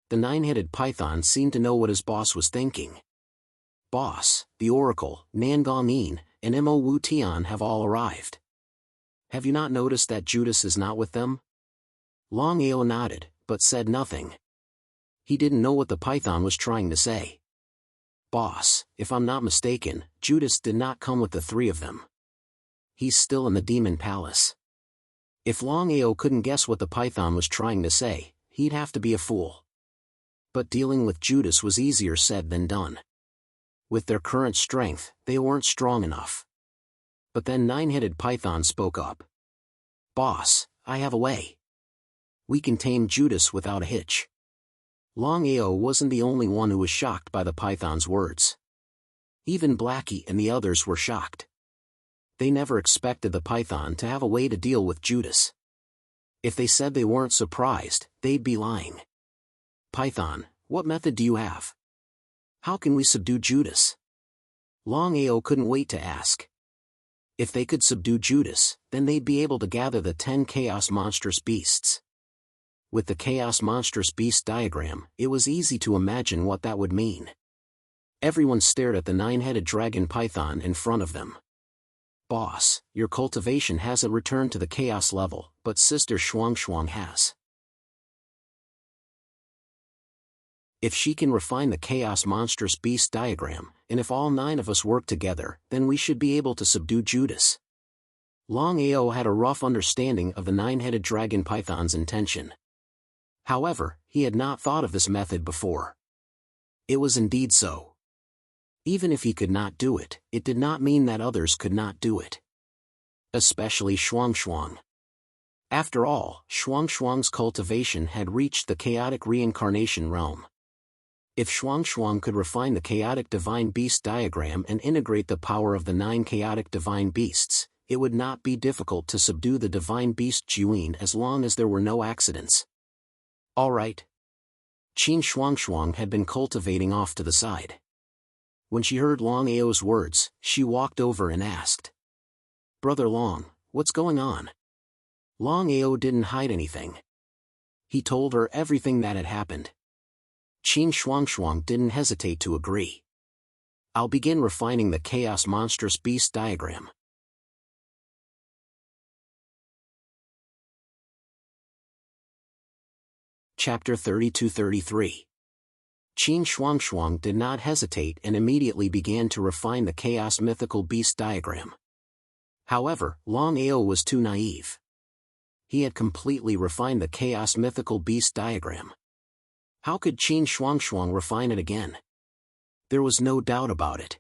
The 9-headed python seemed to know what his boss was thinking. Boss, the Oracle, Nangongyin, and Mo Wu Tian have all arrived. Have you not noticed that Judas is not with them? Longao nodded, but said nothing. He didn't know what the python was trying to say. Boss, if I'm not mistaken, Judas did not come with the 3 of them. He's still in the demon palace. If Longao couldn't guess what the python was trying to say, he'd have to be a fool. But dealing with Judas was easier said than done. With their current strength, they weren't strong enough. But then 9-headed python spoke up. Boss, I have a way. We can tame Judas without a hitch. Longao wasn't the only one who was shocked by the python's words. Even Blackie and the others were shocked. They never expected the python to have a way to deal with Judas. If they said they weren't surprised, they'd be lying. Python, what method do you have? How can we subdue Judas? Longao couldn't wait to ask. If they could subdue Judas, then they'd be able to gather the 10 Chaos Monstrous Beasts. With the Chaos Monstrous Beast diagram, it was easy to imagine what that would mean. Everyone stared at the 9-headed dragon python in front of them. Boss, your cultivation hasn't returned to the chaos level, but Sister Shuang has. If she can refine the Chaos Monstrous Beast diagram, and if all 9 of us work together, then we should be able to subdue Judas. Longao had a rough understanding of the 9-headed dragon python's intention. However, he had not thought of this method before. It was indeed so. Even if he could not do it, it did not mean that others could not do it. Especially Shuang. After all, Shuang's cultivation had reached the chaotic reincarnation realm. If Shuang could refine the chaotic divine beast diagram and integrate the power of the 9 chaotic divine beasts, it would not be difficult to subdue the divine beast Juyin as long as there were no accidents. All right. Qin Shuang had been cultivating off to the side. When she heard Longao's words, she walked over and asked, "Brother Long, what's going on?" Longao didn't hide anything. He told her everything that had happened. Qin Shuang didn't hesitate to agree. "I'll begin refining the chaos monstrous beast diagram." Chapter 32-33. Qin Shuang did not hesitate and immediately began to refine the chaos mythical beast diagram. However, Longao was too naive. He had completely refined the chaos mythical beast diagram. How could Qin Shuang refine it again? There was no doubt about it.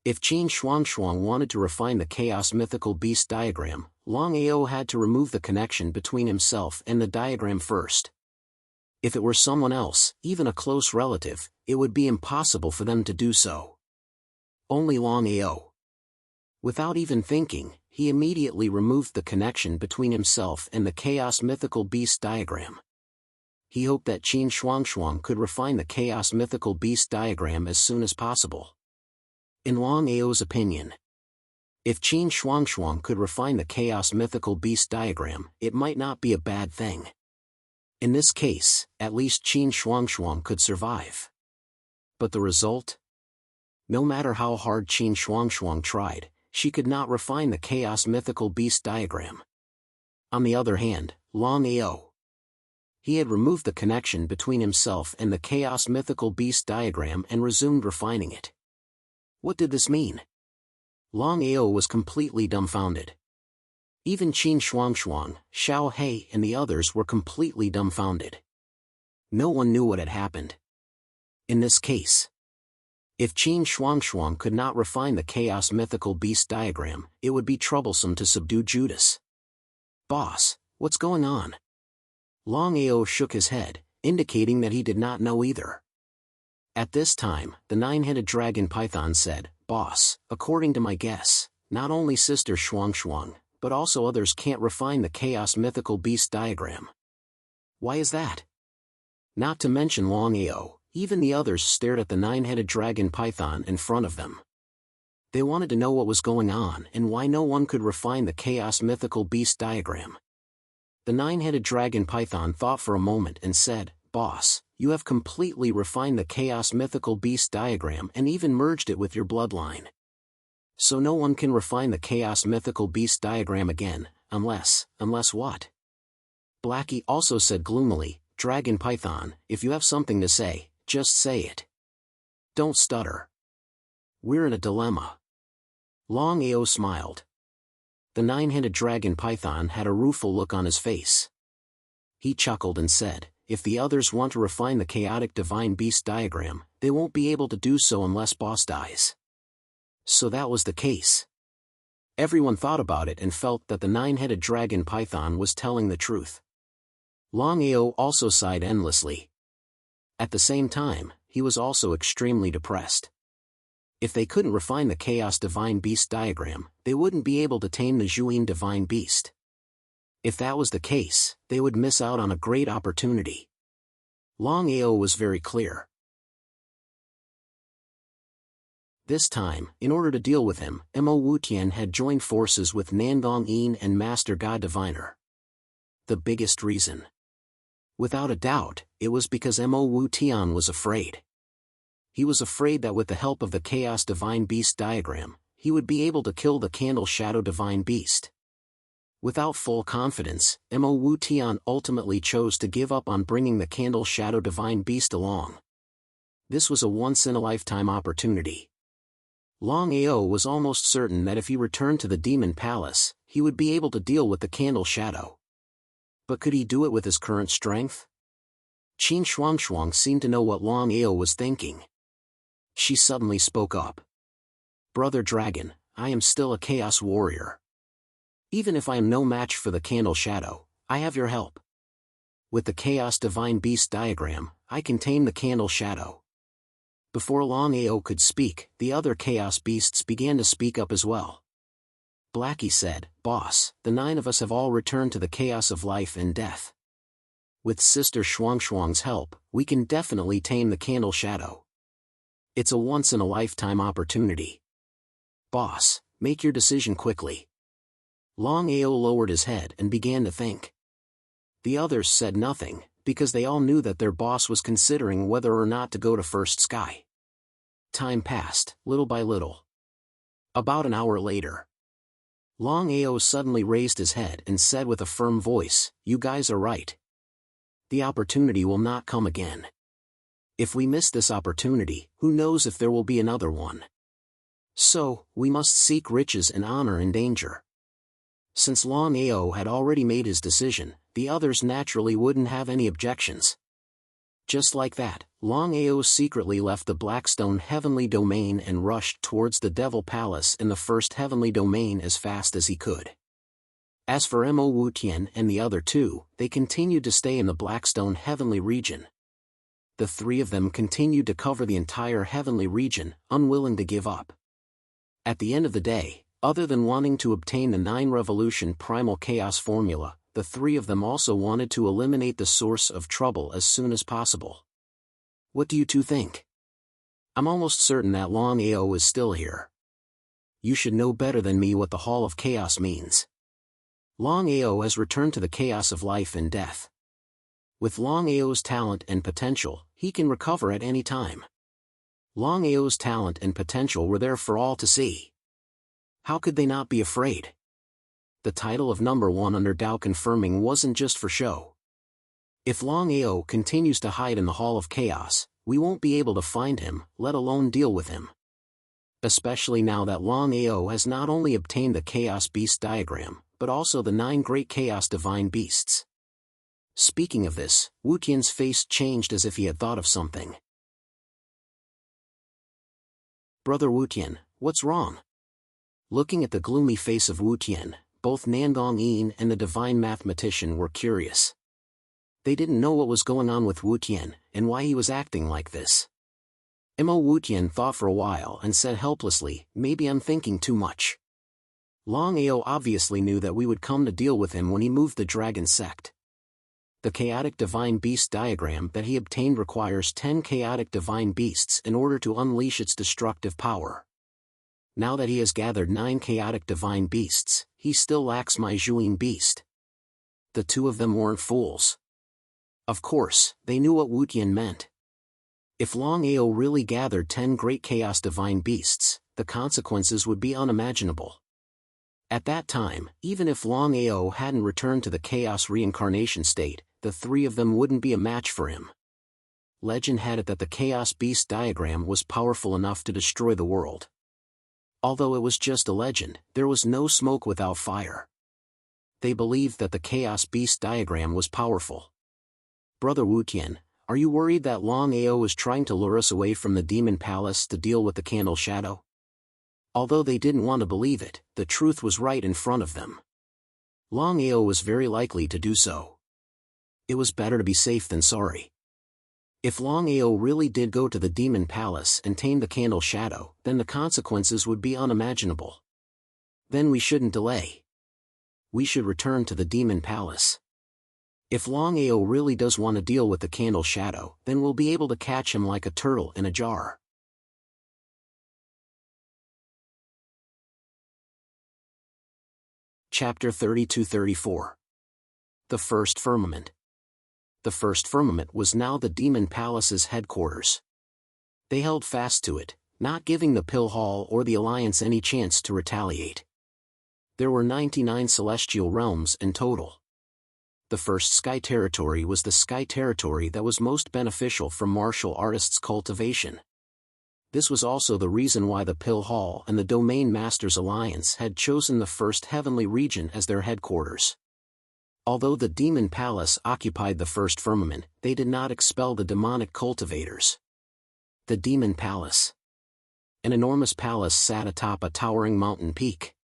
If Qin Shuang wanted to refine the chaos mythical beast diagram, Longao had to remove the connection between himself and the diagram first. If it were someone else, even a close relative, it would be impossible for them to do so. Only Longao. Without even thinking, he immediately removed the connection between himself and the chaos mythical beast diagram. He hoped that Qin Shuang could refine the chaos mythical beast diagram as soon as possible. In Longao's opinion, if Qin Shuang could refine the chaos mythical beast diagram, it might not be a bad thing. In this case, at least Qin Shuang could survive. But the result? No matter how hard Qin Shuang tried, she could not refine the chaos mythical beast diagram. On the other hand, Longao. He had removed the connection between himself and the chaos mythical beast diagram and resumed refining it. What did this mean? Longao was completely dumbfounded. Even Qin Shuang, Xiao He and the others were completely dumbfounded. No one knew what had happened. In this case, if Qin Shuang could not refine the chaos mythical beast diagram, it would be troublesome to subdue Judas. "Boss, what's going on?" Longao shook his head, indicating that he did not know either. At this time, the 9-headed dragon python said, "Boss, according to my guess, not only Sister Shuang, but also others can't refine the chaos mythical beast diagram." "Why is that?" Not to mention Longao, even the others stared at the 9-headed dragon python in front of them. They wanted to know what was going on and why no one could refine the chaos mythical beast diagram. The 9-headed dragon python thought for a moment and said, "Boss, you have completely refined the chaos mythical beast diagram and even merged it with your bloodline. So no one can refine the chaos mythical beast diagram again, unless what?" Blackie also said gloomily, "Dragon Python, if you have something to say, just say it. Don't stutter. We're in a dilemma." Longao smiled. The 9-headed dragon python had a rueful look on his face. He chuckled and said, "If the others want to refine the chaotic divine beast diagram, they won't be able to do so unless Boss dies." So that was the case. Everyone thought about it and felt that the 9-headed dragon python was telling the truth. Longao also sighed endlessly. At the same time, he was also extremely depressed. If they couldn't refine the chaos divine beast diagram, they wouldn't be able to tame the Juyin divine beast. If that was the case, they would miss out on a great opportunity. Longao was very clear. This time, in order to deal with him, Mo Wutian had joined forces with Nandong Yin and Master God Diviner. The biggest reason. Without a doubt, it was because Mo Wutian was afraid. He was afraid that with the help of the Chaos Divine Beast diagram, he would be able to kill the Candle Shadow Divine Beast. Without full confidence, Mo Wutian ultimately chose to give up on bringing the Candle Shadow Divine Beast along. This was a once-in-a-lifetime opportunity. Longao was almost certain that if he returned to the Demon Palace, he would be able to deal with the Candle Shadow. But could he do it with his current strength? Qin Shuang seemed to know what Longao was thinking. She suddenly spoke up. "Brother Dragon, I am still a Chaos Warrior. Even if I am no match for the Candle Shadow, I have your help. With the Chaos Divine Beast diagram, I can tame the Candle Shadow. Before Longao could speak, the other chaos beasts began to speak up as well. Blackie said, "Boss, the 9 of us have all returned to the chaos of life and death. With Sister Shuang's help, we can definitely tame the candle shadow. It's a once-in-a-lifetime opportunity. Boss, make your decision quickly." Longao lowered his head and began to think. The others said nothing, because they all knew that their boss was considering whether or not to go to First Sky. Time passed, little by little. About an hour later, Longao suddenly raised his head and said with a firm voice, "You guys are right. The opportunity will not come again. If we miss this opportunity, who knows if there will be another one. So, we must seek riches and honor in danger." Since Longao had already made his decision, the others naturally wouldn't have any objections. Just like that, Longao secretly left the Blackstone Heavenly Domain and rushed towards the Devil Palace in the First Heavenly Domain as fast as he could. As for Mo Wutian and the other 2, they continued to stay in the Blackstone Heavenly region. The 3 of them continued to cover the entire Heavenly region, unwilling to give up. At the end of the day, other than wanting to obtain the 9 Revolution Primal Chaos formula, the 3 of them also wanted to eliminate the source of trouble as soon as possible. What do you 2 think? I'm almost certain that Longao is still here. You should know better than me what the Hall of Chaos means. Longao has returned to the chaos of life and death. With Longao's talent and potential, he can recover at any time. Longao's talent and potential were there for all to see. How could they not be afraid? The title of number 1 under Dao confirming wasn't just for show. If Longao continues to hide in the Hall of Chaos, we won't be able to find him, let alone deal with him. Especially now that Longao has not only obtained the Chaos Beast diagram, but also the 9 Great Chaos Divine Beasts. Speaking of this, Wutian's face changed as if he had thought of something. "Brother Wutian, what's wrong?" Looking at the gloomy face of Wutian, both Nandong Yin and the divine mathematician were curious. They didn't know what was going on with Wutian, and why he was acting like this. Mo Wutian thought for a while and said helplessly, "Maybe I'm thinking too much. Longao obviously knew that we would come to deal with him when he moved the Dragon Sect. The Chaotic Divine Beast diagram that he obtained requires 10 Chaotic Divine Beasts in order to unleash its destructive power. Now that he has gathered 9 Chaotic Divine Beasts, he still lacks my Zhuyin Beast." The 2 of them weren't fools. Of course, they knew what Wutian meant. If Longao really gathered 10 Great Chaos Divine Beasts, the consequences would be unimaginable. At that time, even if Longao hadn't returned to the Chaos Reincarnation state, the 3 of them wouldn't be a match for him. Legend had it that the Chaos Beast diagram was powerful enough to destroy the world. Although it was just a legend, there was no smoke without fire. They believed that the Chaos Beast diagram was powerful. "Brother Wutian, are you worried that Longao is trying to lure us away from the Demon Palace to deal with the Candle Shadow?" Although they didn't want to believe it, the truth was right in front of them. Longao was very likely to do so. It was better to be safe than sorry. If Longao really did go to the Demon Palace and tame the Candle Shadow, then the consequences would be unimaginable. Then we shouldn't delay. We should return to the Demon Palace. If Longao really does want to deal with the Candle Shadow, then we'll be able to catch him like a turtle in a jar. Chapter 32-34. The First Firmament. The First Firmament was now the Demon Palace's headquarters. They held fast to it, not giving the Pill Hall or the Alliance any chance to retaliate. There were 99 celestial realms in total. The first sky territory was the sky territory that was most beneficial from martial artists' cultivation. This was also the reason why the Pill Hall and the Domain Masters Alliance had chosen the First Heavenly Region as their headquarters. Although the Demon Palace occupied the First Firmament, they did not expel the demonic cultivators. The Demon Palace. An enormous palace sat atop a towering mountain peak.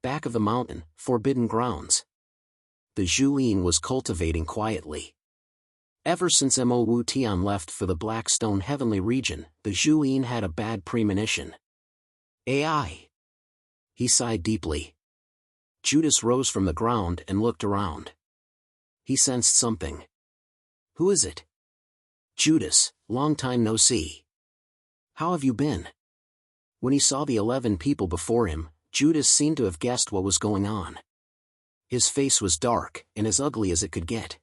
Back of the mountain, forbidden grounds. The Zhuyin was cultivating quietly. Ever since Mo Wu Tian left for the Blackstone Heavenly region, the Zhuyin had a bad premonition. AI. He sighed deeply. Judas rose from the ground and looked around. He sensed something. Who is it? Judas, long time no see. How have you been? When he saw the 11 people before him, Judas seemed to have guessed what was going on. His face was dark and as ugly as it could get.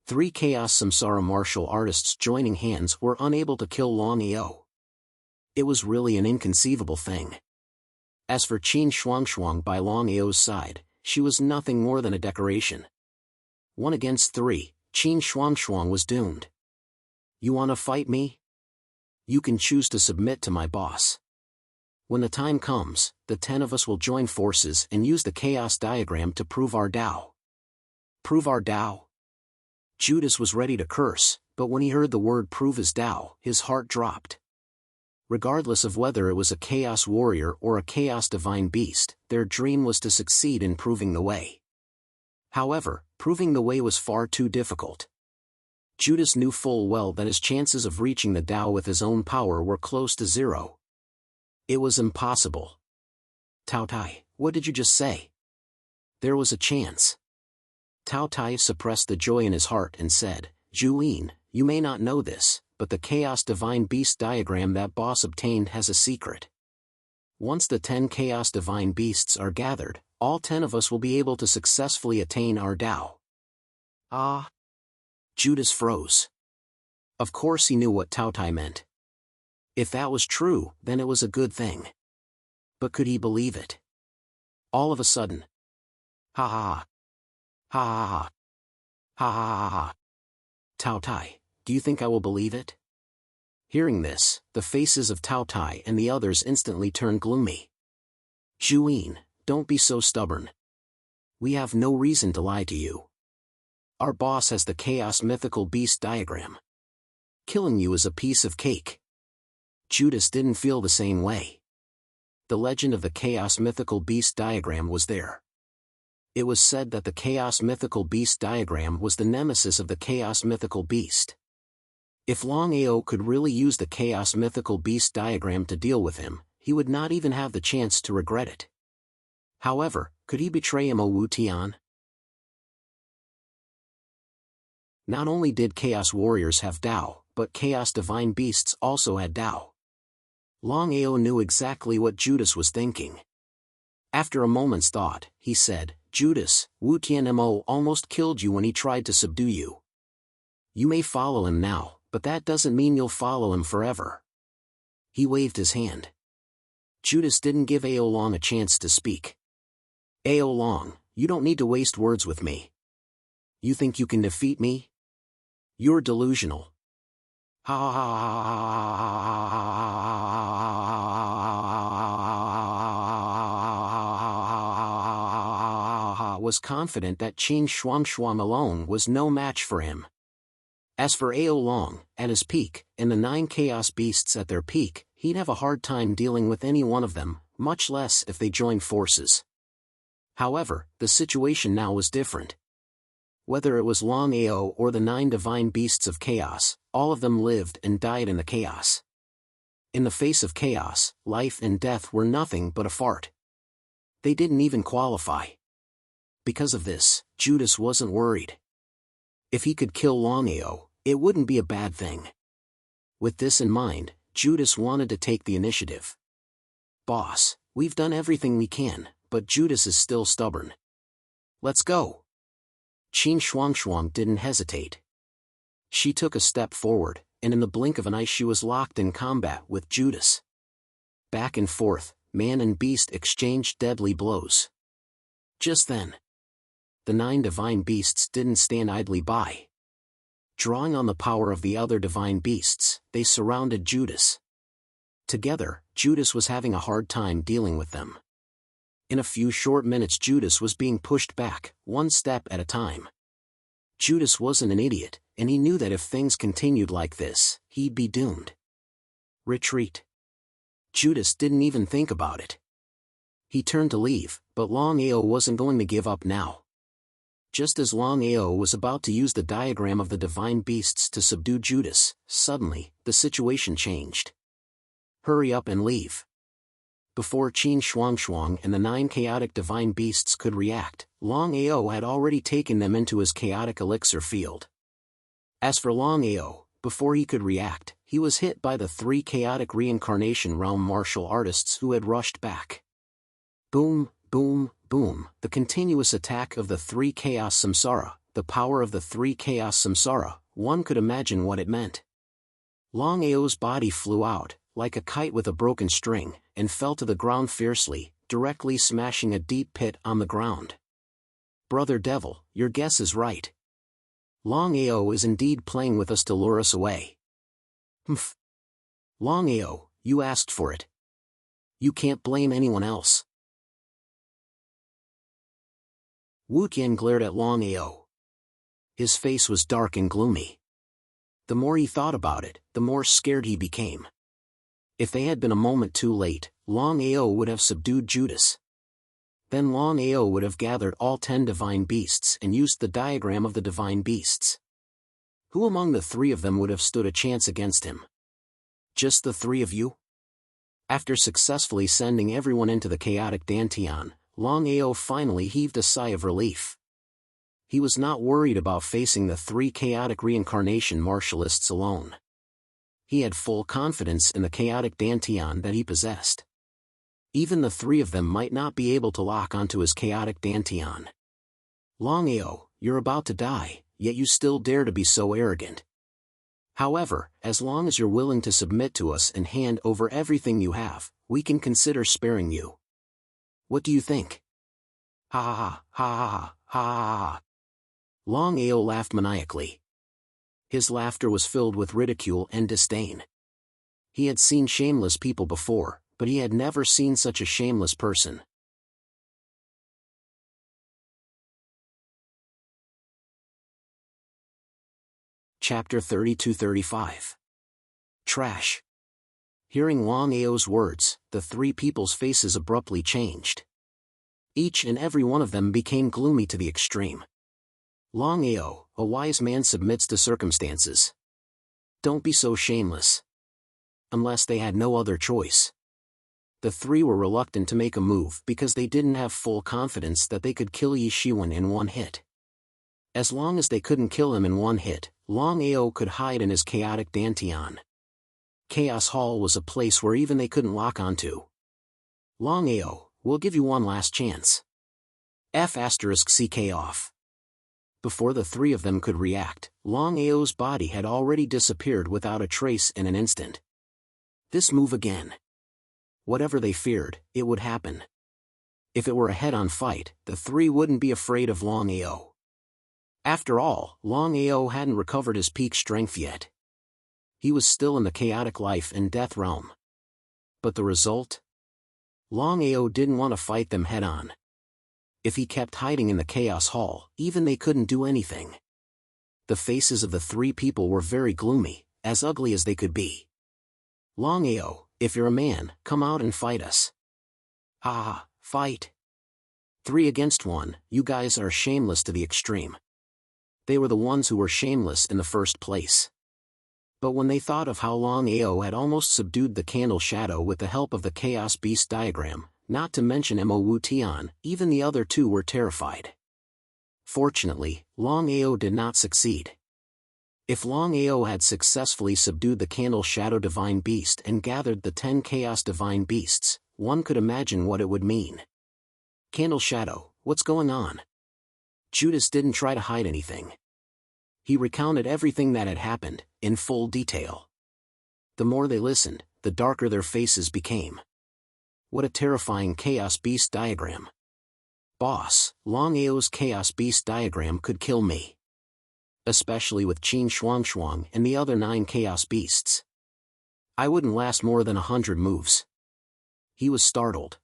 3 Chaos Samsara martial artists joining hands were unable to kill Longao. It was really an inconceivable thing. As for Qin Shuangshuang by Longao's side, she was nothing more than a decoration. 1 against 3, Qin Shuangshuang was doomed. You wanna fight me? You can choose to submit to my boss. When the time comes, the 10 of us will join forces and use the chaos diagram to prove our Tao. Prove our Tao? Judas was ready to curse, but when he heard the word prove his Tao, his heart dropped. Regardless of whether it was a chaos warrior or a chaos divine beast, their dream was to succeed in proving the way. However, proving the way was far too difficult. Judas knew full well that his chances of reaching the Tao with his own power were close to 0. It was impossible. Tao Tai, what did you just say? There was a chance. Tao Tai suppressed the joy in his heart and said, Zhuyin, you may not know this, but the Chaos Divine Beast diagram that boss obtained has a secret. Once the 10 Chaos Divine Beasts are gathered, all 10 of us will be able to successfully attain our Tao. Ah! Judas froze. Of course he knew what Tao Tai meant. If that was true, then it was a good thing. But could he believe it? All of a sudden. Ha ha ha. Ha ha ha. Ha ha ha ha. Tao Tai, do you think I will believe it? Hearing this, the faces of Tao Tai and the others instantly turned gloomy. Zhuyin, don't be so stubborn. We have no reason to lie to you. Our boss has the Chaos Mythical Beast diagram. Killing you is a piece of cake. Judas didn't feel the same way. The legend of the Chaos Mythical Beast diagram was there. It was said that the Chaos Mythical Beast diagram was the nemesis of the Chaos Mythical Beast. If Longao could really use the Chaos Mythical Beast diagram to deal with him, he would not even have the chance to regret it. However, could he betray Mo Wu Tian? Not only did Chaos Warriors have Tao, but Chaos Divine Beasts also had Tao. Longao knew exactly what Judas was thinking. After a moment's thought, he said, Judas, Wu Tian Mo almost killed you when he tried to subdue you. You may follow him now, but that doesn't mean you'll follow him forever. He waved his hand. Judas didn't give Ao Long a chance to speak. Ao Long, you don't need to waste words with me. You think you can defeat me? You're delusional. Ha ha ha was confident that Qin Shuangshuang alone was no match for him. As for Ao Long, at his peak, and the 9 Chaos Beasts at their peak, he'd have a hard time dealing with any one of them, much less if they joined forces. However, the situation now was different. Whether it was Longao or the 9 Divine Beasts of Chaos, all of them lived and died in the chaos. In the face of chaos, life and death were nothing but a fart. They didn't even qualify. Because of this, Judas wasn't worried. If he could kill Longao, it wouldn't be a bad thing. With this in mind, Judas wanted to take the initiative. Boss, we've done everything we can, but Judas is still stubborn. Let's go. Qin Shuangshuang didn't hesitate. She took a step forward, and in the blink of an eye she was locked in combat with Judas. Back and forth, man and beast exchanged deadly blows. Just then, the 9 divine beasts didn't stand idly by. Drawing on the power of the other divine beasts, they surrounded Judas. Together, Judas was having a hard time dealing with them. In a few short minutes Judas was being pushed back, one step at a time. Judas wasn't an idiot, and he knew that if things continued like this, he'd be doomed. Retreat. Judas didn't even think about it. He turned to leave, but Longao wasn't going to give up now. Just as Longao was about to use the diagram of the divine beasts to subdue Judas, suddenly, the situation changed. Hurry up and leave. Before Qin Shuang and the 9 chaotic divine beasts could react, Longao had already taken them into his chaotic elixir field. As for Longao, before he could react, he was hit by the 3 chaotic reincarnation realm martial artists who had rushed back. Boom, boom, boom, the continuous attack of the 3 chaos samsara, the power of the 3 chaos samsara, one could imagine what it meant. Longao's body flew out, like a kite with a broken string, and fell to the ground fiercely, directly smashing a deep pit on the ground. Brother Devil, your guess is right. Longao is indeed playing with us to lure us away. Humph. Longao, you asked for it. You can't blame anyone else. Wu Qian glared at Longao. His face was dark and gloomy. The more he thought about it, the more scared he became. If they had been a moment too late, Longao would have subdued Judas. Then Longao would have gathered all 10 divine beasts and used the diagram of the divine beasts. Who among the 3 of them would have stood a chance against him? Just the 3 of you? After successfully sending everyone into the chaotic Dantian, Longao finally heaved a sigh of relief. He was not worried about facing the 3 chaotic reincarnation martialists alone. He had full confidence in the chaotic Dantian that he possessed. Even the 3 of them might not be able to lock onto his chaotic Dantian. Longao, you're about to die, yet you still dare to be so arrogant. However, as long as you're willing to submit to us and hand over everything you have, we can consider sparing you. What do you think? Ha ha ha ha ha ha ha. Longao laughed maniacally. His laughter was filled with ridicule and disdain. He had seen shameless people before, but he had never seen such a shameless person. Chapter 32-35. Trash. Hearing Longao's words, the 3 people's faces abruptly changed. Each and every one of them became gloomy to the extreme. Longao, a wise man submits to circumstances. Don't be so shameless. Unless they had no other choice. The 3 were reluctant to make a move because they didn't have full confidence that they could kill Yi Shiwen in one hit. As long as they couldn't kill him in one hit, Longao could hide in his chaotic Dantian. Chaos Hall was a place where even they couldn't lock onto. Longao, we'll give you one last chance. F*CK off. Before the 3 of them could react, Longao's body had already disappeared without a trace in an instant. This move again. Whatever they feared, it would happen. If it were a head-on fight, the 3 wouldn't be afraid of Longao. After all, Longao hadn't recovered his peak strength yet. He was still in the chaotic life and death realm. But the result? Longao didn't want to fight them head-on. If he kept hiding in the Chaos Hall, even they couldn't do anything. The faces of the 3 people were very gloomy, as ugly as they could be. Longao, if you're a man, come out and fight us. Ah, fight. 3 against 1, you guys are shameless to the extreme. They were the ones who were shameless in the first place. But when they thought of how Longao had almost subdued the candle shadow with the help of the Chaos Beast diagram, not to mention Mo Wu Tian, even the other 2 were terrified. Fortunately, Longao did not succeed. If Longao had successfully subdued the Candle Shadow Divine Beast and gathered the 10 Chaos Divine Beasts, one could imagine what it would mean. Candle Shadow, what's going on? Judas didn't try to hide anything. He recounted everything that had happened, in full detail. The more they listened, the darker their faces became. What a terrifying Chaos Beast diagram. Boss, Longao's Chaos Beast diagram could kill me. Especially with Qin Shuang and the other 9 Chaos Beasts. I wouldn't last more than 100 moves. He was startled.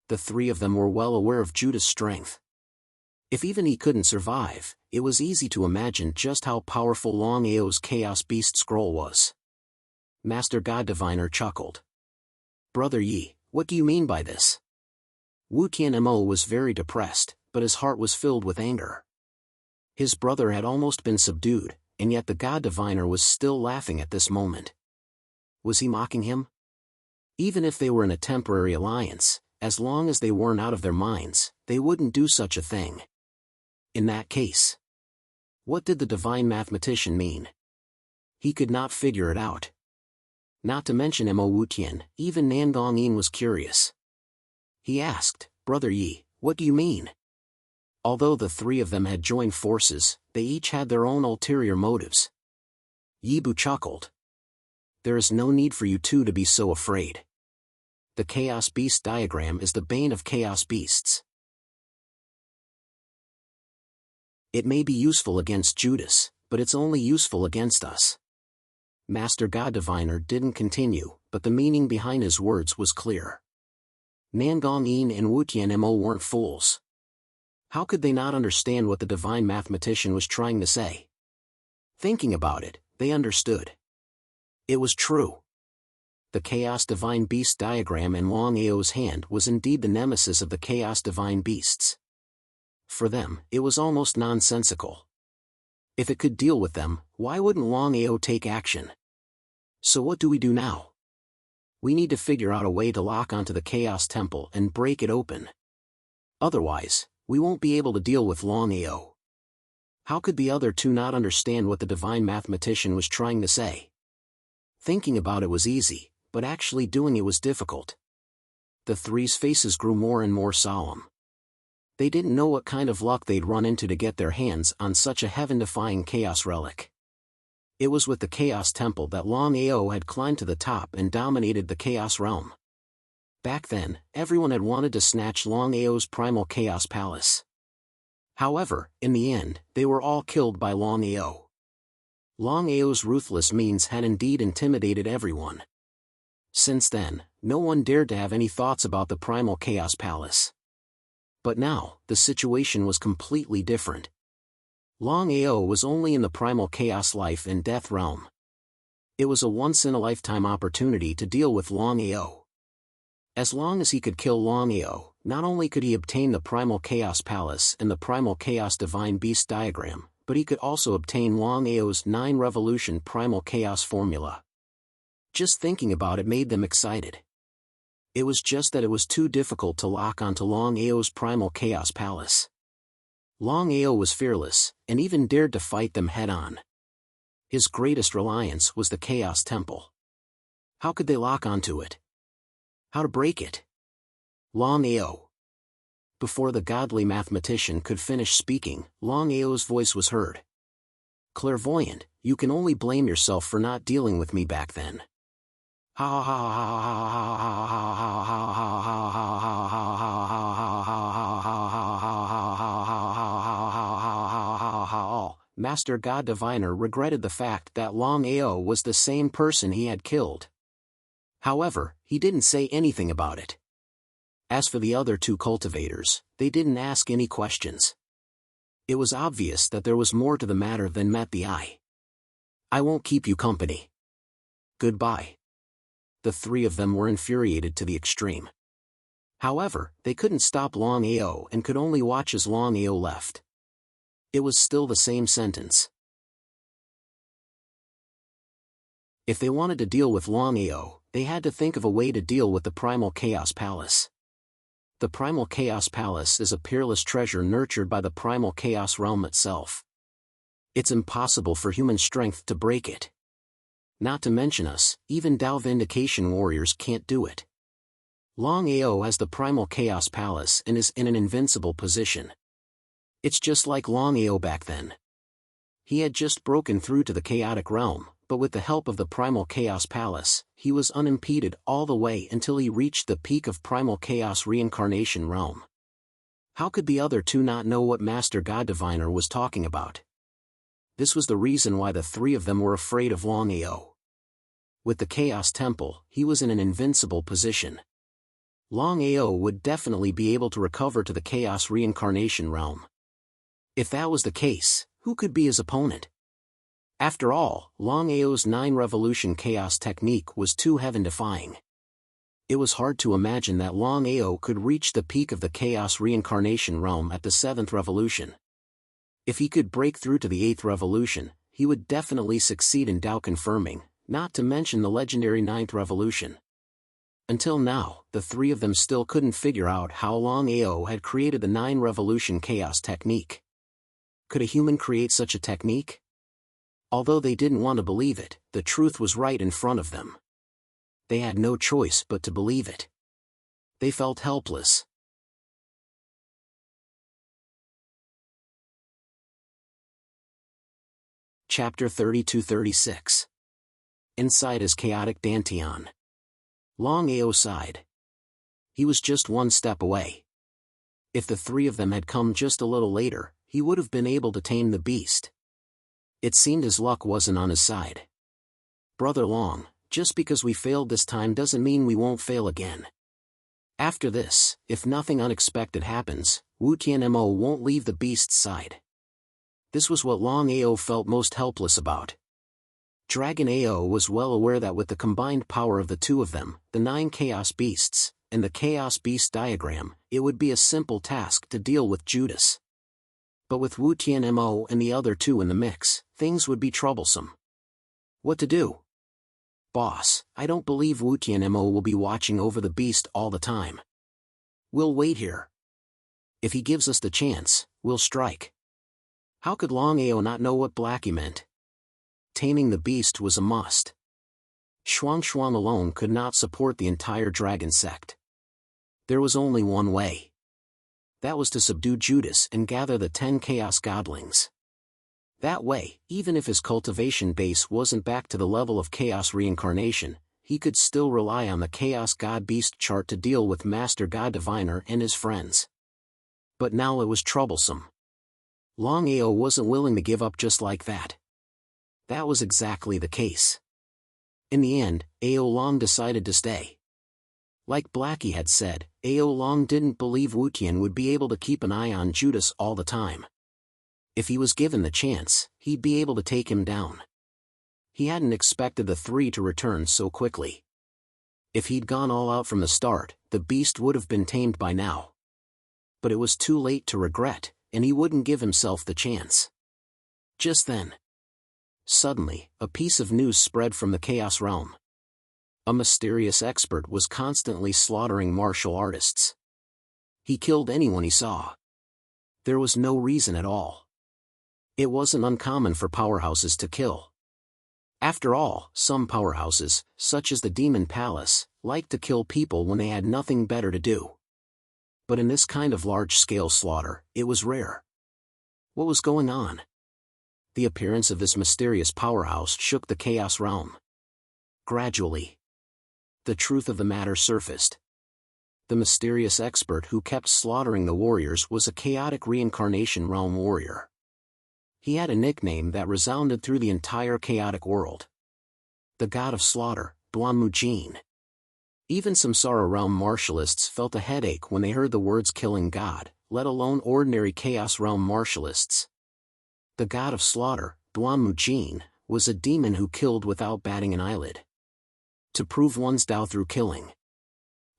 The 3 of them were well aware of Judas' strength. If even he couldn't survive, it was easy to imagine just how powerful Longao's Chaos Beast scroll was. Master God Diviner chuckled. Brother Yi, what do you mean by this? Wu Tianmo was very depressed, but his heart was filled with anger. His brother had almost been subdued, and yet the god diviner was still laughing at this moment. Was he mocking him? Even if they were in a temporary alliance, as long as they weren't out of their minds, they wouldn't do such a thing. In that case, what did the divine mathematician mean? He could not figure it out. Not to mention Mo Wutian, even Nangong Yin was curious. He asked, "Brother Yi, what do you mean?" Although the three of them had joined forces, they each had their own ulterior motives. Yibu chuckled. "There is no need for you two to be so afraid. The Chaos Beast diagram is the bane of Chaos Beasts. It may be useful against Judas, but it's only useful against us." Master God Diviner didn't continue, but the meaning behind his words was clear. Nangong Yin and Wutian Mo weren't fools. How could they not understand what the divine mathematician was trying to say? Thinking about it, they understood. It was true. The Chaos Divine Beast diagram in Longao's hand was indeed the nemesis of the Chaos Divine Beasts. For them, it was almost nonsensical. If it could deal with them, why wouldn't Longao take action? So what do we do now? We need to figure out a way to lock onto the Chaos Temple and break it open. Otherwise, we won't be able to deal with Longao. How could the other two not understand what the divine mathematician was trying to say? Thinking about it was easy, but actually doing it was difficult. The three's faces grew more and more solemn. They didn't know what kind of luck they'd run into to get their hands on such a heaven-defying chaos relic. It was with the Chaos Temple that Longao had climbed to the top and dominated the Chaos Realm. Back then, everyone had wanted to snatch Longao's primal Chaos Palace. However, in the end, they were all killed by Longao. Longao's ruthless means had indeed intimidated everyone. Since then, no one dared to have any thoughts about the primal Chaos Palace. But now, the situation was completely different. Longao was only in the primal Chaos Life and Death realm. It was a once-in-a-lifetime opportunity to deal with Longao. As long as he could kill Longao, not only could he obtain the primal Chaos Palace and the primal Chaos Divine Beast diagram, but he could also obtain Longao's 9-revolution primal Chaos formula. Just thinking about it made them excited. It was just that it was too difficult to lock onto Longao's primal Chaos Palace. Longao was fearless, and even dared to fight them head-on. His greatest reliance was the Chaos Temple. How could they lock onto it? How to break it? Longao. Before the godly mathematician could finish speaking, Longao's voice was heard. "Clairvoyant, you can only blame yourself for not dealing with me back then." Master God Diviner regretted the fact that Longao was the same person he had killed. However, he didn't say anything about it. As for the other two cultivators, they didn't ask any questions. It was obvious that there was more to the matter than met the eye. "I won't keep you company. Goodbye." The three of them were infuriated to the extreme. However, they couldn't stop Longao and could only watch as Longao left. It was still the same sentence. If they wanted to deal with Longao, they had to think of a way to deal with the Primal Chaos Palace. The Primal Chaos Palace is a peerless treasure nurtured by the Primal Chaos Realm itself. It's impossible for human strength to break it. Not to mention us, even Tao Vindication warriors can't do it. Longao has the Primal Chaos Palace and is in an invincible position. It's just like Longao back then. He had just broken through to the chaotic realm, but with the help of the Primal Chaos Palace, he was unimpeded all the way until he reached the peak of Primal Chaos Reincarnation Realm. How could the other two not know what Master God Diviner was talking about? This was the reason why the three of them were afraid of Longao. With the Chaos Temple, he was in an invincible position. Longao would definitely be able to recover to the Chaos Reincarnation Realm. If that was the case, who could be his opponent? After all, Longao's 9-revolution chaos technique was too heaven-defying. It was hard to imagine that Longao could reach the peak of the Chaos Reincarnation Realm at the 7th revolution. If he could break through to the 8th revolution, he would definitely succeed in Tao confirming, not to mention the legendary 9th revolution. Until now, the three of them still couldn't figure out how Longao had created the 9 revolution chaos technique. Could a human create such a technique? Although they didn't want to believe it, the truth was right in front of them. They had no choice but to believe it. They felt helpless. Chapter 32-36. Inside his chaotic Dantian. Longao sighed. He was just one step away. If the three of them had come just a little later, he would have been able to tame the beast. It seemed his luck wasn't on his side. Brother Long, just because we failed this time doesn't mean we won't fail again. After this, if nothing unexpected happens, Wu Tianmo won't leave the beast's side. This was what Longao felt most helpless about. Dragon Ao was well aware that with the combined power of the two of them, the 9 Chaos Beasts, and the Chaos Beast diagram, it would be a simple task to deal with Judas. But with Wu Tianmo and the other two in the mix, things would be troublesome. What to do? Boss, I don't believe Wu Tianmo will be watching over the beast all the time. We'll wait here. If he gives us the chance, we'll strike. How could Longao not know what Blackie meant? Taming the beast was a must. Xuan alone could not support the entire dragon sect. There was only one way. That was to subdue Judas and gather the 10 Chaos Godlings. That way, even if his cultivation base wasn't back to the level of Chaos Reincarnation, he could still rely on the Chaos God Beast chart to deal with Master God Diviner and his friends. But now it was troublesome. Longao wasn't willing to give up just like that. That was exactly the case. In the end, Ao Long decided to stay. Like Blackie had said, Ao Long didn't believe Wu Tian would be able to keep an eye on Judas all the time. If he was given the chance, he'd be able to take him down. He hadn't expected the three to return so quickly. If he'd gone all out from the start, the beast would have been tamed by now. But it was too late to regret, and he wouldn't give himself the chance. Just then, suddenly, a piece of news spread from the Chaos Realm. A mysterious expert was constantly slaughtering martial artists. He killed anyone he saw. There was no reason at all. It wasn't uncommon for powerhouses to kill. After all, some powerhouses, such as the Demon Palace, liked to kill people when they had nothing better to do. But in this kind of large-scale slaughter, it was rare. What was going on? The appearance of this mysterious powerhouse shook the Chaos Realm. Gradually, the truth of the matter surfaced. The mysterious expert who kept slaughtering the warriors was a chaotic reincarnation realm warrior. He had a nickname that resounded through the entire chaotic world. The God of Slaughter, Duanmujin. Even Samsara realm martialists felt a headache when they heard the words killing God, let alone ordinary Chaos Realm martialists. The God of Slaughter, Duanmujin, was a demon who killed without batting an eyelid. To prove one's Tao through killing.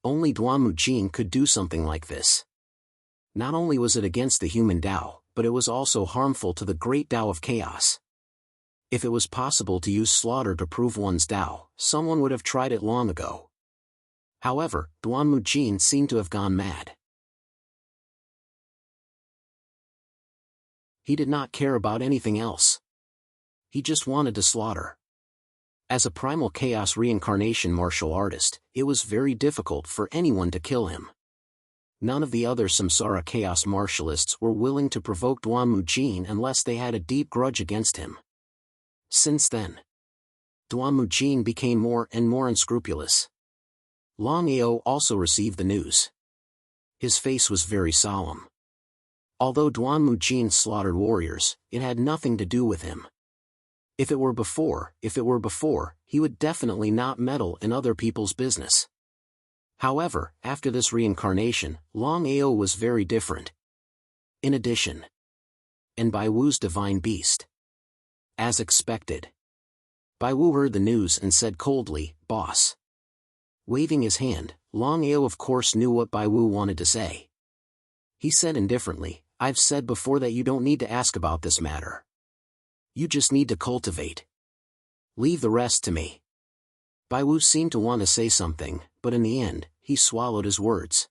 Only Duanmujin could do something like this. Not only was it against the human Tao, but it was also harmful to the great Tao of chaos. If it was possible to use slaughter to prove one's Tao, someone would have tried it long ago. However, Duanmujin seemed to have gone mad. He did not care about anything else. He just wanted to slaughter. As a primal chaos reincarnation martial artist, it was very difficult for anyone to kill him. None of the other Samsara chaos martialists were willing to provoke Duanmujin unless they had a deep grudge against him. Since then, Duanmujin became more and more unscrupulous. Longao also received the news. His face was very solemn. Although Duanmujin slaughtered warriors, it had nothing to do with him. If it were before, he would definitely not meddle in other people's business. However, after this reincarnation, Longao was very different. In addition, and Bai Wu's divine beast. As expected. Bai Wu heard the news and said coldly, "Boss." Waving his hand, Longao of course knew what Bai Wu wanted to say. He said indifferently, I've said before that you don't need to ask about this matter. You just need to cultivate. Leave the rest to me. Bai Wu seemed to want to say something, but in the end, he swallowed his words.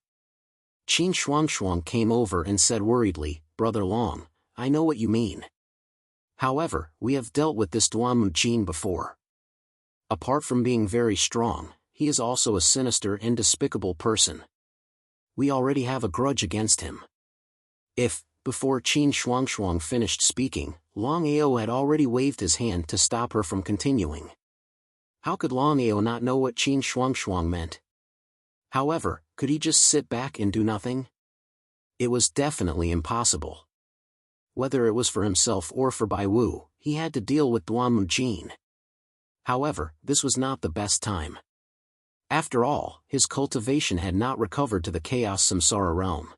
Qin Shuangshuang came over and said worriedly, Brother Long, I know what you mean. However, we have dealt with this Duanmu Jin before. Apart from being very strong, he is also a sinister and despicable person. We already have a grudge against him. Before Qin Shuangshuang finished speaking, Longao had already waved his hand to stop her from continuing. How could Longao not know what Qin Shuangshuang meant? However, could he just sit back and do nothing? It was definitely impossible. Whether it was for himself or for Bai Wu, he had to deal with Duanmu Jin. However, this was not the best time. After all, his cultivation had not recovered to the Chaos Samsara realm.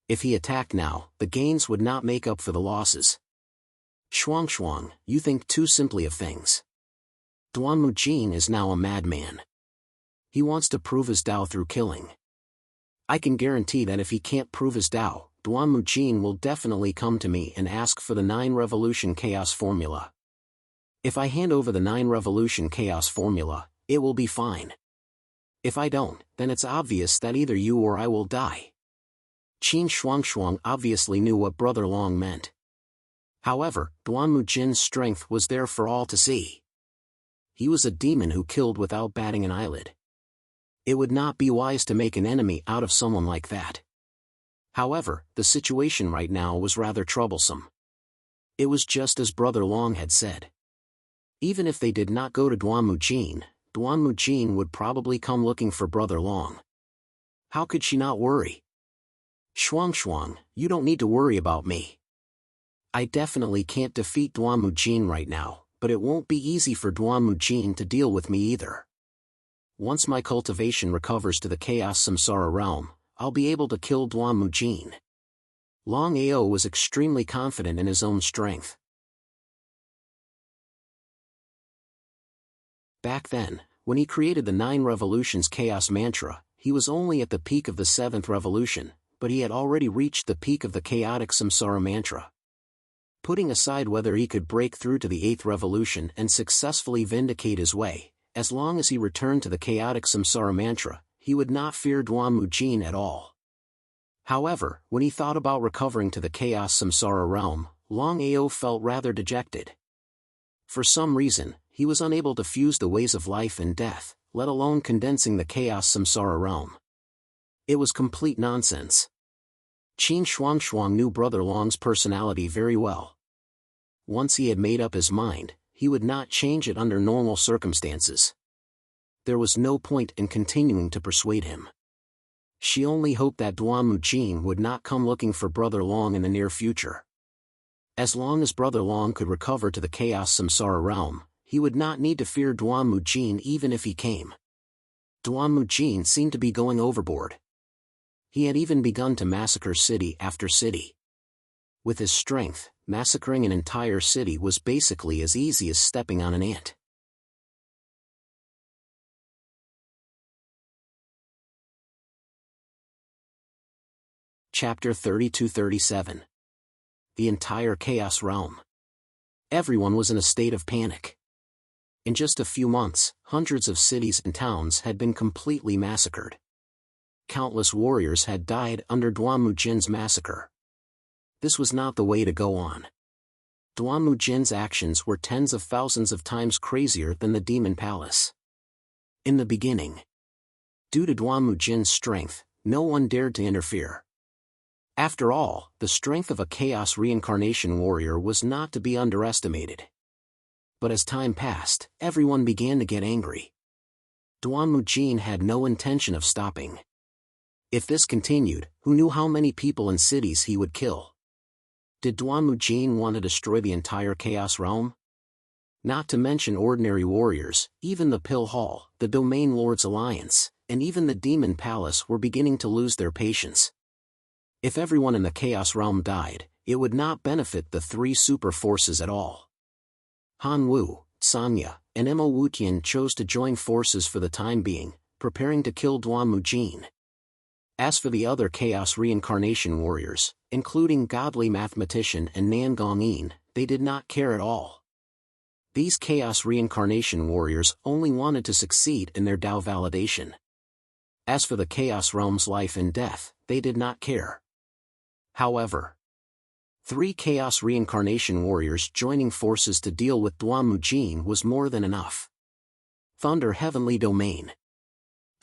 If he attacked now, the gains would not make up for the losses. Shuangshuang, you think too simply of things. Duanmu Jin is now a madman. He wants to prove his Tao through killing. I can guarantee that if he can't prove his Tao, Duanmu Jin will definitely come to me and ask for the 9 Revolution Chaos Formula. If I hand over the 9 Revolution Chaos Formula, it will be fine. If I don't, then it's obvious that either you or I will die. Qin Shuangshuang obviously knew what Brother Long meant. However, Duanmu Jin's strength was there for all to see. He was a demon who killed without batting an eyelid. It would not be wise to make an enemy out of someone like that. However, the situation right now was rather troublesome. It was just as Brother Long had said. Even if they did not go to Duanmu Jin would probably come looking for Brother Long. How could she not worry? Shuangshuang, you don't need to worry about me. I definitely can't defeat Duanmu Jin right now, but it won't be easy for Duanmu Jin to deal with me either. Once my cultivation recovers to the Chaos Samsara realm, I'll be able to kill Duanmu Jin. Longao was extremely confident in his own strength. Back then, when he created the 9 Revolutions Chaos Mantra, he was only at the peak of the 7th Revolution, but he had already reached the peak of the Chaotic Samsara Mantra. Putting aside whether he could break through to the 8th Revolution and successfully vindicate his way, as long as he returned to the Chaotic Samsara Mantra, he would not fear Duanmu Jin at all. However, when he thought about recovering to the Chaos Samsara realm, Longao felt rather dejected. For some reason, he was unable to fuse the ways of life and death, let alone condensing the Chaos Samsara realm. It was complete nonsense. Qin Shuangshuang knew Brother Long's personality very well. Once he had made up his mind, he would not change it under normal circumstances. There was no point in continuing to persuade him. She only hoped that Duanmu Jin would not come looking for Brother Long in the near future. As long as Brother Long could recover to the Chaos Samsara realm, he would not need to fear Duanmu Jin even if he came. Duanmu Jin seemed to be going overboard. He had even begun to massacre city after city. With his strength, massacring an entire city was basically as easy as stepping on an ant. Chapter 32-37. The entire Chaos Realm. Everyone was in a state of panic. In just a few months, hundreds of cities and towns had been completely massacred. Countless warriors had died under Duanmu Jin's massacre. This was not the way to go on. Duanmu Jin's actions were tens of thousands of times crazier than the Demon Palace. In the beginning, due to Duanmu Jin's strength, no one dared to interfere. After all, the strength of a Chaos Reincarnation warrior was not to be underestimated. But as time passed, everyone began to get angry. Duanmu Jin had no intention of stopping. If this continued, who knew how many people and cities he would kill? Did Duanmu Jin want to destroy the entire Chaos Realm? Not to mention ordinary warriors, even the Pill Hall, the Domain Lords Alliance, and even the Demon Palace were beginning to lose their patience. If everyone in the Chaos Realm died, it would not benefit the 3 super forces at all. Han Wu, Sanya, and Mo Wutian chose to join forces for the time being, preparing to kill Duanmu Jin. As for the other Chaos Reincarnation warriors, including Godly Mathematician and Nangong-in, they did not care at all. These Chaos Reincarnation warriors only wanted to succeed in their Tao validation. As for the Chaos Realm's life and death, they did not care. However, 3 Chaos Reincarnation warriors joining forces to deal with Duanmu was more than enough. Thunder Heavenly Domain.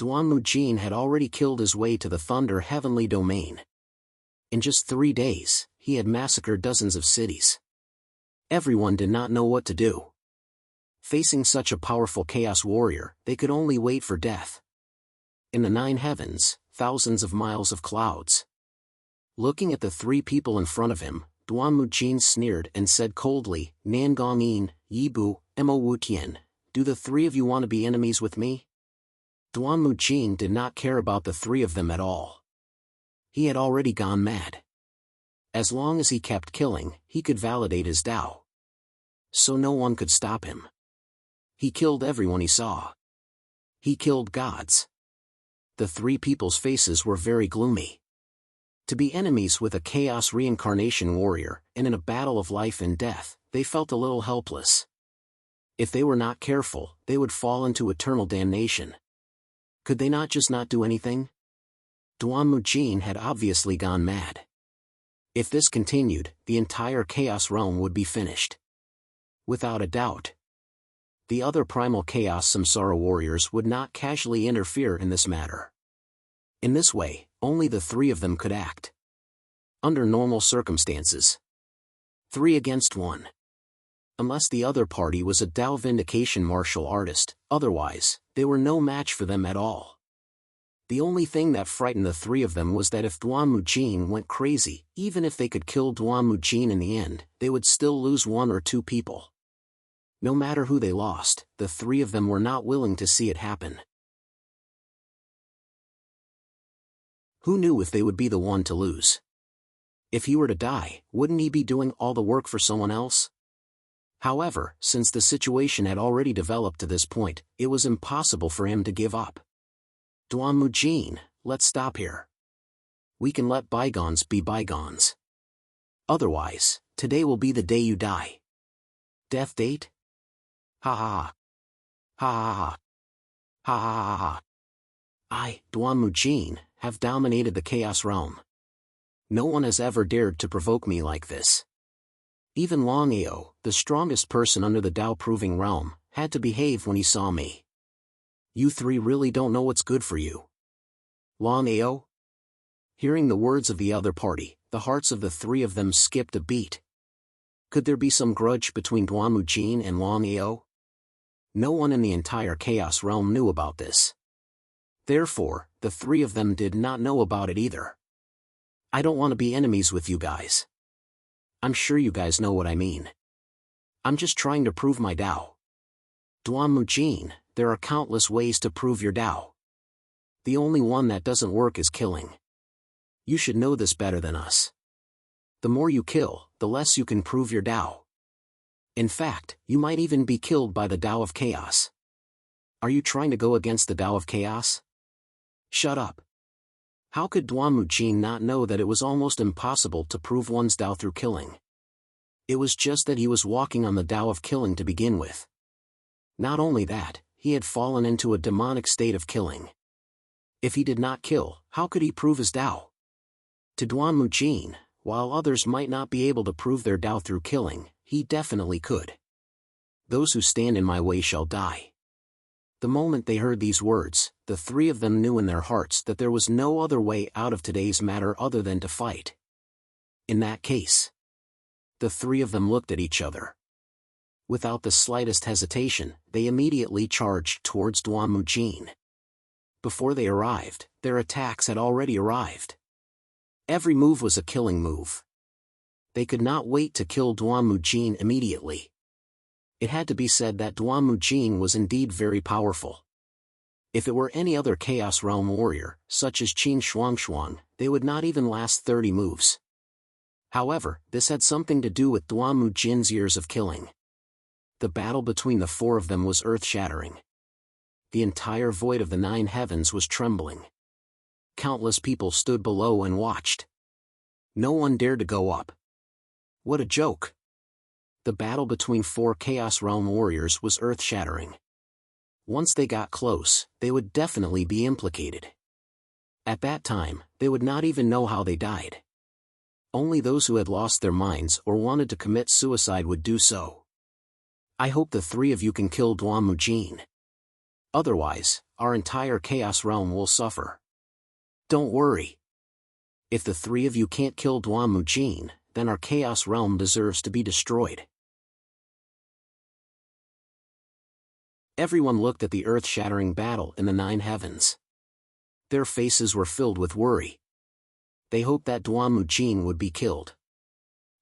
Duanmu had already killed his way to the Thunder Heavenly Domain. In just 3 days, he had massacred dozens of cities. Everyone did not know what to do. Facing such a powerful Chaos warrior, they could only wait for death. In the 9 heavens, thousands of miles of clouds. Looking at the 3 people in front of him, Duanmu sneered and said coldly, Nangong-in, Yibu, Mo Wutian, do the 3 of you want to be enemies with me? Duanmu did not care about the 3 of them at all. He had already gone mad. As long as he kept killing, he could validate his Tao. So no one could stop him. He killed everyone he saw. He killed gods. The 3 people's faces were very gloomy. To be enemies with a Chaos Reincarnation warrior, and in a battle of life and death, they felt a little helpless. If they were not careful, they would fall into eternal damnation. Could they not just not do anything? Duanmu had obviously gone mad. If this continued, the entire Chaos realm would be finished. Without a doubt. The other primal Chaos Samsara warriors would not casually interfere in this matter. In this way, only the 3 of them could act. Under normal circumstances. 3 against 1. Unless the other party was a Tao Vindication martial artist, otherwise, they were no match for them at all. The only thing that frightened the 3 of them was that if Duanmu went crazy, even if they could kill Duanmu in the end, they would still lose 1 or 2 people. No matter who they lost, the 3 of them were not willing to see it happen. Who knew if they would be the one to lose? If he were to die, wouldn't he be doing all the work for someone else? However, since the situation had already developed to this point, it was impossible for him to give up. Duanmu, let's stop here. We can let bygones be bygones. Otherwise, today will be the day you die. Death date? Ha ha ha. Ha ha ha. Ha ha ha ha. I, Duanmu, have dominated the Chaos realm. No one has ever dared to provoke me like this. Even Longao, the strongest person under the Tao-proving realm, had to behave when he saw me. You 3 really don't know what's good for you. Longao? Hearing the words of the other party, the hearts of the 3 of them skipped a beat. Could there be some grudge between Duanmu and Longao? No one in the entire Chaos realm knew about this. Therefore, the 3 of them did not know about it either. I don't want to be enemies with you guys. I'm sure you guys know what I mean. I'm just trying to prove my Tao. Duanmu, there are countless ways to prove your Tao. The only one that doesn't work is killing. You should know this better than us. The more you kill, the less you can prove your Tao. In fact, you might even be killed by the Tao of Chaos. Are you trying to go against the Tao of Chaos? Shut up. How could Duanmu not know that it was almost impossible to prove one's Tao through killing? It was just that he was walking on the Tao of killing to begin with. Not only that, he had fallen into a demonic state of killing. If he did not kill, how could he prove his Tao? To Duanmu, while others might not be able to prove their Tao through killing, he definitely could. Those who stand in my way shall die. The moment they heard these words, the 3 of them knew in their hearts that there was no other way out of today's matter other than to fight. In that case, the 3 of them looked at each other. Without the slightest hesitation, they immediately charged towards Duanmu. Before they arrived, their attacks had already arrived. Every move was a killing move. They could not wait to kill Duanmu immediately. It had to be said that Duanmu was indeed very powerful. If it were any other Chaos Realm warrior, such as Qin Shuangshuang, they would not even last 30 moves. However, this had something to do with Duanmu years of killing. The battle between the 4 of them was earth-shattering. The entire void of the 9 heavens was trembling. countless people stood below and watched. No one dared to go up. What a joke! The battle between 4 Chaos Realm warriors was earth-shattering. Once they got close, they would definitely be implicated. At that time, they would not even know how they died. Only those who had lost their minds or wanted to commit suicide would do so. I hope the 3 of you can kill Duan-Mujin. Otherwise, our entire Chaos Realm will suffer. Don't worry. If the 3 of you can't kill Duan-Mujin, then our Chaos Realm deserves to be destroyed. Everyone looked at the earth-shattering battle in the 9 heavens. Their faces were filled with worry. They hoped that Duan-Mujin would be killed.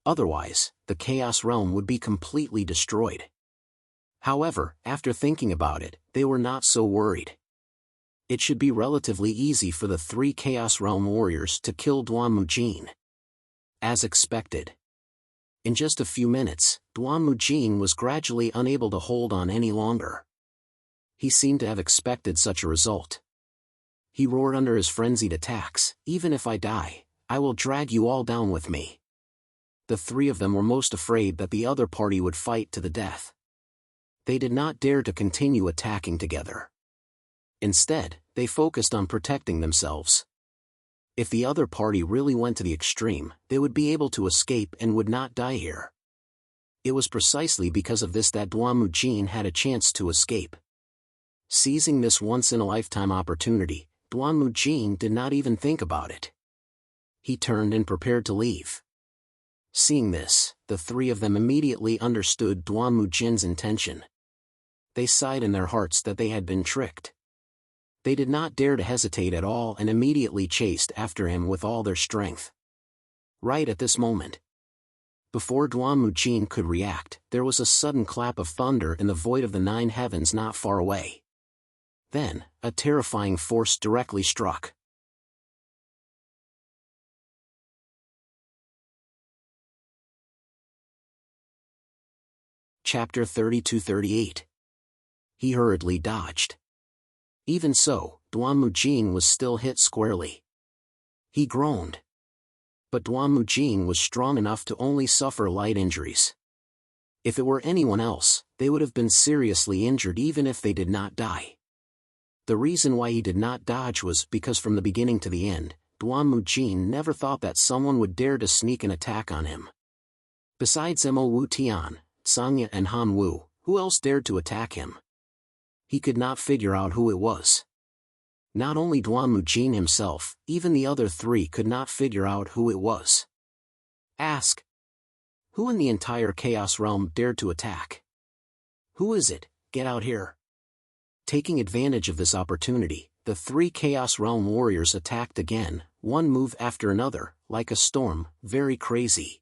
Otherwise, the Chaos Realm would be completely destroyed. However, after thinking about it, they were not so worried. It should be relatively easy for the 3 Chaos Realm warriors to kill Duan-Mujin. As expected. In just a few minutes, Duan-Mujin was gradually unable to hold on any longer. He seemed to have expected such a result. He roared under his frenzied attacks, "Even if I die, I will drag you all down with me." The 3 of them were most afraid that the other party would fight to the death. They did not dare to continue attacking together. Instead, they focused on protecting themselves. If the other party really went to the extreme, they would be able to escape and would not die here. It was precisely because of this that Duan-Mujin had a chance to escape. Seizing this once-in-a-lifetime opportunity, Duan-Mujin did not even think about it. He turned and prepared to leave. Seeing this, the 3 of them immediately understood Duan-Mujin's intention. They sighed in their hearts that they had been tricked. They did not dare to hesitate at all and immediately chased after him with all their strength. Right at this moment, before Duan-Mujin could react, there was a sudden clap of thunder in the void of the 9 heavens not far away. Then, a terrifying force directly struck. Chapter 32-38. He hurriedly dodged. Even so, Duan-Mujin was still hit squarely. He groaned. But Duan-Mujin was strong enough to only suffer light injuries. If it were anyone else, they would have been seriously injured even if they did not die. The reason why he did not dodge was because from the beginning to the end, Duan-Mujin never thought that someone would dare to sneak an attack on him. Besides Mo Wu Tian, Sangya and Han Wu, who else dared to attack him? He could not figure out who it was. Not only Duan-Mujin himself, even the other 3 could not figure out who it was. Ask. Who in the entire Chaos Realm dared to attack? Who is it? Get out here. Taking advantage of this opportunity, the 3 Chaos Realm warriors attacked again, one move after another, like a storm, very crazy.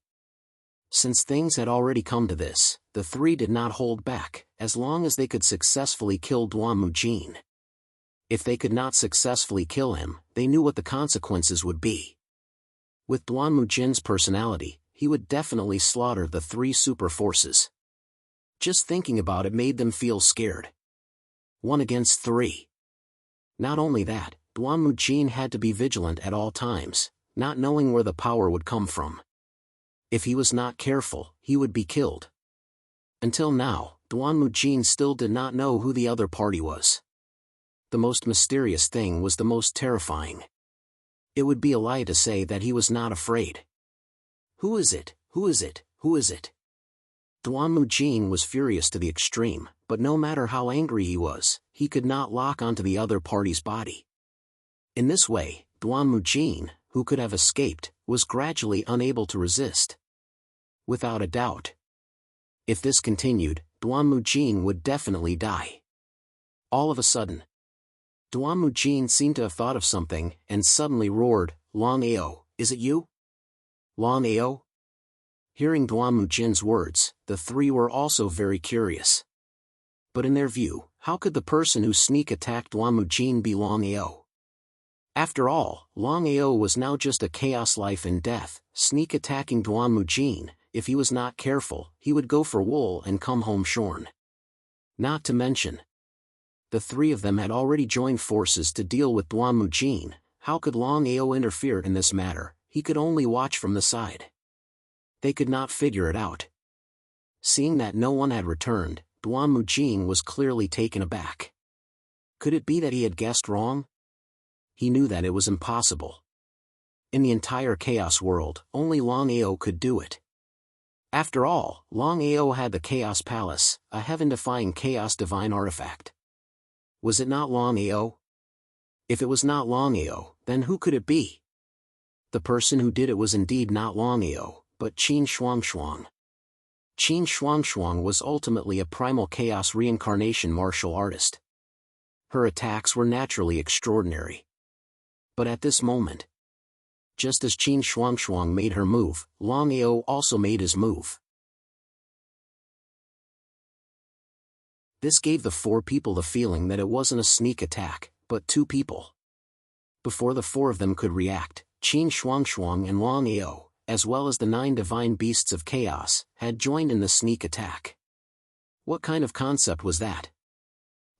Since things had already come to this, the 3 did not hold back, as long as they could successfully kill Duan-Mujin. If they could not successfully kill him, they knew what the consequences would be. With Duan-Mujin's personality, he would definitely slaughter the 3 super forces. Just thinking about it made them feel scared. 1 against 3. Not only that, Duan-Mujin had to be vigilant at all times, not knowing where the power would come from. If he was not careful, he would be killed. Until now, Duan-Mujin still did not know who the other party was. The most mysterious thing was the most terrifying. It would be a lie to say that he was not afraid. Who is it? Who is it? Who is it? Duan-Mujin was furious to the extreme, but no matter how angry he was, he could not lock onto the other party's body. In this way, Duan-Mujin, who could have escaped, was gradually unable to resist. Without a doubt. If this continued, Duan-Mujin would definitely die. All of a sudden, Duan-Mujin seemed to have thought of something, and suddenly roared, "Longao, is it you? Longao?" Hearing Duan-Mujin's words, the 3 were also very curious. But in their view, how could the person who sneak attacked Duan-Mujin be Longao? After all, Longao was now just a chaos life and death, sneak attacking Duan-Mujin. If he was not careful, he would go for wool and come home shorn. Not to mention, the 3 of them had already joined forces to deal with Duan-Mujin. how could Longao interfere in this matter? He could only watch from the side. They could not figure it out. Seeing that no one had returned, Duanmujin was clearly taken aback. Could it be that he had guessed wrong? He knew that it was impossible. In the entire Chaos world, only Longao could do it. After all, Longao had the Chaos Palace, a heaven-defying Chaos Divine artifact. Was it not Longao? If it was not Longao, then who could it be? The person who did it was indeed not Longao, but Qin Shuangshuang. Qin Shuangshuang was ultimately a primal chaos reincarnation martial artist. Her attacks were naturally extraordinary. But at this moment, just as Qin Shuangshuang made her move, Longao also made his move. This gave the four people the feeling that it wasn't a sneak attack, but two people. Before the four of them could react, Qin Shuangshuang and Longao, as well as the 9 divine beasts of chaos, had joined in the sneak attack. What kind of concept was that?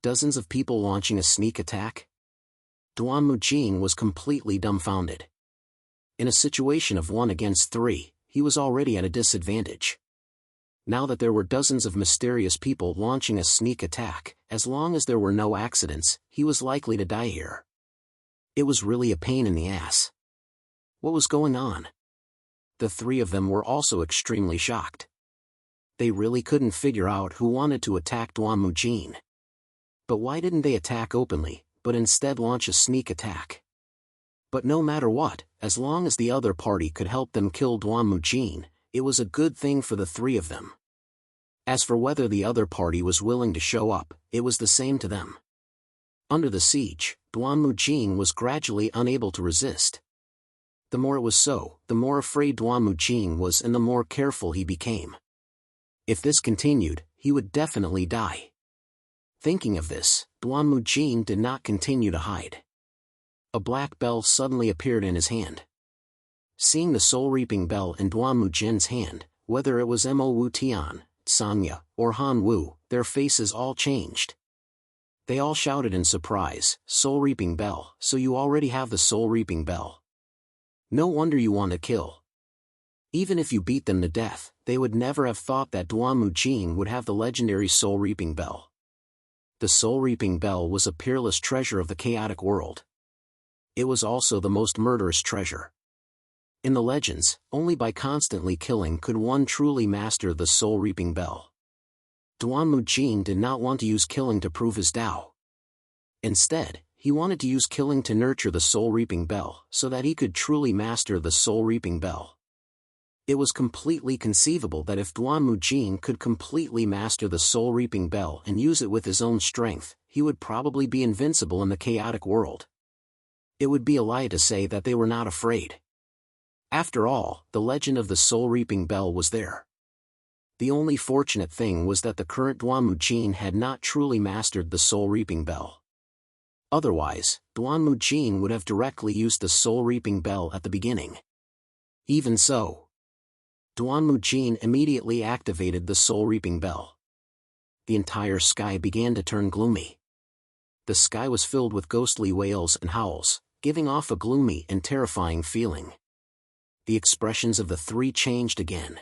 Dozens of people launching a sneak attack? Duanmujin was completely dumbfounded. In a situation of 1 against 3, he was already at a disadvantage. Now that there were dozens of mysterious people launching a sneak attack, as long as there were no accidents, he was likely to die here. It was really a pain in the ass. What was going on? The three of them were also extremely shocked. They really couldn't figure out who wanted to attack Duanmujin. But why didn't they attack openly, but instead launch a sneak attack? But no matter what, as long as the other party could help them kill Duanmujin, it was a good thing for the three of them. As for whether the other party was willing to show up, it was the same to them. Under the siege, Duanmujin was gradually unable to resist. The more it was so, the more afraid Duanmujin was and the more careful he became. If this continued, he would definitely die. Thinking of this, Duanmujin did not continue to hide. A black bell suddenly appeared in his hand. Seeing the soul-reaping bell in Duanmujin's hand, whether it was Mo Wu Tian, Sanya, or Han Wu, their faces all changed. They all shouted in surprise, "Soul-reaping bell, so you already have the soul-reaping bell. No wonder you want to kill." Even if you beat them to death, they would never have thought that Duanmujin would have the legendary soul-reaping bell. The soul-reaping bell was a peerless treasure of the chaotic world. It was also the most murderous treasure. In the legends, only by constantly killing could one truly master the soul-reaping bell. Duanmujin did not want to use killing to prove his Tao. Instead, he wanted to use killing to nurture the soul-reaping bell so that he could truly master the soul-reaping bell. It was completely conceivable that if Duanmujin could completely master the soul-reaping bell and use it with his own strength, he would probably be invincible in the chaotic world. It would be a lie to say that they were not afraid. After all, the legend of the soul-reaping bell was there. The only fortunate thing was that the current Duanmujin had not truly mastered the soul-reaping bell. Otherwise, Duanmujin would have directly used the soul-reaping bell at the beginning. Even so, Duanmujin immediately activated the soul-reaping bell. The entire sky began to turn gloomy. The sky was filled with ghostly wails and howls, giving off a gloomy and terrifying feeling. The expressions of the three changed again.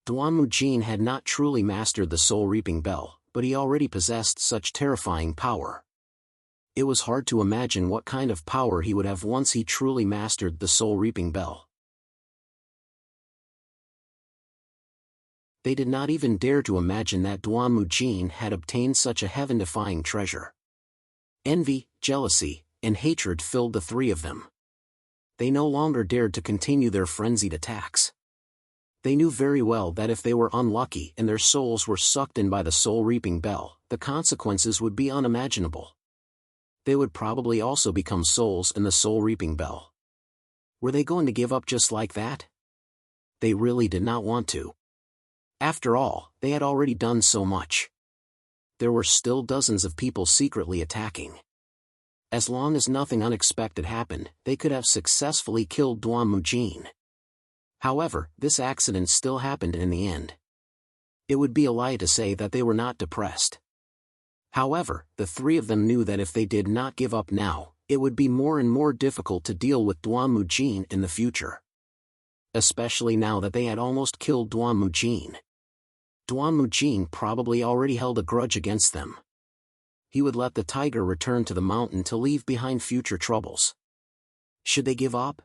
Duanmujin had not truly mastered the soul-reaping bell, but he already possessed such terrifying power. It was hard to imagine what kind of power he would have once he truly mastered the soul-reaping bell. They did not even dare to imagine that Duanmujin had obtained such a heaven-defying treasure. Envy, jealousy, and hatred filled the three of them. They no longer dared to continue their frenzied attacks. They knew very well that if they were unlucky and their souls were sucked in by the soul-reaping bell, the consequences would be unimaginable. They would probably also become souls in the soul-reaping bell. Were they going to give up just like that? They really did not want to. After all, they had already done so much. There were still dozens of people secretly attacking. As long as nothing unexpected happened, they could have successfully killed Duanmujin. However, this accident still happened in the end. It would be a lie to say that they were not depressed. However, the three of them knew that if they did not give up now, it would be more and more difficult to deal with Duan-Mujin in the future. Especially now that they had almost killed Duan-Mujin. Duan-Mujin probably already held a grudge against them. He would let the tiger return to the mountain to leave behind future troubles. Should they give up?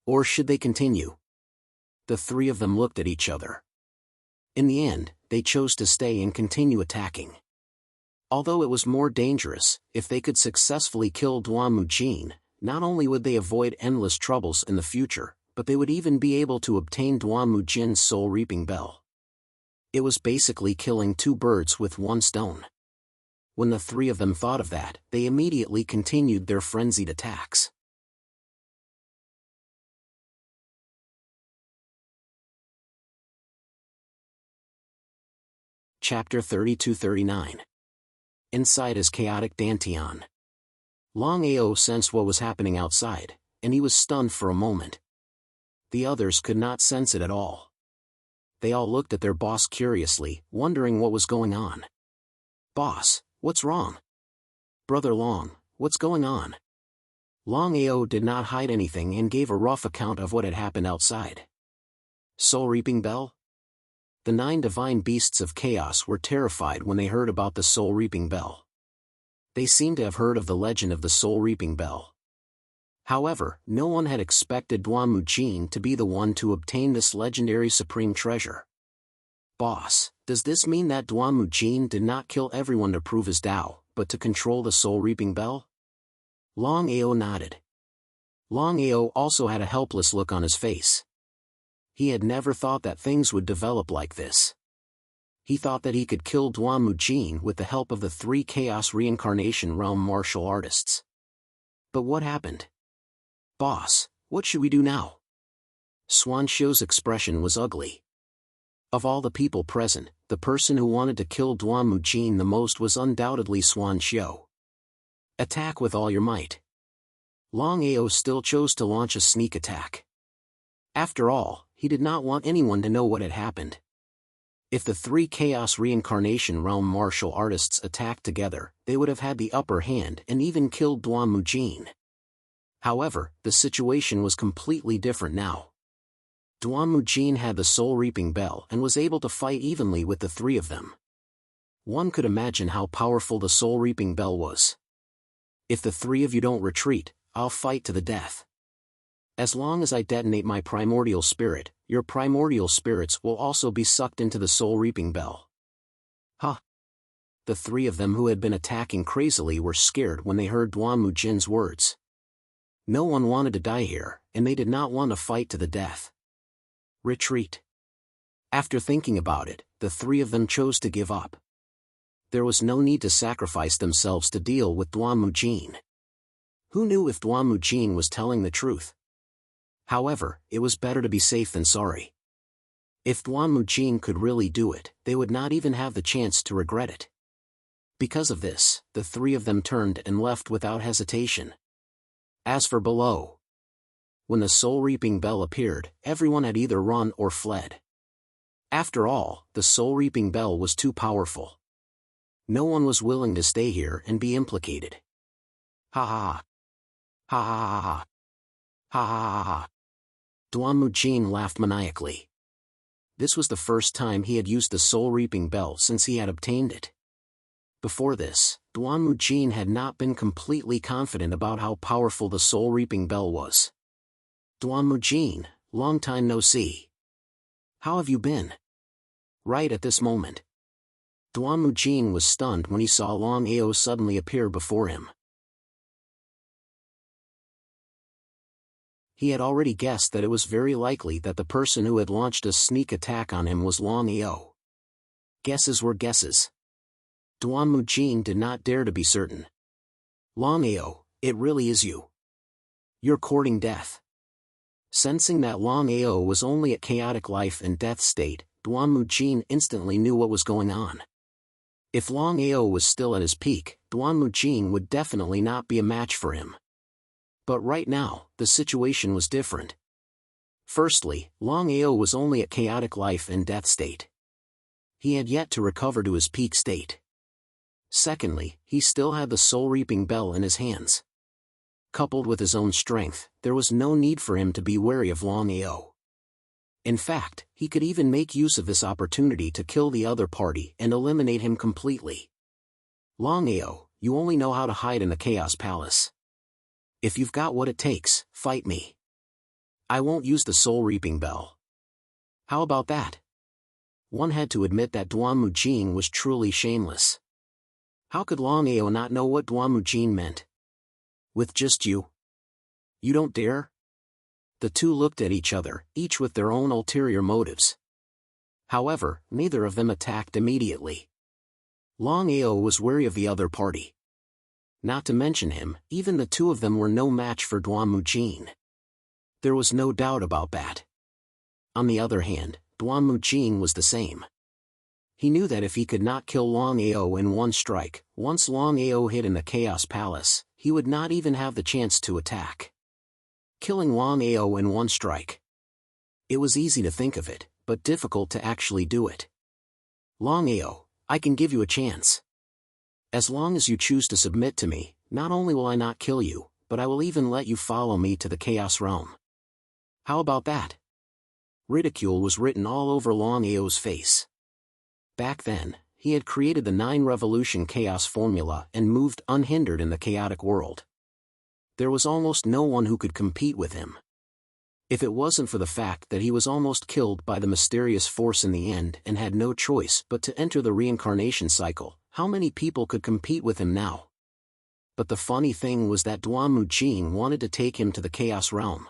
Or should they continue? The three of them looked at each other. In the end, they chose to stay and continue attacking. Although it was more dangerous, if they could successfully kill Duan-Mujin, not only would they avoid endless troubles in the future, but they would even be able to obtain Duan-Mujin's soul-reaping bell. It was basically killing two birds with one stone. When the three of them thought of that, they immediately continued their frenzied attacks. Chapter 32-39. Inside his chaotic Dantian. Longao sensed what was happening outside, and he was stunned for a moment. The others could not sense it at all. They all looked at their boss curiously, wondering what was going on. "Boss, what's wrong?" "Brother Long, what's going on?" Longao did not hide anything and gave a rough account of what had happened outside. Soul-reaping bell? The 9 divine beasts of chaos were terrified when they heard about the soul-reaping bell. They seemed to have heard of the legend of the soul-reaping bell. However, no one had expected Duan-Mujin to be the one to obtain this legendary supreme treasure. "Boss, does this mean that Duan-Mujin did not kill everyone to prove his Tao, but to control the soul-reaping bell?" Longao nodded. Longao also had a helpless look on his face. He had never thought that things would develop like this. He thought that he could kill Duan-Mujin with the help of the 3 Chaos Reincarnation Realm martial artists. But what happened? "Boss, what should we do now?" Xuanxiu's expression was ugly. Of all the people present, the person who wanted to kill Duan-Mujin the most was undoubtedly Xuanxiu. Attack with all your might. Longao still chose to launch a sneak attack. After all, he did not want anyone to know what had happened. If the 3 Chaos Reincarnation Realm martial artists attacked together, they would have had the upper hand and even killed Duan-Mujin. However, the situation was completely different now. Duan-Mujin had the soul-reaping bell and was able to fight evenly with the 3 of them. One could imagine how powerful the soul-reaping bell was. "If the 3 of you don't retreat, I'll fight to the death. As long as I detonate my primordial spirit, your primordial spirits will also be sucked into the soul-reaping bell." "Huh!" The 3 of them who had been attacking crazily were scared when they heard Duan-Mujin's words. No one wanted to die here, and they did not want to fight to the death. Retreat. After thinking about it, the 3 of them chose to give up. There was no need to sacrifice themselves to deal with Duan-Mujin. Who knew if Duan-Mujin was telling the truth? However, it was better to be safe than sorry. If Duan-Mujin could really do it, they would not even have the chance to regret it. Because of this, the 3 of them turned and left without hesitation. As for below, when the soul-reaping bell appeared, everyone had either run or fled. After all, the soul-reaping bell was too powerful. No one was willing to stay here and be implicated. Ha ha ha ha ha ha ha ha ha ha. Duan-Mujin laughed maniacally. This was the first time he had used the soul-reaping bell since he had obtained it. Before this, Duan-Mujin had not been completely confident about how powerful the soul-reaping bell was. "Duan-Mujin, long time no see. How have you been?" Right at this moment, Duan-Mujin was stunned when he saw Longao suddenly appear before him. He had already guessed that it was very likely that the person who had launched a sneak attack on him was Longao. Guesses were guesses. Duan-Mujin did not dare to be certain. "Longao, it really is you. You're courting death." Sensing that Longao was only at chaotic life and death state, Duan-Mujin instantly knew what was going on. If Longao was still at his peak, Duan-Mujin would definitely not be a match for him. But right now, the situation was different. Firstly, Longao was only at chaotic life and death state. He had yet to recover to his peak state. Secondly, he still had the soul-reaping bell in his hands. Coupled with his own strength, there was no need for him to be wary of Longao. In fact, he could even make use of this opportunity to kill the other party and eliminate him completely. Longao, you only know how to hide in the Chaos Palace. If you've got what it takes, fight me. I won't use the soul reaping bell. How about that? One had to admit that Duanmujin was truly shameless. How could Longao not know what Duanmujin meant? With just you? You don't dare? The two looked at each other, each with their own ulterior motives. However, neither of them attacked immediately. Longao was wary of the other party. Not to mention him, even the two of them were no match for Duanmujin. There was no doubt about that. On the other hand, Duanmujin was the same. He knew that if he could not kill Longao in one strike, once Longao hid in the Chaos Palace, he would not even have the chance to attack. Killing Longao in one strike. It was easy to think of it, but difficult to actually do it. Longao, I can give you a chance. As long as you choose to submit to me, not only will I not kill you, but I will even let you follow me to the Chaos Realm. How about that? Ridicule was written all over Longao's face. Back then, he had created the 9-revolution chaos formula and moved unhindered in the chaotic world. There was almost no one who could compete with him. If it wasn't for the fact that he was almost killed by the mysterious force in the end and had no choice but to enter the reincarnation cycle, how many people could compete with him now? But the funny thing was that Duanmujin wanted to take him to the Chaos Realm.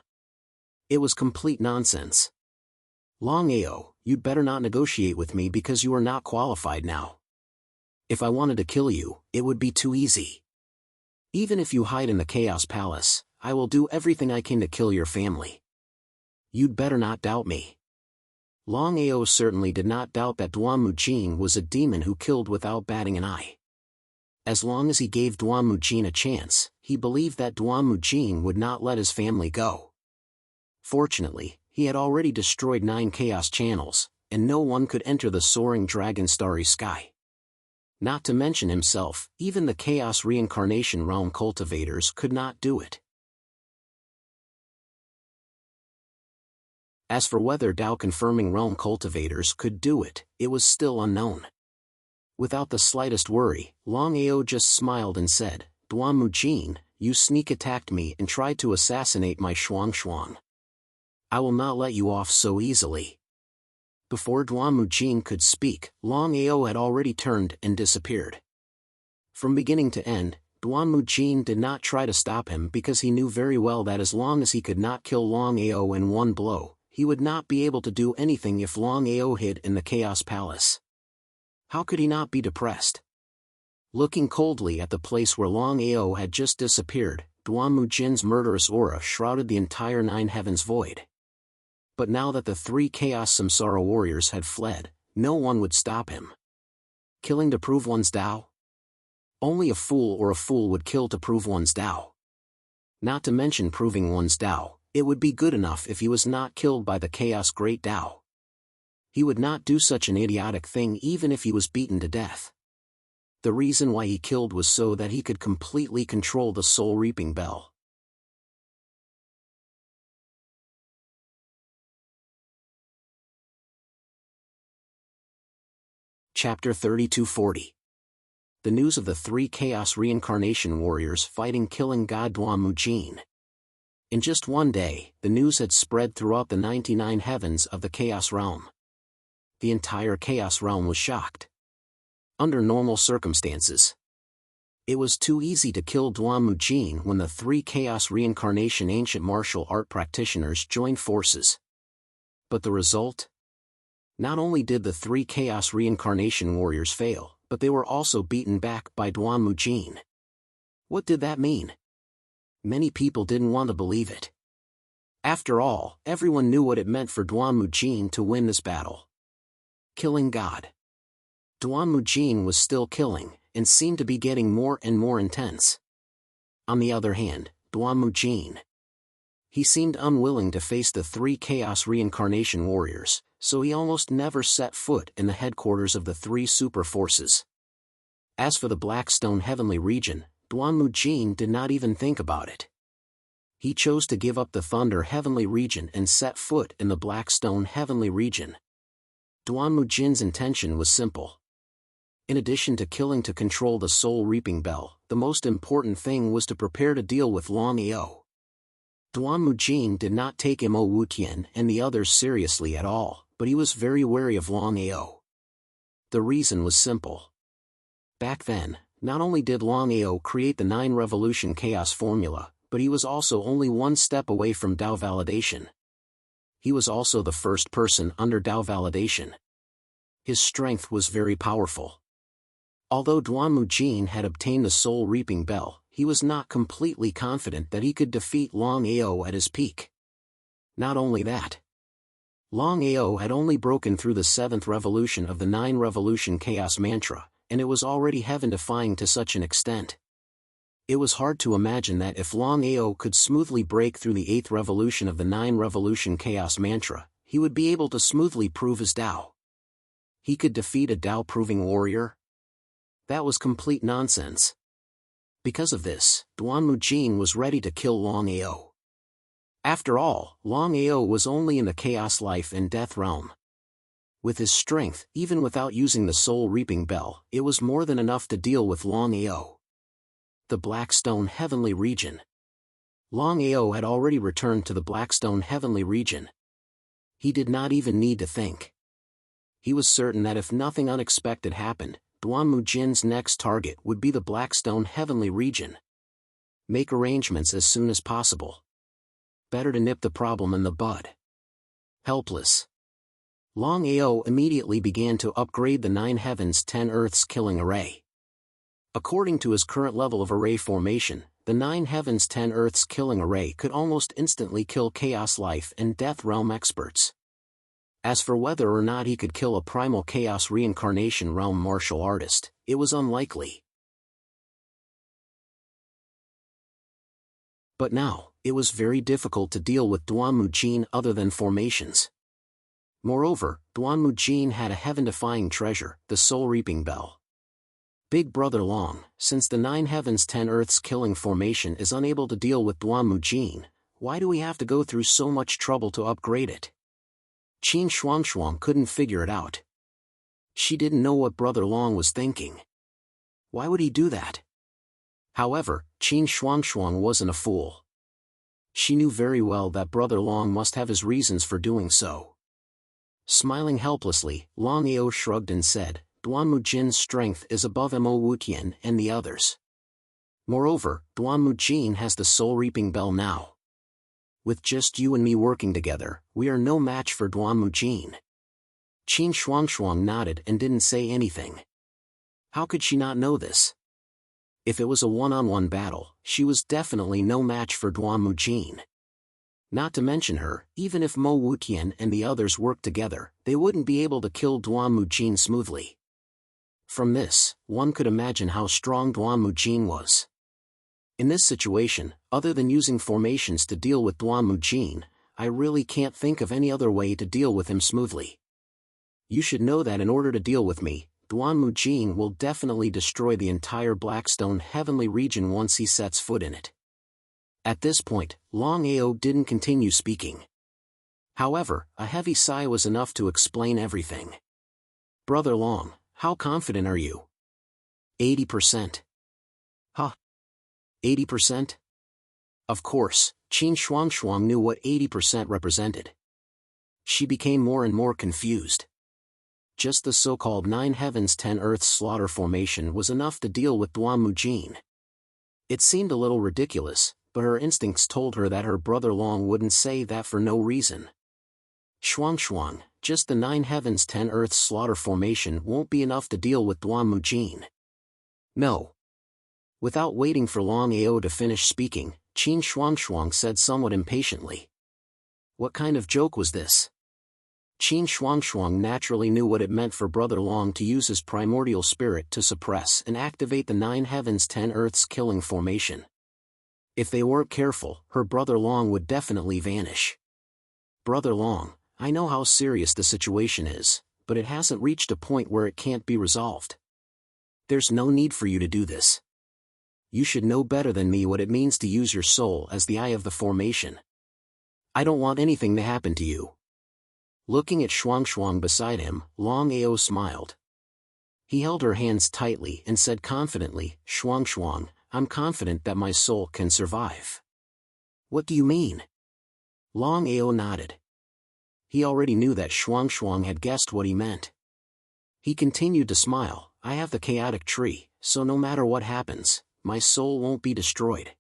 It was complete nonsense. Longao, you'd better not negotiate with me because you are not qualified now. If I wanted to kill you, it would be too easy. Even if you hide in the Chaos Palace, I will do everything I can to kill your family. You'd better not doubt me. Longao certainly did not doubt that Duanmujin was a demon who killed without batting an eye. As long as he gave Duanmujin a chance, he believed that Duanmujin would not let his family go. Fortunately, he had already destroyed 9 chaos channels, and no one could enter the soaring dragon starry sky. Not to mention himself, even the Chaos Reincarnation Realm cultivators could not do it. As for whether Dao-confirming realm cultivators could do it, it was still unknown. Without the slightest worry, Longao just smiled and said, Duanmujin, you sneak attacked me and tried to assassinate my Shuang. I will not let you off so easily. Before Duanmujin could speak, Longao had already turned and disappeared. From beginning to end, Duanmujin did not try to stop him because he knew very well that as long as he could not kill Longao in one blow, he would not be able to do anything if Longao hid in the Chaos Palace. How could he not be depressed? Looking coldly at the place where Longao had just disappeared, Duanmujin's murderous aura shrouded the entire 9 heavens void. But now that the 3 Chaos Samsara warriors had fled, no one would stop him. Killing to prove one's Tao? Only a fool would kill to prove one's Tao. Not to mention proving one's Tao, it would be good enough if he was not killed by the Chaos Great Tao. He would not do such an idiotic thing even if he was beaten to death. The reason why he killed was so that he could completely control the soul reaping bell. Chapter 3240. The news of the 3 Chaos Reincarnation Warriors fighting killing God Duanmujin. In just one day, the news had spread throughout the 99 heavens of the Chaos Realm. The entire Chaos Realm was shocked. Under normal circumstances, it was too easy to kill Duanmujin when the 3 Chaos Reincarnation ancient martial art practitioners joined forces. But the result? Not only did the 3 Chaos Reincarnation Warriors fail, but they were also beaten back by Duanmujin. What did that mean? Many people didn't want to believe it. After all, everyone knew what it meant for Duanmujin to win this battle. Killing God. Duanmujin was still killing, and seemed to be getting more and more intense. On the other hand, Duanmujin. He seemed unwilling to face the 3 Chaos Reincarnation Warriors, so he almost never set foot in the headquarters of the 3 super forces. As for the Blackstone Heavenly region, Duanmujin did not even think about it. He chose to give up the Thunder Heavenly Region and set foot in the Blackstone Heavenly Region. Duan Mujin's intention was simple. In addition to killing to control the Soul Reaping Bell, the most important thing was to prepare to deal with Longao. Duan Mujin did not take Mo Wutian and the others seriously at all, but he was very wary of Longao. The reason was simple. Back then, not only did Longao create the 9 Revolution Chaos formula, but he was also only one step away from Dao validation. He was also the first person under Dao validation. His strength was very powerful. Although Duan Mujin had obtained the Soul Reaping Bell, he was not completely confident that he could defeat Longao at his peak. Not only that, Longao had only broken through the 7th revolution of the 9 Revolution Chaos mantra, and it was already heaven-defying to such an extent. It was hard to imagine that if Longao could smoothly break through the 8th revolution of the 9 Revolution Chaos mantra, he would be able to smoothly prove his Dao. He could defeat a Dao-proving warrior? That was complete nonsense. Because of this, Duan Mujin was ready to kill Longao. After all, Longao was only in the Chaos Life and Death realm. With his strength, even without using the Soul Reaping Bell, it was more than enough to deal with Longao. The Blackstone Heavenly Region. Longao had already returned to the Blackstone Heavenly Region. He did not even need to think. He was certain that if nothing unexpected happened, Duan Mujin's next target would be the Blackstone Heavenly Region. Make arrangements as soon as possible. Better to nip the problem in the bud. Helpless, Longao immediately began to upgrade the 9 Heavens 10 Earths killing array. According to his current level of array formation, the 9 Heavens 10 Earths killing array could almost instantly kill Chaos Life and Death Realm experts. As for whether or not he could kill a Primal Chaos Reincarnation Realm martial artist, it was unlikely. But now, it was very difficult to deal with Duan Mujin other than formations. Moreover, Duan Mujin had a heaven-defying treasure, the Soul Reaping Bell. Big Brother Long, since the 9 Heavens 10 Earths killing formation is unable to deal with Duan Mujin, why do we have to go through so much trouble to upgrade it? Qin Shuangxuang couldn't figure it out. She didn't know what Brother Long was thinking. Why would he do that? However, Qin Shuangxuang wasn't a fool. She knew very well that Brother Long must have his reasons for doing so. Smiling helplessly, Longao shrugged and said, Duan Mujin's strength is above Mo Wutian and the others. Moreover, Duan Mujin has the Soul Reaping Bell now. With just you and me working together, we are no match for Duan Mujin. Qin Shuangxuang nodded and didn't say anything. How could she not know this? If it was a one-on-one battle, she was definitely no match for Duan Mujin. Not to mention her, even if Mo Wutian and the others worked together, they wouldn't be able to kill Duan Mujin smoothly. From this, one could imagine how strong Duan Mujin was. In this situation, other than using formations to deal with Duan Mujin, I really can't think of any other way to deal with him smoothly. You should know that in order to deal with me, Duan Mujin will definitely destroy the entire Blackstone Heavenly Region once he sets foot in it. At this point, Longao didn't continue speaking. However, a heavy sigh was enough to explain everything. Brother Long, how confident are you? 80%. Huh? 80%? Of course, Qin Shuangxuang knew what 80% represented. She became more and more confused. Just the so-called 9 Heavens 10 Earths slaughter formation was enough to deal with Duan Mujin. It seemed a little ridiculous, but her instincts told her that her brother Long wouldn't say that for no reason. Shuangxuang, just the 9 Heavens 10 Earths slaughter formation won't be enough to deal with Duan Mujin. No. Without waiting for Longao to finish speaking, Qin Shuangxuang said somewhat impatiently. What kind of joke was this? Qin Shuangxuang naturally knew what it meant for Brother Long to use his primordial spirit to suppress and activate the 9 Heavens 10 Earths killing formation. If they weren't careful, her Brother Long would definitely vanish. Brother Long, I know how serious the situation is, but it hasn't reached a point where it can't be resolved. There's no need for you to do this. you should know better than me what it means to use your soul as the eye of the formation. I don't want anything to happen to you. Looking at Shuang beside him, Longao smiled. He held her hands tightly and said confidently, Shuang, I'm confident that my soul can survive. What do you mean? Longao nodded. He already knew that Shuang had guessed what he meant. He continued to smile, I have the chaotic tree, so no matter what happens, my soul won't be destroyed.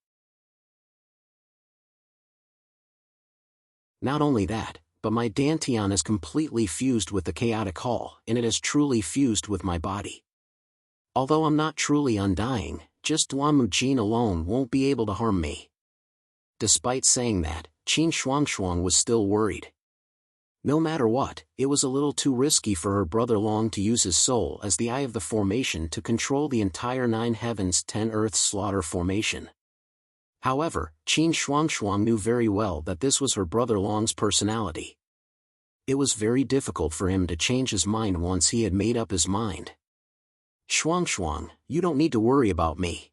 Not only that, but my dantian is completely fused with the chaotic hall, and it is truly fused with my body. Although I'm not truly undying, just Duanmujin alone won't be able to harm me. Despite saying that, Qin Shuang was still worried. No matter what, it was a little too risky for her brother Long to use his soul as the eye of the formation to control the entire 9 heavens 10 earths slaughter formation. However, Qin Shuang knew very well that this was her brother Long's personality. It was very difficult for him to change his mind once he had made up his mind. Shuang, you don't need to worry about me.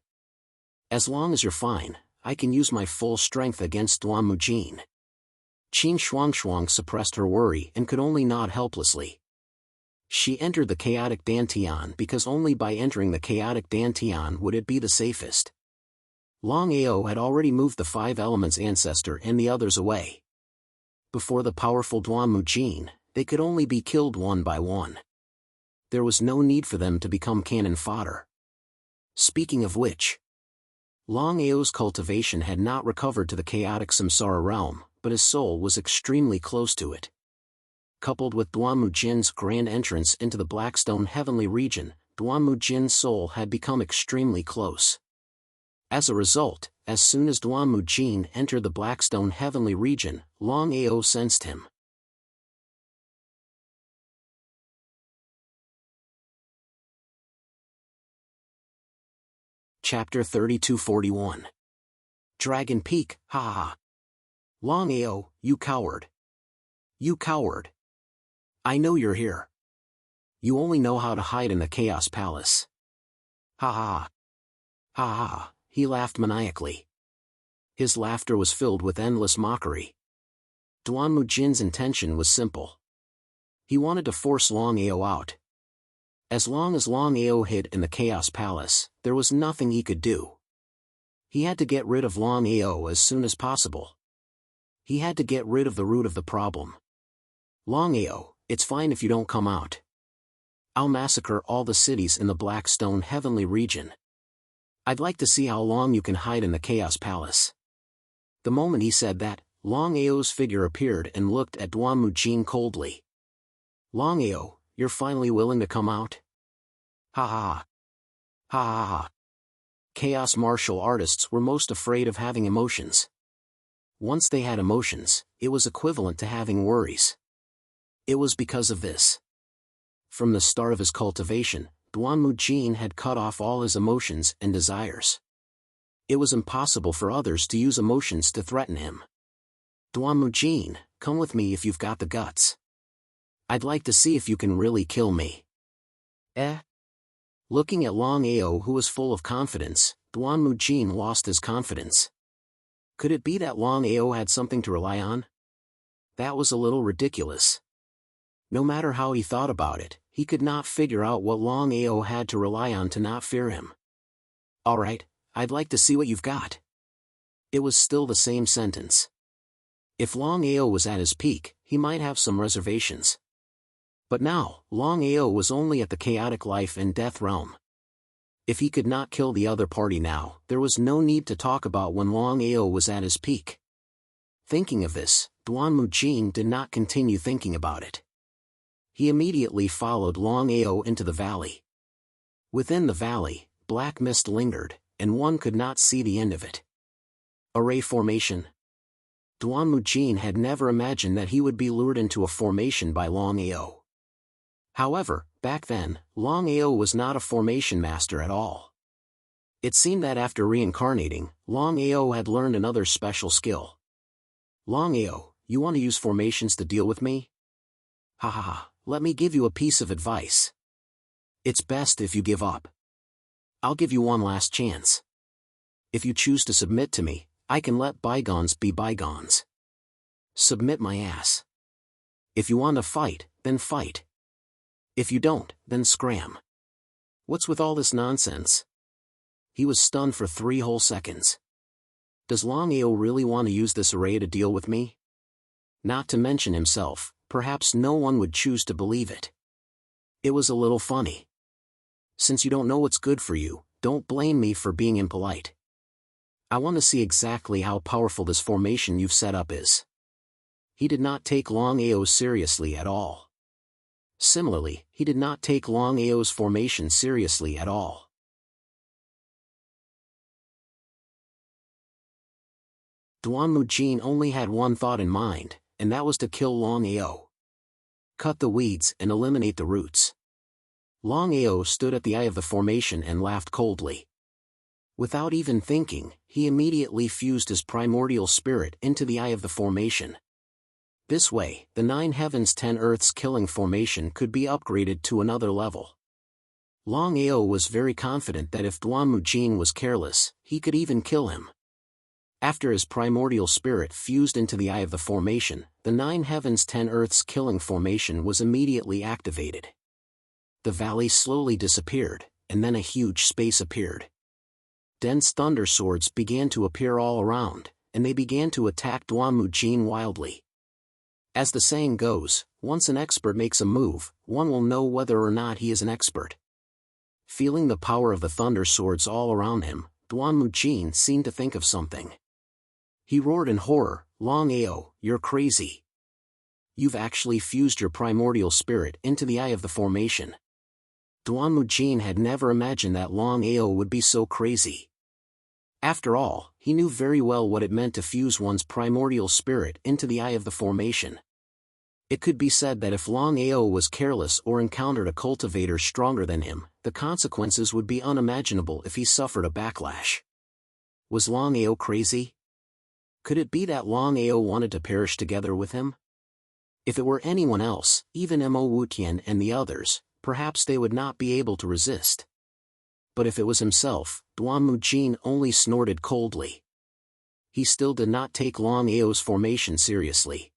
As long as you're fine, I can use my full strength against Duanmujin. Qin Shuang suppressed her worry and could only nod helplessly. She entered the chaotic dantian because only by entering the chaotic dantian would it be the safest. Longao had already moved the 5 elements ancestor and the others away. Before the powerful Duanmujin, they could only be killed one by one. There was no need for them to become cannon fodder. Speaking of which, Longao's cultivation had not recovered to the chaotic samsara realm, but his soul was extremely close to it. Coupled with Duanmujin's grand entrance into the Blackstone heavenly region, Duanmujin's soul had become extremely close. As a result, as soon as Duanmujin entered the Blackstone heavenly region, Longao sensed him. Chapter 3241. Dragon Peak, ha ha. Longao, you coward. You coward. I know you're here. You only know how to hide in the Chaos Palace. Ha ha. Ha ha. He laughed maniacally. His laughter was filled with endless mockery. Duanmujin's intention was simple. He wanted to force Longao out. As long as Longao hid in the Chaos Palace, there was nothing he could do. He had to get rid of Longao as soon as possible. He had to get rid of the root of the problem. Longao, it's fine if you don't come out. I'll massacre all the cities in the Blackstone heavenly region. I'd like to see how long you can hide in the Chaos Palace. The moment he said that, Longao's figure appeared and looked at Duanmujin coldly. Longao, you're finally willing to come out? Ha ha. Ha ha ha. Chaos martial artists were most afraid of having emotions. Once they had emotions, it was equivalent to having worries. It was because of this. From the start of his cultivation, Duanmujin had cut off all his emotions and desires. It was impossible for others to use emotions to threaten him. Duanmujin, come with me if you've got the guts. I'd like to see if you can really kill me. Eh? Looking at Longao, who was full of confidence, Duanmujin lost his confidence. Could it be that Longao had something to rely on? That was a little ridiculous. No matter how he thought about it, he could not figure out what Longao had to rely on to not fear him. Alright, I'd like to see what you've got. It was still the same sentence. If Longao was at his peak, he might have some reservations. But now, Longao was only at the chaotic life and death realm. If he could not kill the other party now, there was no need to talk about when Longao was at his peak. Thinking of this, Duanmujin did not continue thinking about it. He immediately followed Longao into the valley. Within the valley, black mist lingered, and one could not see the end of it. Array formation. Duanmujin had never imagined that he would be lured into a formation by Longao. However, back then, Longao was not a formation master at all. It seemed that after reincarnating, Longao had learned another special skill. Longao, you want to use formations to deal with me? Ha ha ha, let me give you a piece of advice. It's best if you give up. I'll give you one last chance. If you choose to submit to me, I can let bygones be bygones. Submit my ass. If you want to fight, then fight. If you don't, then scram. What's with all this nonsense? He was stunned for 3 whole seconds. Does Longao really want to use this array to deal with me? Not to mention himself, perhaps no one would choose to believe it. It was a little funny. Since you don't know what's good for you, don't blame me for being impolite. I want to see exactly how powerful this formation you've set up is. He did not take Longao seriously at all. Similarly, he did not take Longao's formation seriously at all. Duanmu Jin only had one thought in mind, and that was to kill Longao. Cut the weeds and eliminate the roots. Longao stood at the eye of the formation and laughed coldly. Without even thinking, he immediately fused his primordial spirit into the eye of the formation. This way, the 9 heavens 10 earths killing formation could be upgraded to another level. Longao was very confident that if Duanmu Jin was careless, he could even kill him. After his primordial spirit fused into the eye of the formation, the 9 heavens 10 earths killing formation was immediately activated. The valley slowly disappeared, and then a huge space appeared. Dense thunder swords began to appear all around, and they began to attack Duanmu Jin wildly. As the saying goes, once an expert makes a move, one will know whether or not he is an expert. Feeling the power of the thunder swords all around him, Duanmu Jin seemed to think of something. He roared in horror, "Longao, you're crazy. You've actually fused your primordial spirit into the eye of the formation." Duanmu Jin had never imagined that Longao would be so crazy. After all, he knew very well what it meant to fuse one's primordial spirit into the eye of the formation. It could be said that if Longao was careless or encountered a cultivator stronger than him, the consequences would be unimaginable if he suffered a backlash. Was Longao crazy? Could it be that Longao wanted to perish together with him? If it were anyone else, even Mo Wutian and the others, perhaps they would not be able to resist. But if it was himself, Duanmu Jin only snorted coldly. He still did not take Longao's formation seriously.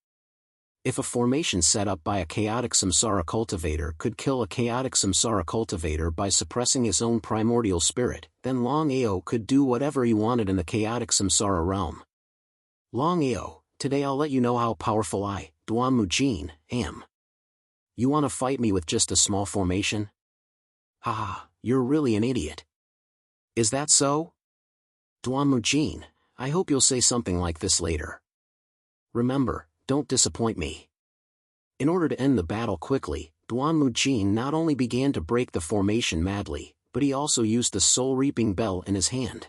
If a formation set up by a chaotic samsara cultivator could kill a chaotic samsara cultivator by suppressing his own primordial spirit, then Longao could do whatever he wanted in the chaotic samsara realm. Longao, today I'll let you know how powerful I, Duanmu Jin, am. You want to fight me with just a small formation? Haha, you're really an idiot. Is that so? Duanmu Jin, I hope you'll say something like this later. Remember, don't disappoint me. In order to end the battle quickly, Duanmu Jin not only began to break the formation madly, but he also used the soul-reaping bell in his hand.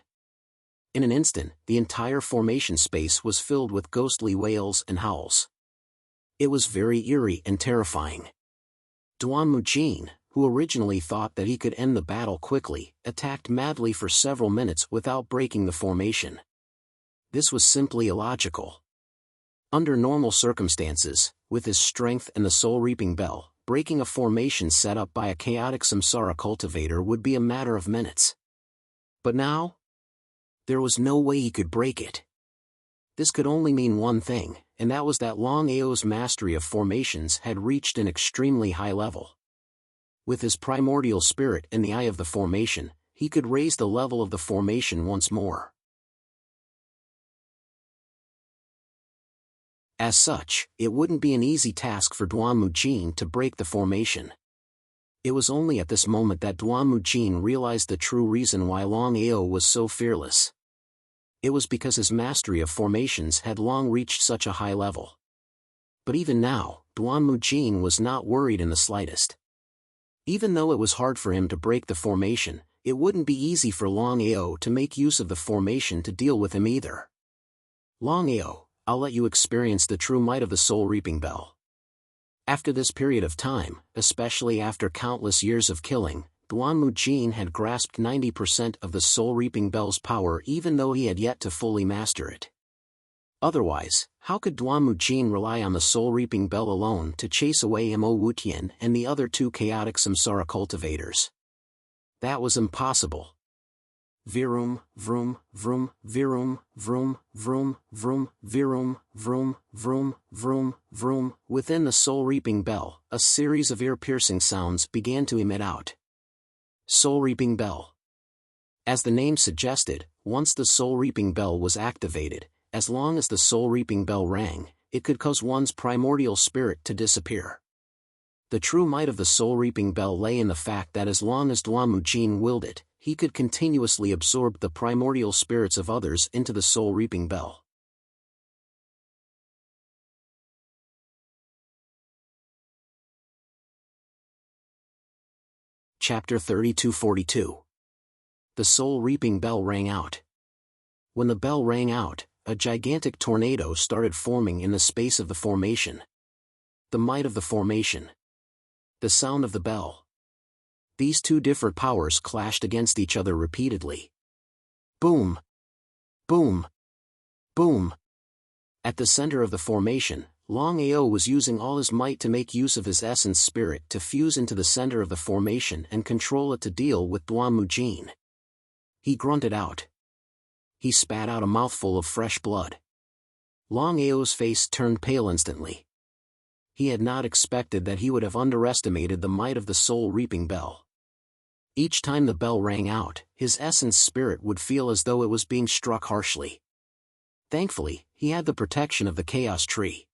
In an instant, the entire formation space was filled with ghostly wails and howls. It was very eerie and terrifying. Duanmu Jin, who originally thought that he could end the battle quickly, attacked madly for several minutes without breaking the formation. This was simply illogical. Under normal circumstances, with his strength and the soul-reaping bell, breaking a formation set up by a chaotic samsara cultivator would be a matter of minutes. But now? There was no way he could break it. This could only mean one thing, and that was that Longao's mastery of formations had reached an extremely high level. With his primordial spirit in the eye of the formation, he could raise the level of the formation once more. As such, it wouldn't be an easy task for Duanmu Jin to break the formation. It was only at this moment that Duanmu Jin realized the true reason why Longao was so fearless. It was because his mastery of formations had long reached such a high level. But even now, Duanmu Jin was not worried in the slightest. Even though it was hard for him to break the formation, it wouldn't be easy for Longao to make use of the formation to deal with him either. Longao, I'll let you experience the true might of the soul-reaping bell. After this period of time, especially after countless years of killing, Duanmu Jin had grasped 90% of the soul-reaping bell's power even though he had yet to fully master it. Otherwise, how could Duanmu Jin rely on the soul-reaping bell alone to chase away Mo Wutian and the other 2 chaotic samsara cultivators? That was impossible. Virum, vroom, vroom, virum, vroom, vroom, vroom, virum, vroom, vroom, vroom, vroom. Within the soul-reaping bell, a series of ear-piercing sounds began to emit out. Soul-reaping bell. As the name suggested, once the soul-reaping bell was activated, as long as the soul-reaping bell rang, it could cause one's primordial spirit to disappear. The true might of the soul-reaping bell lay in the fact that as long as Duan-Mu-Jin willed it, he could continuously absorb the primordial spirits of others into the soul-reaping bell. Chapter 32-42. The soul-reaping bell rang out. When the bell rang out, a gigantic tornado started forming in the space of the formation. The might of the formation. The sound of the bell. These two different powers clashed against each other repeatedly. Boom! Boom! Boom! At the center of the formation, Longao was using all his might to make use of his essence spirit to fuse into the center of the formation and control it to deal with Duan-Mu-Jin. He grunted out. He spat out a mouthful of fresh blood. Longao's face turned pale instantly. He had not expected that he would have underestimated the might of the soul-reaping bell. Each time the bell rang out, his essence spirit would feel as though it was being struck harshly. Thankfully, he had the protection of the Chaos Tree.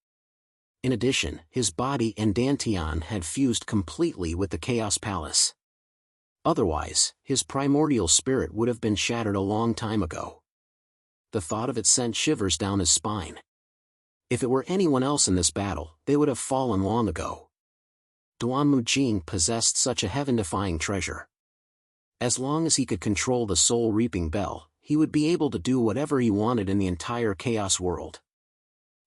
In addition, his body and Dantian had fused completely with the Chaos Palace. Otherwise, his primordial spirit would have been shattered a long time ago. The thought of it sent shivers down his spine. If it were anyone else in this battle, they would have fallen long ago. Duan-Mu-Jin possessed such a heaven-defying treasure. As long as he could control the soul-reaping bell, he would be able to do whatever he wanted in the entire chaos world.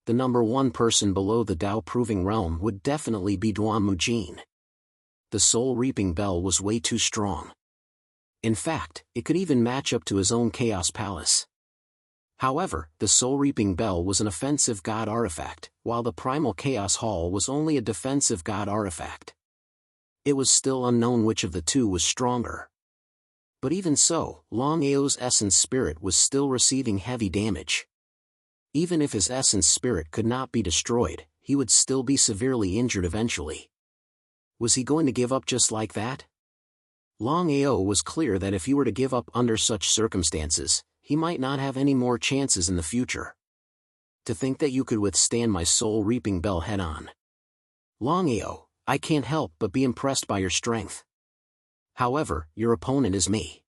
The number one person below the Tao-proving realm would definitely be Duan-Mu-Jin. The soul-reaping bell was way too strong. In fact, it could even match up to his own Chaos Palace. However, the soul-reaping bell was an offensive god artifact, while the primal Chaos Hall was only a defensive god artifact. It was still unknown which of the two was stronger. But even so, Longao's essence spirit was still receiving heavy damage. Even if his essence spirit could not be destroyed, he would still be severely injured eventually. Was he going to give up just like that? Longao was clear that if he were to give up under such circumstances, he might not have any more chances in the future. To think that you could withstand my soul-reaping bell head-on. Longao, I can't help but be impressed by your strength. However, your opponent is me.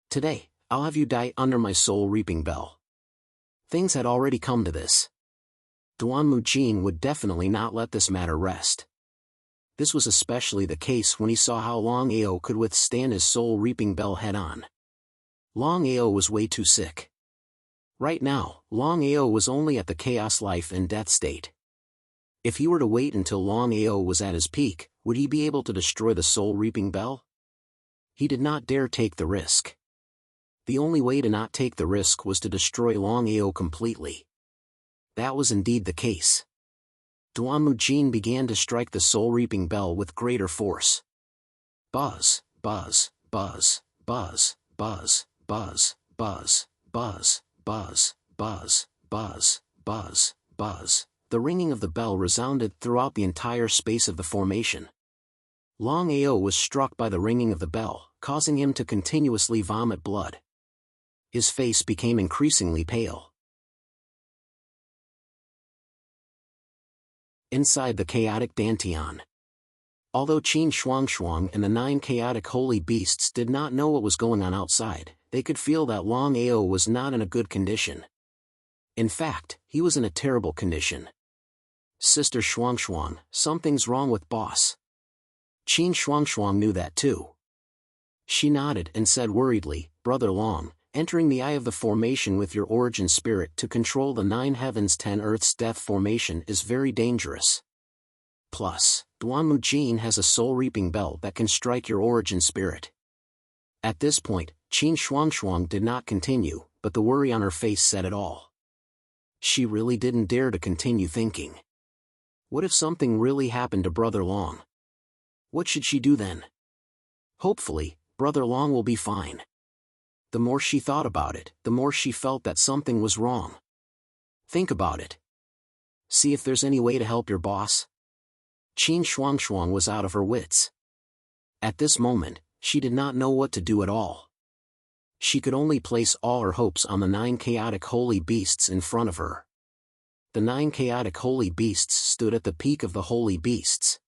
Today, I'll have you die under my soul-reaping bell. Things had already come to this. Duan-Mu-Jin would definitely not let this matter rest. This was especially the case when he saw how Longao could withstand his soul-reaping bell head-on. Longao was way too sick. Right now, Longao was only at the chaos life and death state. If he were to wait until Longao was at his peak, would he be able to destroy the soul-reaping bell? He did not dare take the risk. The only way to not take the risk was to destroy Longao completely. That was indeed the case. Duan-Mu-Jin began to strike the soul-reaping bell with greater force. Buzz, buzz, buzz, buzz, buzz, buzz, buzz, buzz, buzz, buzz, buzz, buzz, buzz. The ringing of the bell resounded throughout the entire space of the formation. Longao was struck by the ringing of the bell, causing him to continuously vomit blood. His face became increasingly pale. Inside the chaotic Dantian. Although Qin Shuangshuang and the 9 chaotic holy beasts did not know what was going on outside, they could feel that Longao was not in a good condition. In fact, he was in a terrible condition. Sister Shuangshuang, something's wrong with boss. Qin Shuangshuang knew that too. She nodded and said worriedly, Brother Long, entering the eye of the formation with your origin spirit to control the 9 heavens 10 earths death formation is very dangerous. Plus, Duan-Mu-Jin has a soul-reaping bell that can strike your origin spirit. At this point, Qin Shuangshuang did not continue, but the worry on her face said it all. She really didn't dare to continue thinking. What if something really happened to Brother Long? What should she do then? Hopefully, Brother Long will be fine. the more she thought about it, the more she felt that something was wrong. Think about it. See if there's any way to help your boss. Qin Shuangxuang was out of her wits. At this moment, she did not know what to do at all. She could only place all her hopes on the 9 chaotic holy beasts in front of her. The 9 chaotic holy beasts stood at the peak of the holy beasts.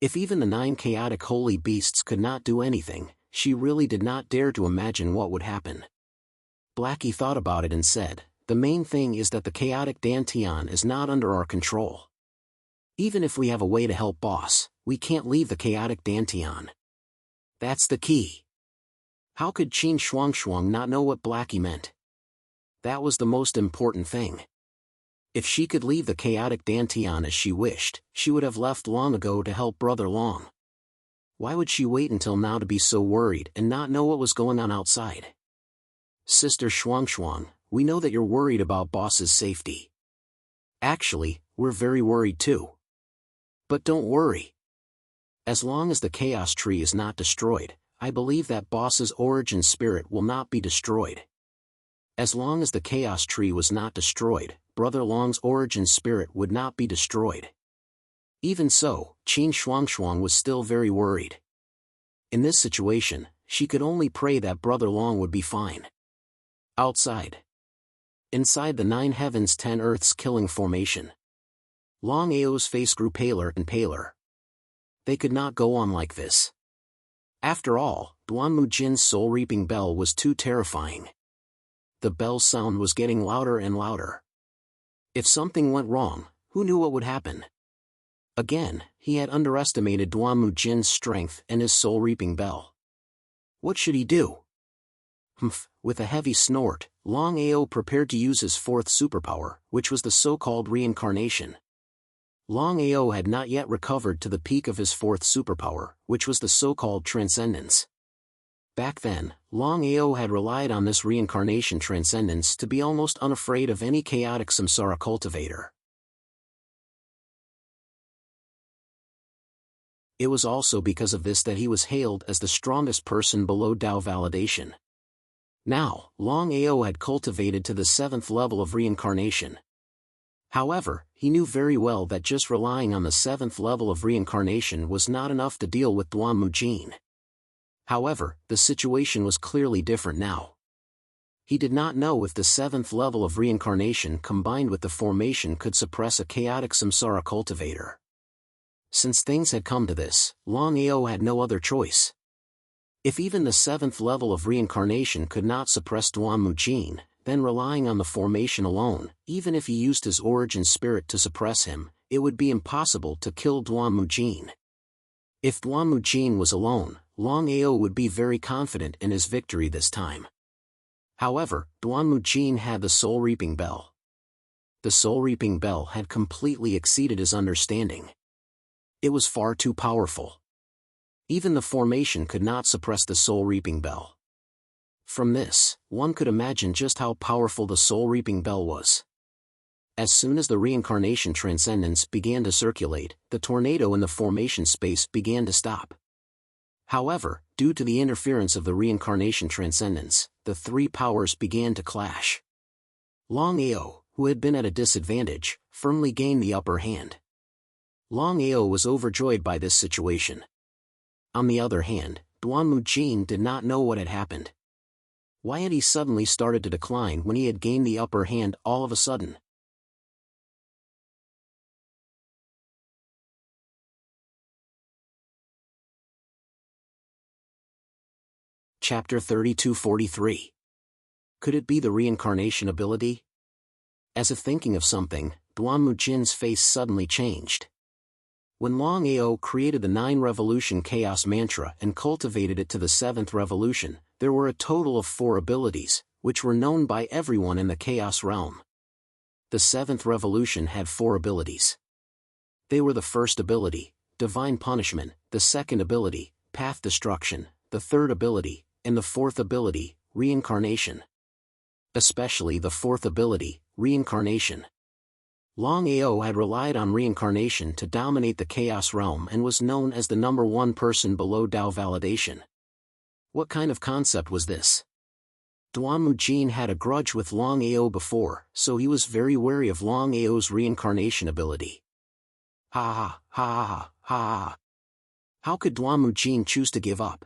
If even the 9 chaotic holy beasts could not do anything, she really did not dare to imagine what would happen. Blackie thought about it and said, "The main thing is that the chaotic Dantian is not under our control. Even if we have a way to help boss, we can't leave the chaotic Dantian. That's the key." How could Qin Shuangxuang not know what Blackie meant? That was the most important thing. If she could leave the chaotic Dantian as she wished, she would have left long ago to help Brother Long. Why would she wait until now to be so worried and not know what was going on outside? Sister Shuangxuang, we know that you're worried about boss's safety. Actually, we're very worried too. But don't worry. As long as the chaos tree is not destroyed, I believe that boss's origin spirit will not be destroyed. As long as the chaos tree was not destroyed, Brother Long's origin spirit would not be destroyed. Even so, Qin Shuangxuang was still very worried. In this situation, she could only pray that Brother Long would be fine. Outside. Inside the 9 heavens 10 earths killing formation. Longao's face grew paler and paler. They could not go on like this. After all, Duanmu Jin's soul-reaping bell was too terrifying. The bell's sound was getting louder and louder. If something went wrong, who knew what would happen? Again, he had underestimated Duanmu Jin's strength and his soul-reaping bell. What should he do? Humph! With a heavy snort, Longao prepared to use his 4th superpower, which was the so-called reincarnation. Longao had not yet recovered to the peak of his 4th superpower, which was the so-called transcendence. Back then, Longao had relied on this reincarnation transcendence to be almost unafraid of any chaotic samsara cultivator. It was also because of this that he was hailed as the strongest person below Tao validation. Now, Longao had cultivated to the 7th level of reincarnation. However, he knew very well that just relying on the 7th level of reincarnation was not enough to deal with Duanmu Jin. However, the situation was clearly different now. He did not know if the 7th level of reincarnation combined with the formation could suppress a chaotic samsara cultivator. Since things had come to this, Longao had no other choice. If even the 7th level of reincarnation could not suppress Duanmu Jin, then relying on the formation alone, even if he used his origin spirit to suppress him, it would be impossible to kill Duanmu Jin. If Duanmu Jin was alone, Longao would be very confident in his victory this time. However, Duanmu Jin had the soul-reaping bell. The soul-reaping bell had completely exceeded his understanding. It was far too powerful. Even the formation could not suppress the soul-reaping bell. From this, one could imagine just how powerful the soul-reaping bell was. As soon as the reincarnation transcendence began to circulate, the tornado in the formation space began to stop. However, due to the interference of the reincarnation transcendence, the 3 powers began to clash. Longao, who had been at a disadvantage, firmly gained the upper hand. Longao was overjoyed by this situation. On the other hand, Duanmu Jin did not know what had happened. Why had he suddenly started to decline when he had gained the upper hand all of a sudden? Chapter 3243. Could it be the reincarnation ability? As if thinking of something, Duanmu Jin's face suddenly changed. When Longao created the 9 revolution chaos mantra and cultivated it to the 7th revolution, there were a total of 4 abilities, which were known by everyone in the chaos realm. The 7th revolution had 4 abilities. They were the first ability, divine punishment, the second ability, path destruction, the third ability, and the fourth ability, reincarnation. Especially the fourth ability, reincarnation. Longao had relied on reincarnation to dominate the chaos realm and was known as the #1 person below Tao validation. What kind of concept was this? Duanmu Jin had a grudge with Longao before, so he was very wary of Longao's reincarnation ability. Ha ha ha ha ha. How could Duanmu Jin choose to give up?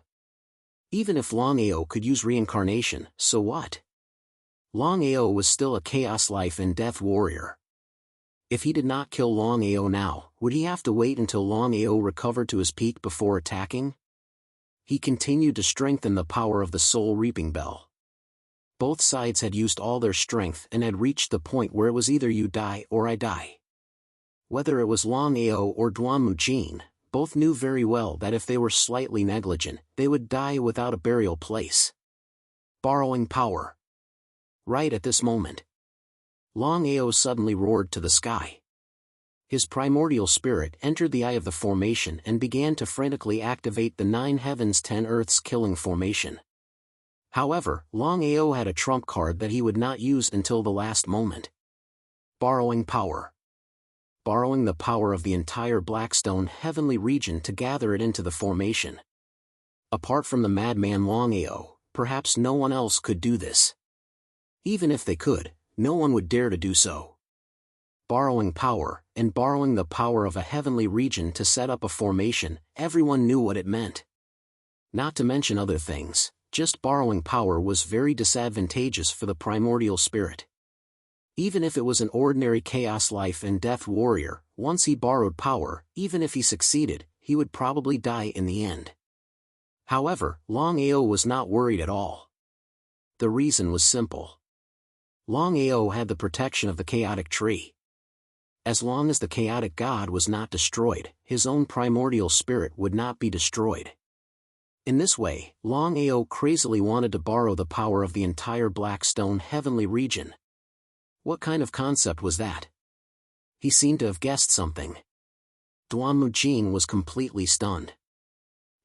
Even if Longao could use reincarnation, so what? Longao was still a chaos life and death warrior. If he did not kill Longao now, would he have to wait until Longao recovered to his peak before attacking? He continued to strengthen the power of the soul reaping bell. Both sides had used all their strength and had reached the point where it was either you die or I die. Whether it was Longao or Duanmu Jin, both knew very well that if they were slightly negligent, they would die without a burial place. Borrowing power. Right at this moment, Longao suddenly roared to the sky. His primordial spirit entered the eye of the formation and began to frantically activate the 9 heavens 10 earths killing formation. However, Longao had a trump card that he would not use until the last moment. Borrowing power. Borrowing the power of the entire Blackstone heavenly region to gather it into the formation. Apart from the madman Longao, perhaps no one else could do this. Even if they could, no one would dare to do so. Borrowing power, and borrowing the power of a heavenly region to set up a formation, everyone knew what it meant. Not to mention other things, just borrowing power was very disadvantageous for the primordial spirit. Even if it was an ordinary chaos life and death warrior, once he borrowed power, even if he succeeded, he would probably die in the end. However, Longao was not worried at all. The reason was simple. Longao had the protection of the chaotic tree. As long as the chaotic god was not destroyed, his own primordial spirit would not be destroyed. In this way, Longao crazily wanted to borrow the power of the entire Blackstone heavenly region. What kind of concept was that? He seemed to have guessed something. Duanmu Jin was completely stunned.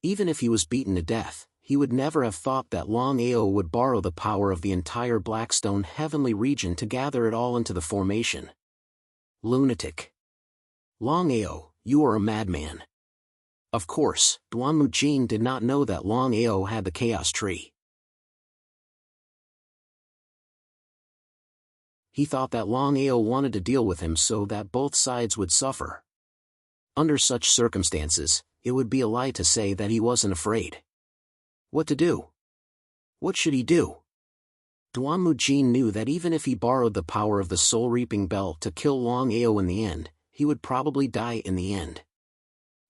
Even if he was beaten to death, he would never have thought that Longao would borrow the power of the entire Blackstone heavenly region to gather it all into the formation. Lunatic. Longao, you are a madman. Of course, Duanmu Jin did not know that Longao had the chaos tree. He thought that Longao wanted to deal with him so that both sides would suffer. Under such circumstances, it would be a lie to say that he wasn't afraid. What to do? What should he do? Duanmu Jin knew that even if he borrowed the power of the soul reaping bell to kill Longao in the end, he would probably die in the end.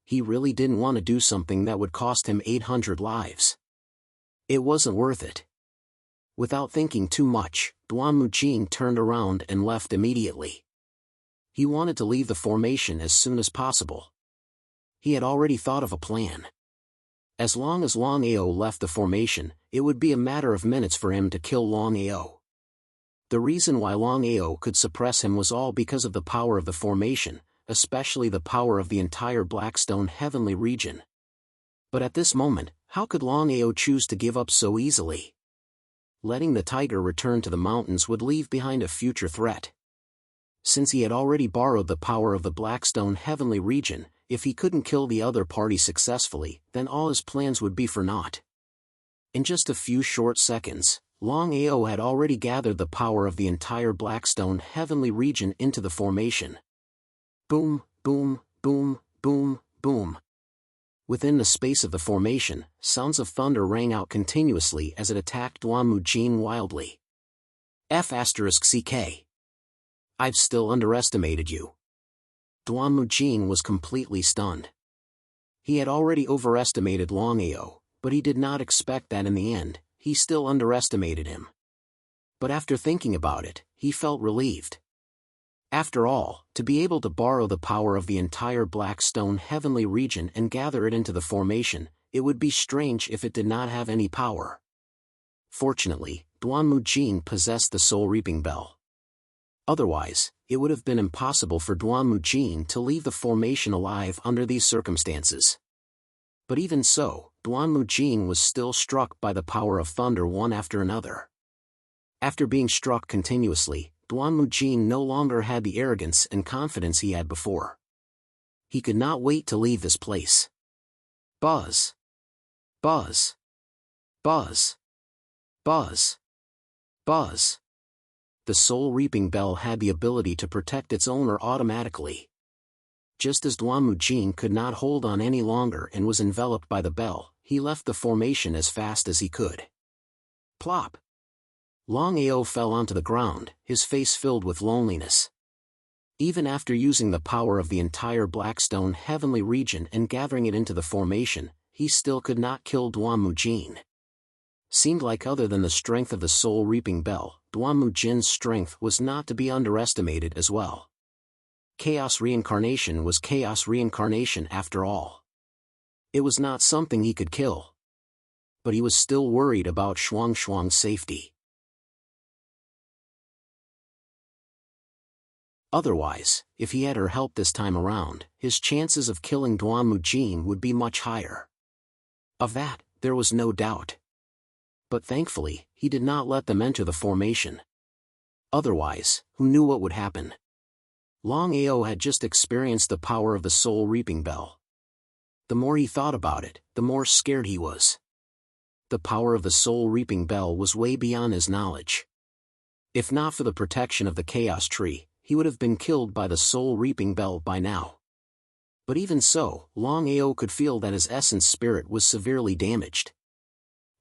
He really didn't want to do something that would cost him 800 lives. It wasn't worth it. Without thinking too much, Duanmu Jin turned around and left immediately. He wanted to leave the formation as soon as possible. He had already thought of a plan. As long as Longao left the formation, it would be a matter of minutes for him to kill Longao. The reason why Longao could suppress him was all because of the power of the formation, especially the power of the entire Blackstone heavenly region. But at this moment, how could Longao choose to give up so easily? Letting the tiger return to the mountains would leave behind a future threat. Since he had already borrowed the power of the Blackstone heavenly region, if he couldn't kill the other party successfully, then all his plans would be for naught. In just a few short seconds, Longao had already gathered the power of the entire Blackstone heavenly region into the formation. Boom, boom, boom, boom, boom. Within the space of the formation, sounds of thunder rang out continuously as it attacked Duanmu Jin wildly. F***CK. I've still underestimated you. Duanmu Jin was completely stunned. He had already overestimated Longao, but he did not expect that in the end, he still underestimated him. But after thinking about it, he felt relieved. After all, to be able to borrow the power of the entire Blackstone heavenly region and gather it into the formation, it would be strange if it did not have any power. Fortunately, Duanmu Jin possessed the soul reaping bell. Otherwise, it would have been impossible for Duanmu Jin to leave the formation alive under these circumstances. But even so, Duanmu Jin was still struck by the power of thunder one after another. After being struck continuously, Duanmu Jin no longer had the arrogance and confidence he had before. He could not wait to leave this place. Buzz. Buzz. Buzz. Buzz. Buzz. The soul-reaping bell had the ability to protect its owner automatically. Just as Duanmujin could not hold on any longer and was enveloped by the bell, he left the formation as fast as he could. Plop! Longao fell onto the ground, his face filled with loneliness. Even after using the power of the entire Blackstone heavenly region and gathering it into the formation, he still could not kill Duanmujin. Seemed like other than the strength of the soul-reaping bell, Duanmujin's strength was not to be underestimated as well. Chaos reincarnation was chaos reincarnation after all. It was not something he could kill. But he was still worried about Shuang's safety. Otherwise, if he had her help this time around, his chances of killing Duanmujin would be much higher. Of that, there was no doubt. But thankfully, he did not let them enter the formation. Otherwise, who knew what would happen? Longao had just experienced the power of the soul-reaping bell. The more he thought about it, the more scared he was. The power of the soul-reaping bell was way beyond his knowledge. If not for the protection of the chaos tree, he would have been killed by the soul-reaping bell by now. But even so, Longao could feel that his essence spirit was severely damaged.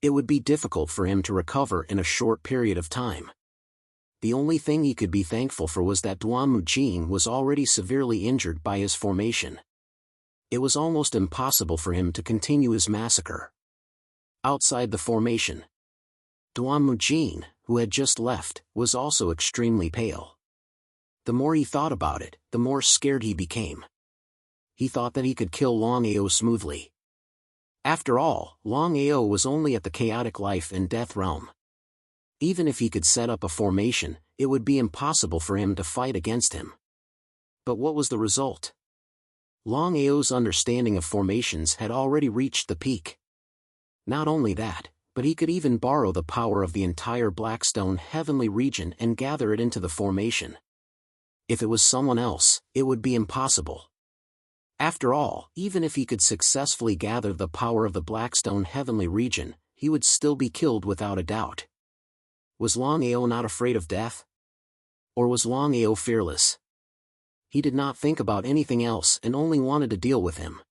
It would be difficult for him to recover in a short period of time. The only thing he could be thankful for was that Duanmujin was already severely injured by his formation. It was almost impossible for him to continue his massacre. Outside the formation, Duanmujin, who had just left, was also extremely pale. The more he thought about it, the more scared he became. He thought that he could kill Longao smoothly. After all, Longao was only at the chaotic life and death realm. Even if he could set up a formation, it would be impossible for him to fight against him. But what was the result? Longao's understanding of formations had already reached the peak. Not only that, but he could even borrow the power of the entire Blackstone heavenly region and gather it into the formation. If it was someone else, it would be impossible. After all, even if he could successfully gather the power of the Blackstone heavenly region, he would still be killed without a doubt. Was Longao not afraid of death? Or was Longao fearless? He did not think about anything else and only wanted to deal with him.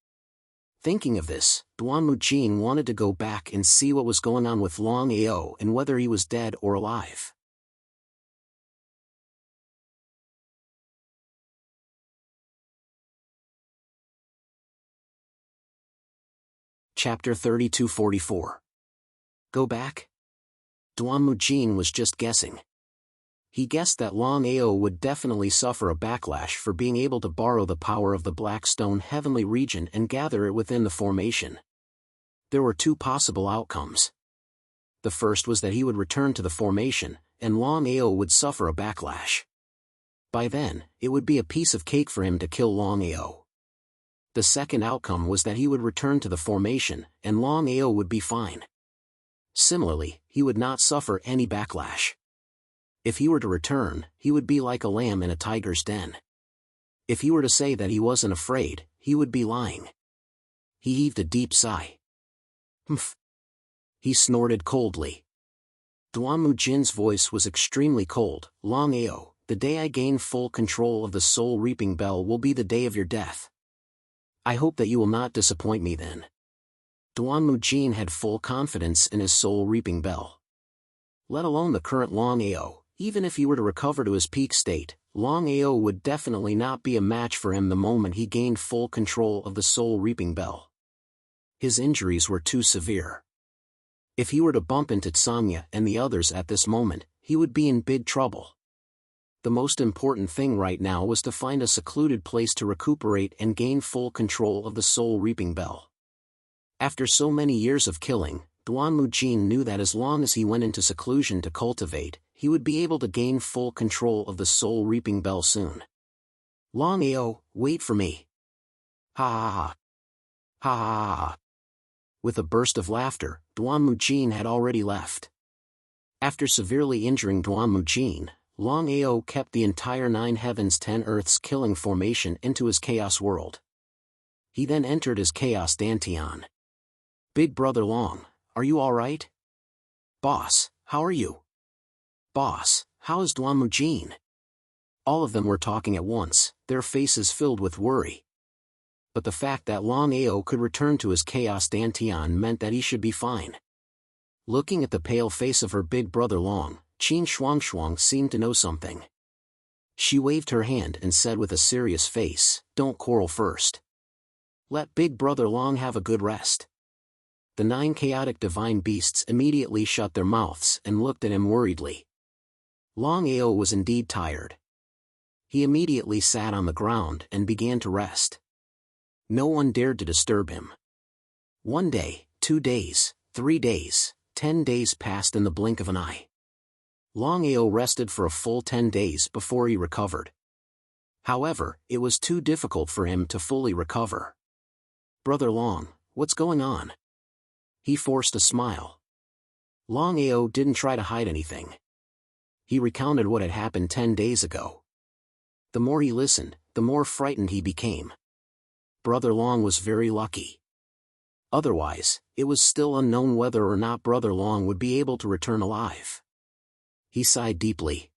Thinking of this, Duanmujin wanted to go back and see what was going on with Longao and whether he was dead or alive. Chapter 3244. Go back? Duanmujin was just guessing. He guessed that Longao would definitely suffer a backlash for being able to borrow the power of the Blackstone heavenly region and gather it within the formation. There were two possible outcomes. The first was that he would return to the formation, and Longao would suffer a backlash. By then, it would be a piece of cake for him to kill Longao. The second outcome was that he would return to the formation, and Longao would be fine. Similarly, he would not suffer any backlash. If he were to return, he would be like a lamb in a tiger's den. If he were to say that he wasn't afraid, he would be lying. He heaved a deep sigh. Humph. He snorted coldly. Duanmujin's voice was extremely cold. Longao, the day I gain full control of the soul-reaping bell will be the day of your death. I hope that you will not disappoint me then. Duanmujin had full confidence in his soul-reaping bell. Let alone the current Longao, even if he were to recover to his peak state, Longao would definitely not be a match for him the moment he gained full control of the soul-reaping bell. His injuries were too severe. If he were to bump into Tsanya and the others at this moment, he would be in big trouble. The most important thing right now was to find a secluded place to recuperate and gain full control of the soul-reaping bell. After so many years of killing, Duanmujin knew that as long as he went into seclusion to cultivate, he would be able to gain full control of the soul-reaping bell soon. Longao, wait for me. Ha ha ha. Ha ha ha. With a burst of laughter, Duanmujin had already left. After severely injuring Duanmujin, Longao kept the entire 9 heavens 10 earths killing formation into his chaos world. He then entered his chaos dantian. Big brother Long, are you alright? Boss, how are you? "Boss, how is Duamujin?" All of them were talking at once, their faces filled with worry. But the fact that Longao could return to his chaos Dantian meant that he should be fine. Looking at the pale face of her big brother Long, Qin Shuangshuang seemed to know something. She waved her hand and said with a serious face, "Don't quarrel first. Let big brother Long have a good rest." The 9 chaotic divine beasts immediately shut their mouths and looked at him worriedly. Longao was indeed tired. He immediately sat on the ground and began to rest. No one dared to disturb him. 1 day, 2 days, 3 days, 10 days passed in the blink of an eye. Longao rested for a full 10 days before he recovered. However, it was too difficult for him to fully recover. "Brother Long, what's going on?" He forced a smile. Longao didn't try to hide anything. He recounted what had happened 10 days ago. The more he listened, the more frightened he became. Brother Long was very lucky. Otherwise, it was still unknown whether or not Brother Long would be able to return alive. He sighed deeply.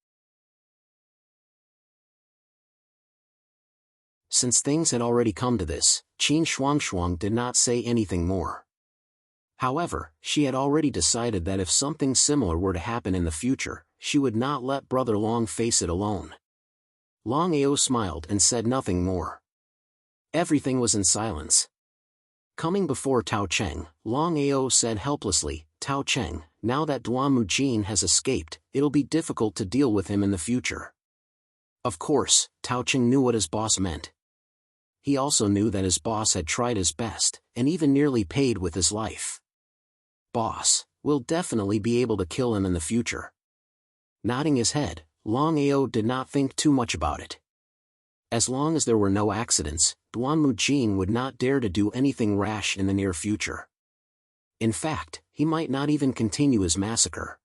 Since things had already come to this, Qin Shuangshuang did not say anything more. However, she had already decided that if something similar were to happen in the future, she would not let Brother Long face it alone. Longao smiled and said nothing more. Everything was in silence. Coming before Tao Cheng, Longao said helplessly, "Tao Cheng, now that Duamujin has escaped, it'll be difficult to deal with him in the future." Of course, Tao Cheng knew what his boss meant. He also knew that his boss had tried his best, and even nearly paid with his life. "Boss, we'll definitely be able to kill him in the future." Nodding his head, Longao did not think too much about it. As long as there were no accidents, Duamujin would not dare to do anything rash in the near future. In fact, he might not even continue his massacre.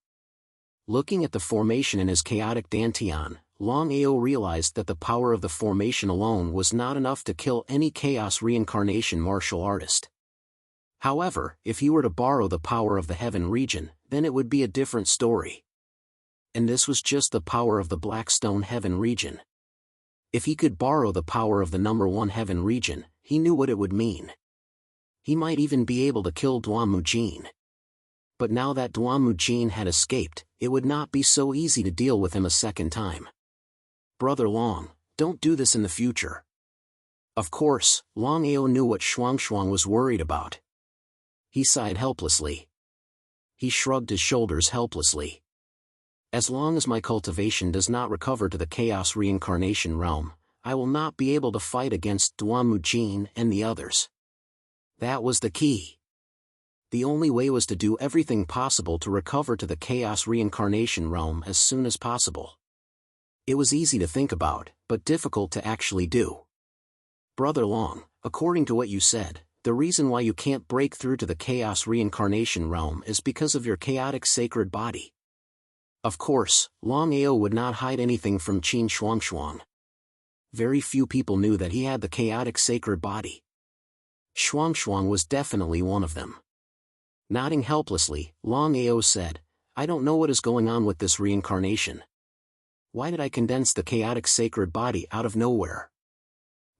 Looking at the formation in his chaotic Dantian, Longao realized that the power of the formation alone was not enough to kill any chaos reincarnation martial artist. However, if he were to borrow the power of the heaven region, then it would be a different story. And this was just the power of the Blackstone heaven region. If he could borrow the power of the number 1 heaven region, he knew what it would mean. He might even be able to kill Duamujin. But now that Duamujin had escaped, it would not be so easy to deal with him a second time. "Brother Long, don't do this in the future." Of course, Longao knew what Shuangshuang was worried about. He sighed helplessly. He shrugged his shoulders helplessly. "As long as my cultivation does not recover to the chaos reincarnation realm, I will not be able to fight against Duamujin and the others." That was the key. The only way was to do everything possible to recover to the chaos reincarnation realm as soon as possible. It was easy to think about, but difficult to actually do. "Brother Long, according to what you said, the reason why you can't break through to the chaos reincarnation realm is because of your chaotic sacred body." Of course, Longao would not hide anything from Qin Shuangshuang. Very few people knew that he had the chaotic sacred body. Shuangshuang was definitely one of them. Nodding helplessly, Longao said, "I don't know what is going on with this reincarnation. Why did I condense the chaotic sacred body out of nowhere?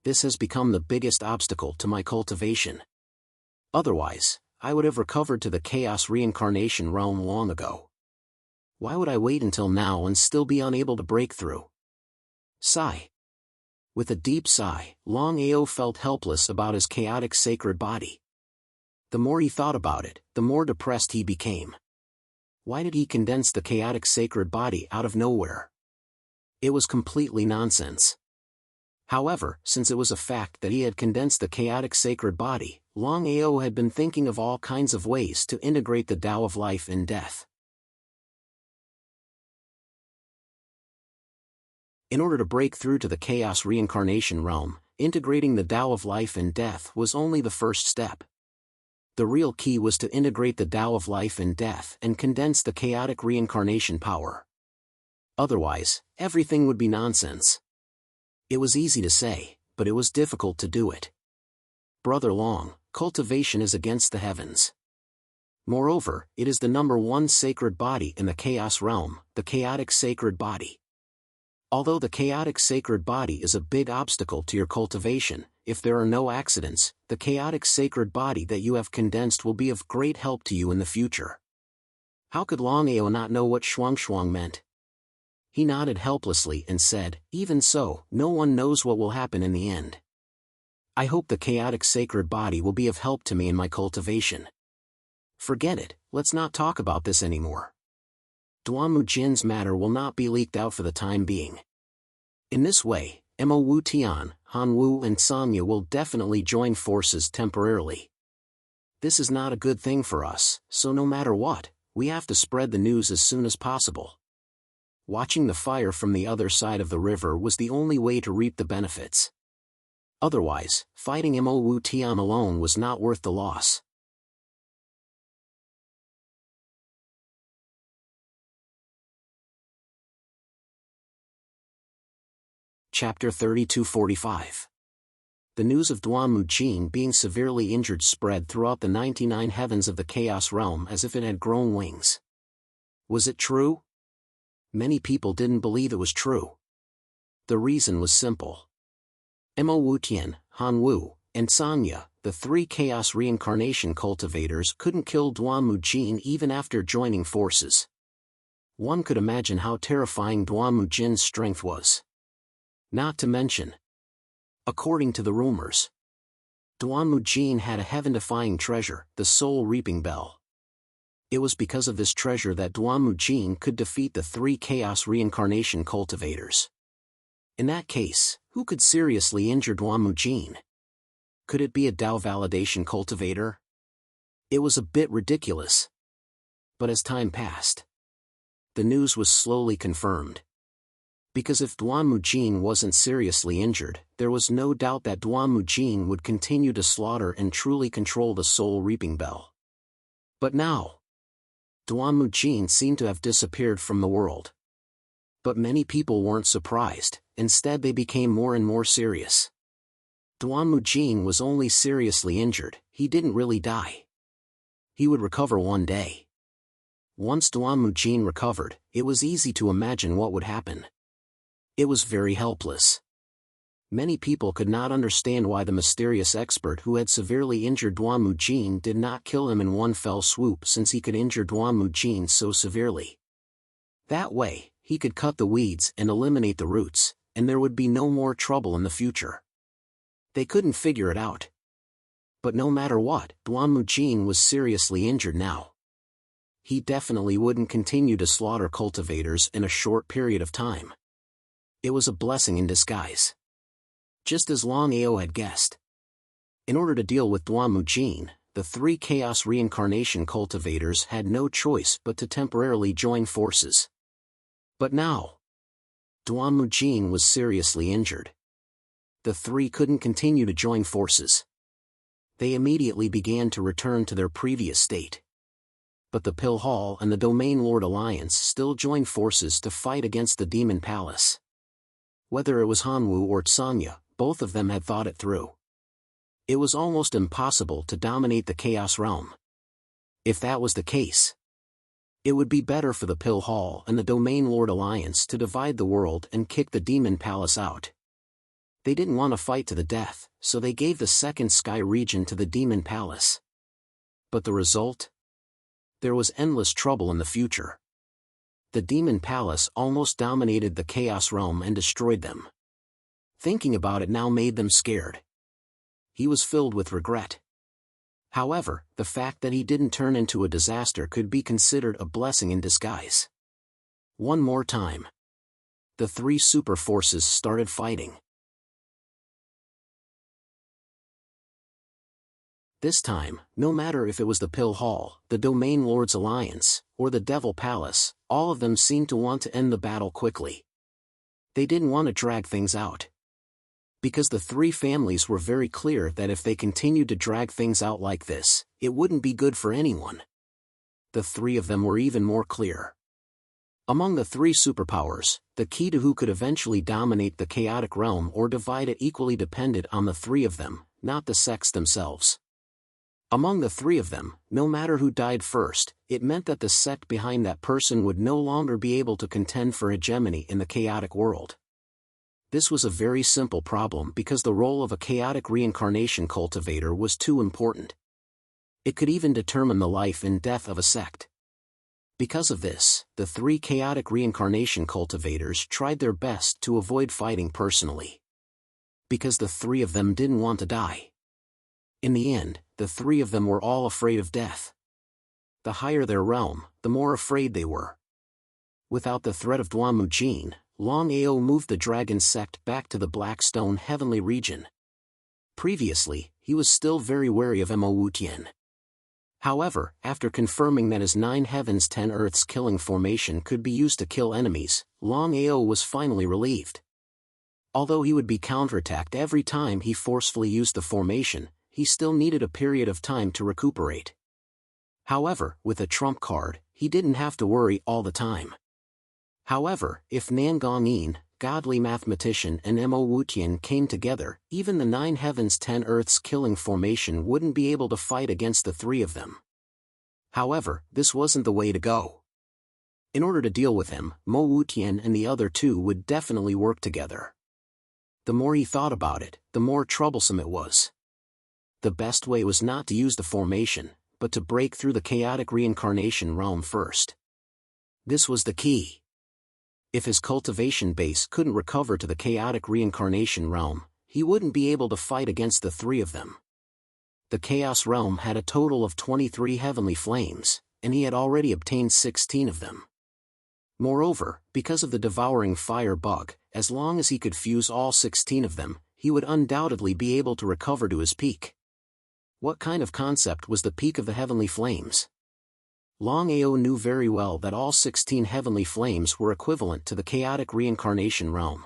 This has become the biggest obstacle to my cultivation. Otherwise, I would have recovered to the chaos reincarnation realm long ago. Why would I wait until now and still be unable to break through?" Sigh. With a deep sigh, Longao felt helpless about his chaotic sacred body. The more he thought about it, the more depressed he became. Why did he condense the chaotic sacred body out of nowhere? It was completely nonsense. However, since it was a fact that he had condensed the chaotic sacred body, Longao had been thinking of all kinds of ways to integrate the Tao of life and death. In order to break through to the chaos reincarnation realm, integrating the Tao of life and death was only the first step. The real key was to integrate the Tao of life and death and condense the chaotic reincarnation power. Otherwise, everything would be nonsense. It was easy to say, but it was difficult to do it. "Brother Long, cultivation is against the heavens. Moreover, it is the number one sacred body in the chaos realm, the chaotic sacred body. Although the chaotic sacred body is a big obstacle to your cultivation, if there are no accidents, the chaotic sacred body that you have condensed will be of great help to you in the future. How could Longao not know what shuang meant? He nodded helplessly and said, "Even so, no one knows what will happen in the end. I hope the chaotic sacred body will be of help to me in my cultivation." "Forget it, let's not talk about this anymore. Duanmu Jin's matter will not be leaked out for the time being. In this way, Mo Wu Tian, Han Wu and Samya will definitely join forces temporarily. This is not a good thing for us, so no matter what, we have to spread the news as soon as possible." Watching the fire from the other side of the river was the only way to reap the benefits. Otherwise, fighting Mo Wu Tian alone was not worth the loss. Chapter 3245. The news of Duanmu Jin being severely injured spread throughout the 99 heavens of the Chaos Realm as if it had grown wings. Was it true? Many people didn't believe it was true. The reason was simple. Mo Wu Tian, Han Wu, and Samya, the three Chaos Reincarnation cultivators, couldn't kill Duanmu Jin even after joining forces. One could imagine how terrifying Duanmu Jin's strength was. Not to mention, according to the rumors, Duanmu Jin had a heaven-defying treasure, the soul-reaping bell. It was because of this treasure that Duanmu Jin could defeat the three Chaos Reincarnation cultivators. In that case, who could seriously injure Duanmu Jin? Could it be a Dao validation cultivator? It was a bit ridiculous. But as time passed, the news was slowly confirmed. Because if Duanmu Jin wasn't seriously injured, there was no doubt that Duanmu Jin would continue to slaughter and truly control the soul-reaping bell. But now, Duanmu Jin seemed to have disappeared from the world. But many people weren't surprised, instead they became more and more serious. Duanmu Jin was only seriously injured, he didn't really die. He would recover one day. Once Duanmu Jin recovered, it was easy to imagine what would happen. It was very helpless. Many people could not understand why the mysterious expert who had severely injured Duanmu Jin did not kill him in one fell swoop, since he could injure Duanmu Jin so severely. That way, he could cut the weeds and eliminate the roots, and there would be no more trouble in the future. They couldn't figure it out. But no matter what, Duanmu Jin was seriously injured now. He definitely wouldn't continue to slaughter cultivators in a short period of time. It was a blessing in disguise. Just as Longao had guessed. In order to deal with Duanmu Jin, the three Chaos Reincarnation cultivators had no choice but to temporarily join forces. But now, Duanmu Jin was seriously injured. The three couldn't continue to join forces. They immediately began to return to their previous state. But the Pill Hall and the Domain Lord Alliance still joined forces to fight against the Demon Palace. Whether it was Hanwu or Samya, both of them had thought it through. It was almost impossible to dominate the Chaos Realm. If that was the case, it would be better for the Pill Hall and the Domain Lord Alliance to divide the world and kick the Demon Palace out. They didn't want to fight to the death, so they gave the second sky region to the Demon Palace. But the result? There was endless trouble in the future. The Demon Palace almost dominated the Chaos Realm and destroyed them. Thinking about it now made them scared. He was filled with regret. However, the fact that he didn't turn into a disaster could be considered a blessing in disguise. One more time. The three super forces started fighting. This time, no matter if it was the Pill Hall, the Domain Lords Alliance, or the Devil Palace, all of them seemed to want to end the battle quickly. They didn't want to drag things out. Because the three families were very clear that if they continued to drag things out like this, it wouldn't be good for anyone. The three of them were even more clear. Among the three superpowers, the key to who could eventually dominate the chaotic realm or divide it equally depended on the three of them, not the sects themselves. Among the three of them, no matter who died first, it meant that the sect behind that person would no longer be able to contend for hegemony in the chaotic world. This was a very simple problem because the role of a chaotic reincarnation cultivator was too important. It could even determine the life and death of a sect. Because of this, the three chaotic reincarnation cultivators tried their best to avoid fighting personally. Because the three of them didn't want to die. In the end, the three of them were all afraid of death. The higher their realm, the more afraid they were. Without the threat of Duamujin, Longao moved the dragon sect back to the Blackstone Heavenly region. Previously, he was still very wary of Mo Wutian. However, after confirming that his 9 heavens 10 earths killing formation could be used to kill enemies, Longao was finally relieved. Although he would be counterattacked every time he forcefully used the formation, he still needed a period of time to recuperate. However, with a trump card, he didn't have to worry all the time. However, if Nangongyin, godly mathematician, and Mo Wutian came together, even the 9 heavens 10 earths killing formation wouldn't be able to fight against the three of them. However, this wasn't the way to go. In order to deal with him, Mo Wutian and the other two would definitely work together. The more he thought about it, the more troublesome it was. The best way was not to use the formation, but to break through the chaotic reincarnation realm first. This was the key. If his cultivation base couldn't recover to the chaotic reincarnation realm, he wouldn't be able to fight against the three of them. The Chaos Realm had a total of 23 heavenly flames, and he had already obtained 16 of them. Moreover, because of the devouring fire bug, as long as he could fuse all 16 of them, he would undoubtedly be able to recover to his peak. What kind of concept was the peak of the heavenly flames? Longao knew very well that all 16 heavenly flames were equivalent to the chaotic reincarnation realm.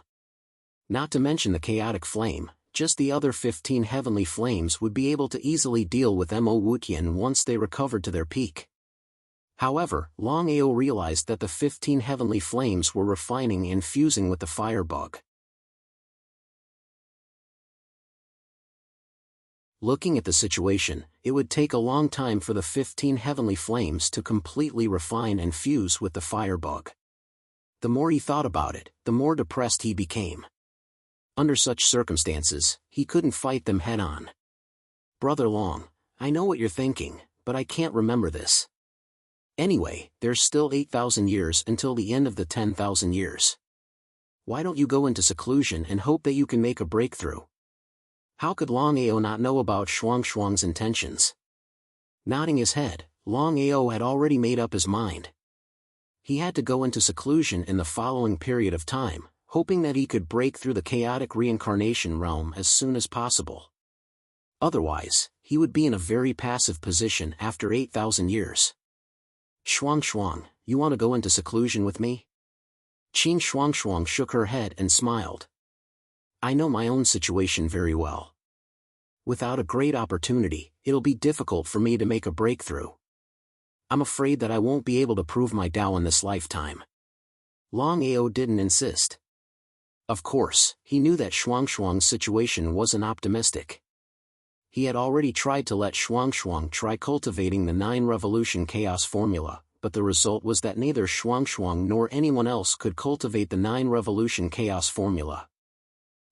Not to mention the chaotic flame, just the other 15 heavenly flames would be able to easily deal with Mo Wutian once they recovered to their peak. However, Longao realized that the 15 heavenly flames were refining and fusing with the firebug. Looking at the situation, it would take a long time for the 15 heavenly flames to completely refine and fuse with the firebug. The more he thought about it, the more depressed he became. Under such circumstances, he couldn't fight them head-on. Brother Long, I know what you're thinking, but I can't remember this. Anyway, there's still 8,000 years until the end of the 10,000 years. Why don't you go into seclusion and hope that you can make a breakthrough? How could Longao not know about Shuang's intentions? Nodding his head, Longao had already made up his mind. He had to go into seclusion in the following period of time, hoping that he could break through the chaotic reincarnation realm as soon as possible. Otherwise, he would be in a very passive position after 8,000 years. Shuang, you want to go into seclusion with me? Qin Shuang shook her head and smiled. I know my own situation very well. Without a great opportunity, it'll be difficult for me to make a breakthrough. I'm afraid that I won't be able to prove my Tao in this lifetime. Longao didn't insist. Of course, he knew that Shuang's situation wasn't optimistic. He had already tried to let Shuang try cultivating the 9 revolution chaos formula, but the result was that neither Shuang nor anyone else could cultivate the 9 revolution chaos formula.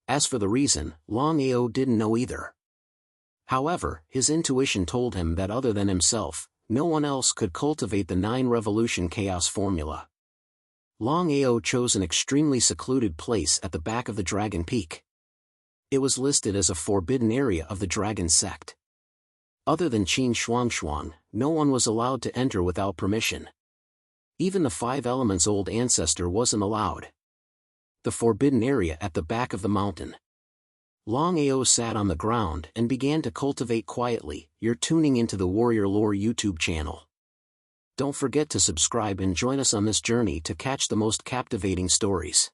As for the reason, Longao didn't know either. However, his intuition told him that other than himself, no one else could cultivate the 9 revolution chaos formula. Longao chose an extremely secluded place at the back of the Dragon Peak. It was listed as a forbidden area of the Dragon sect. Other than Qin Shuang, no one was allowed to enter without permission. Even the 5 elements old ancestor wasn't allowed. The forbidden area at the back of the mountain. Longao sat on the ground and began to cultivate quietly. You're tuning into the Warrior Lore YouTube channel. Don't forget to subscribe and join us on this journey to catch the most captivating stories.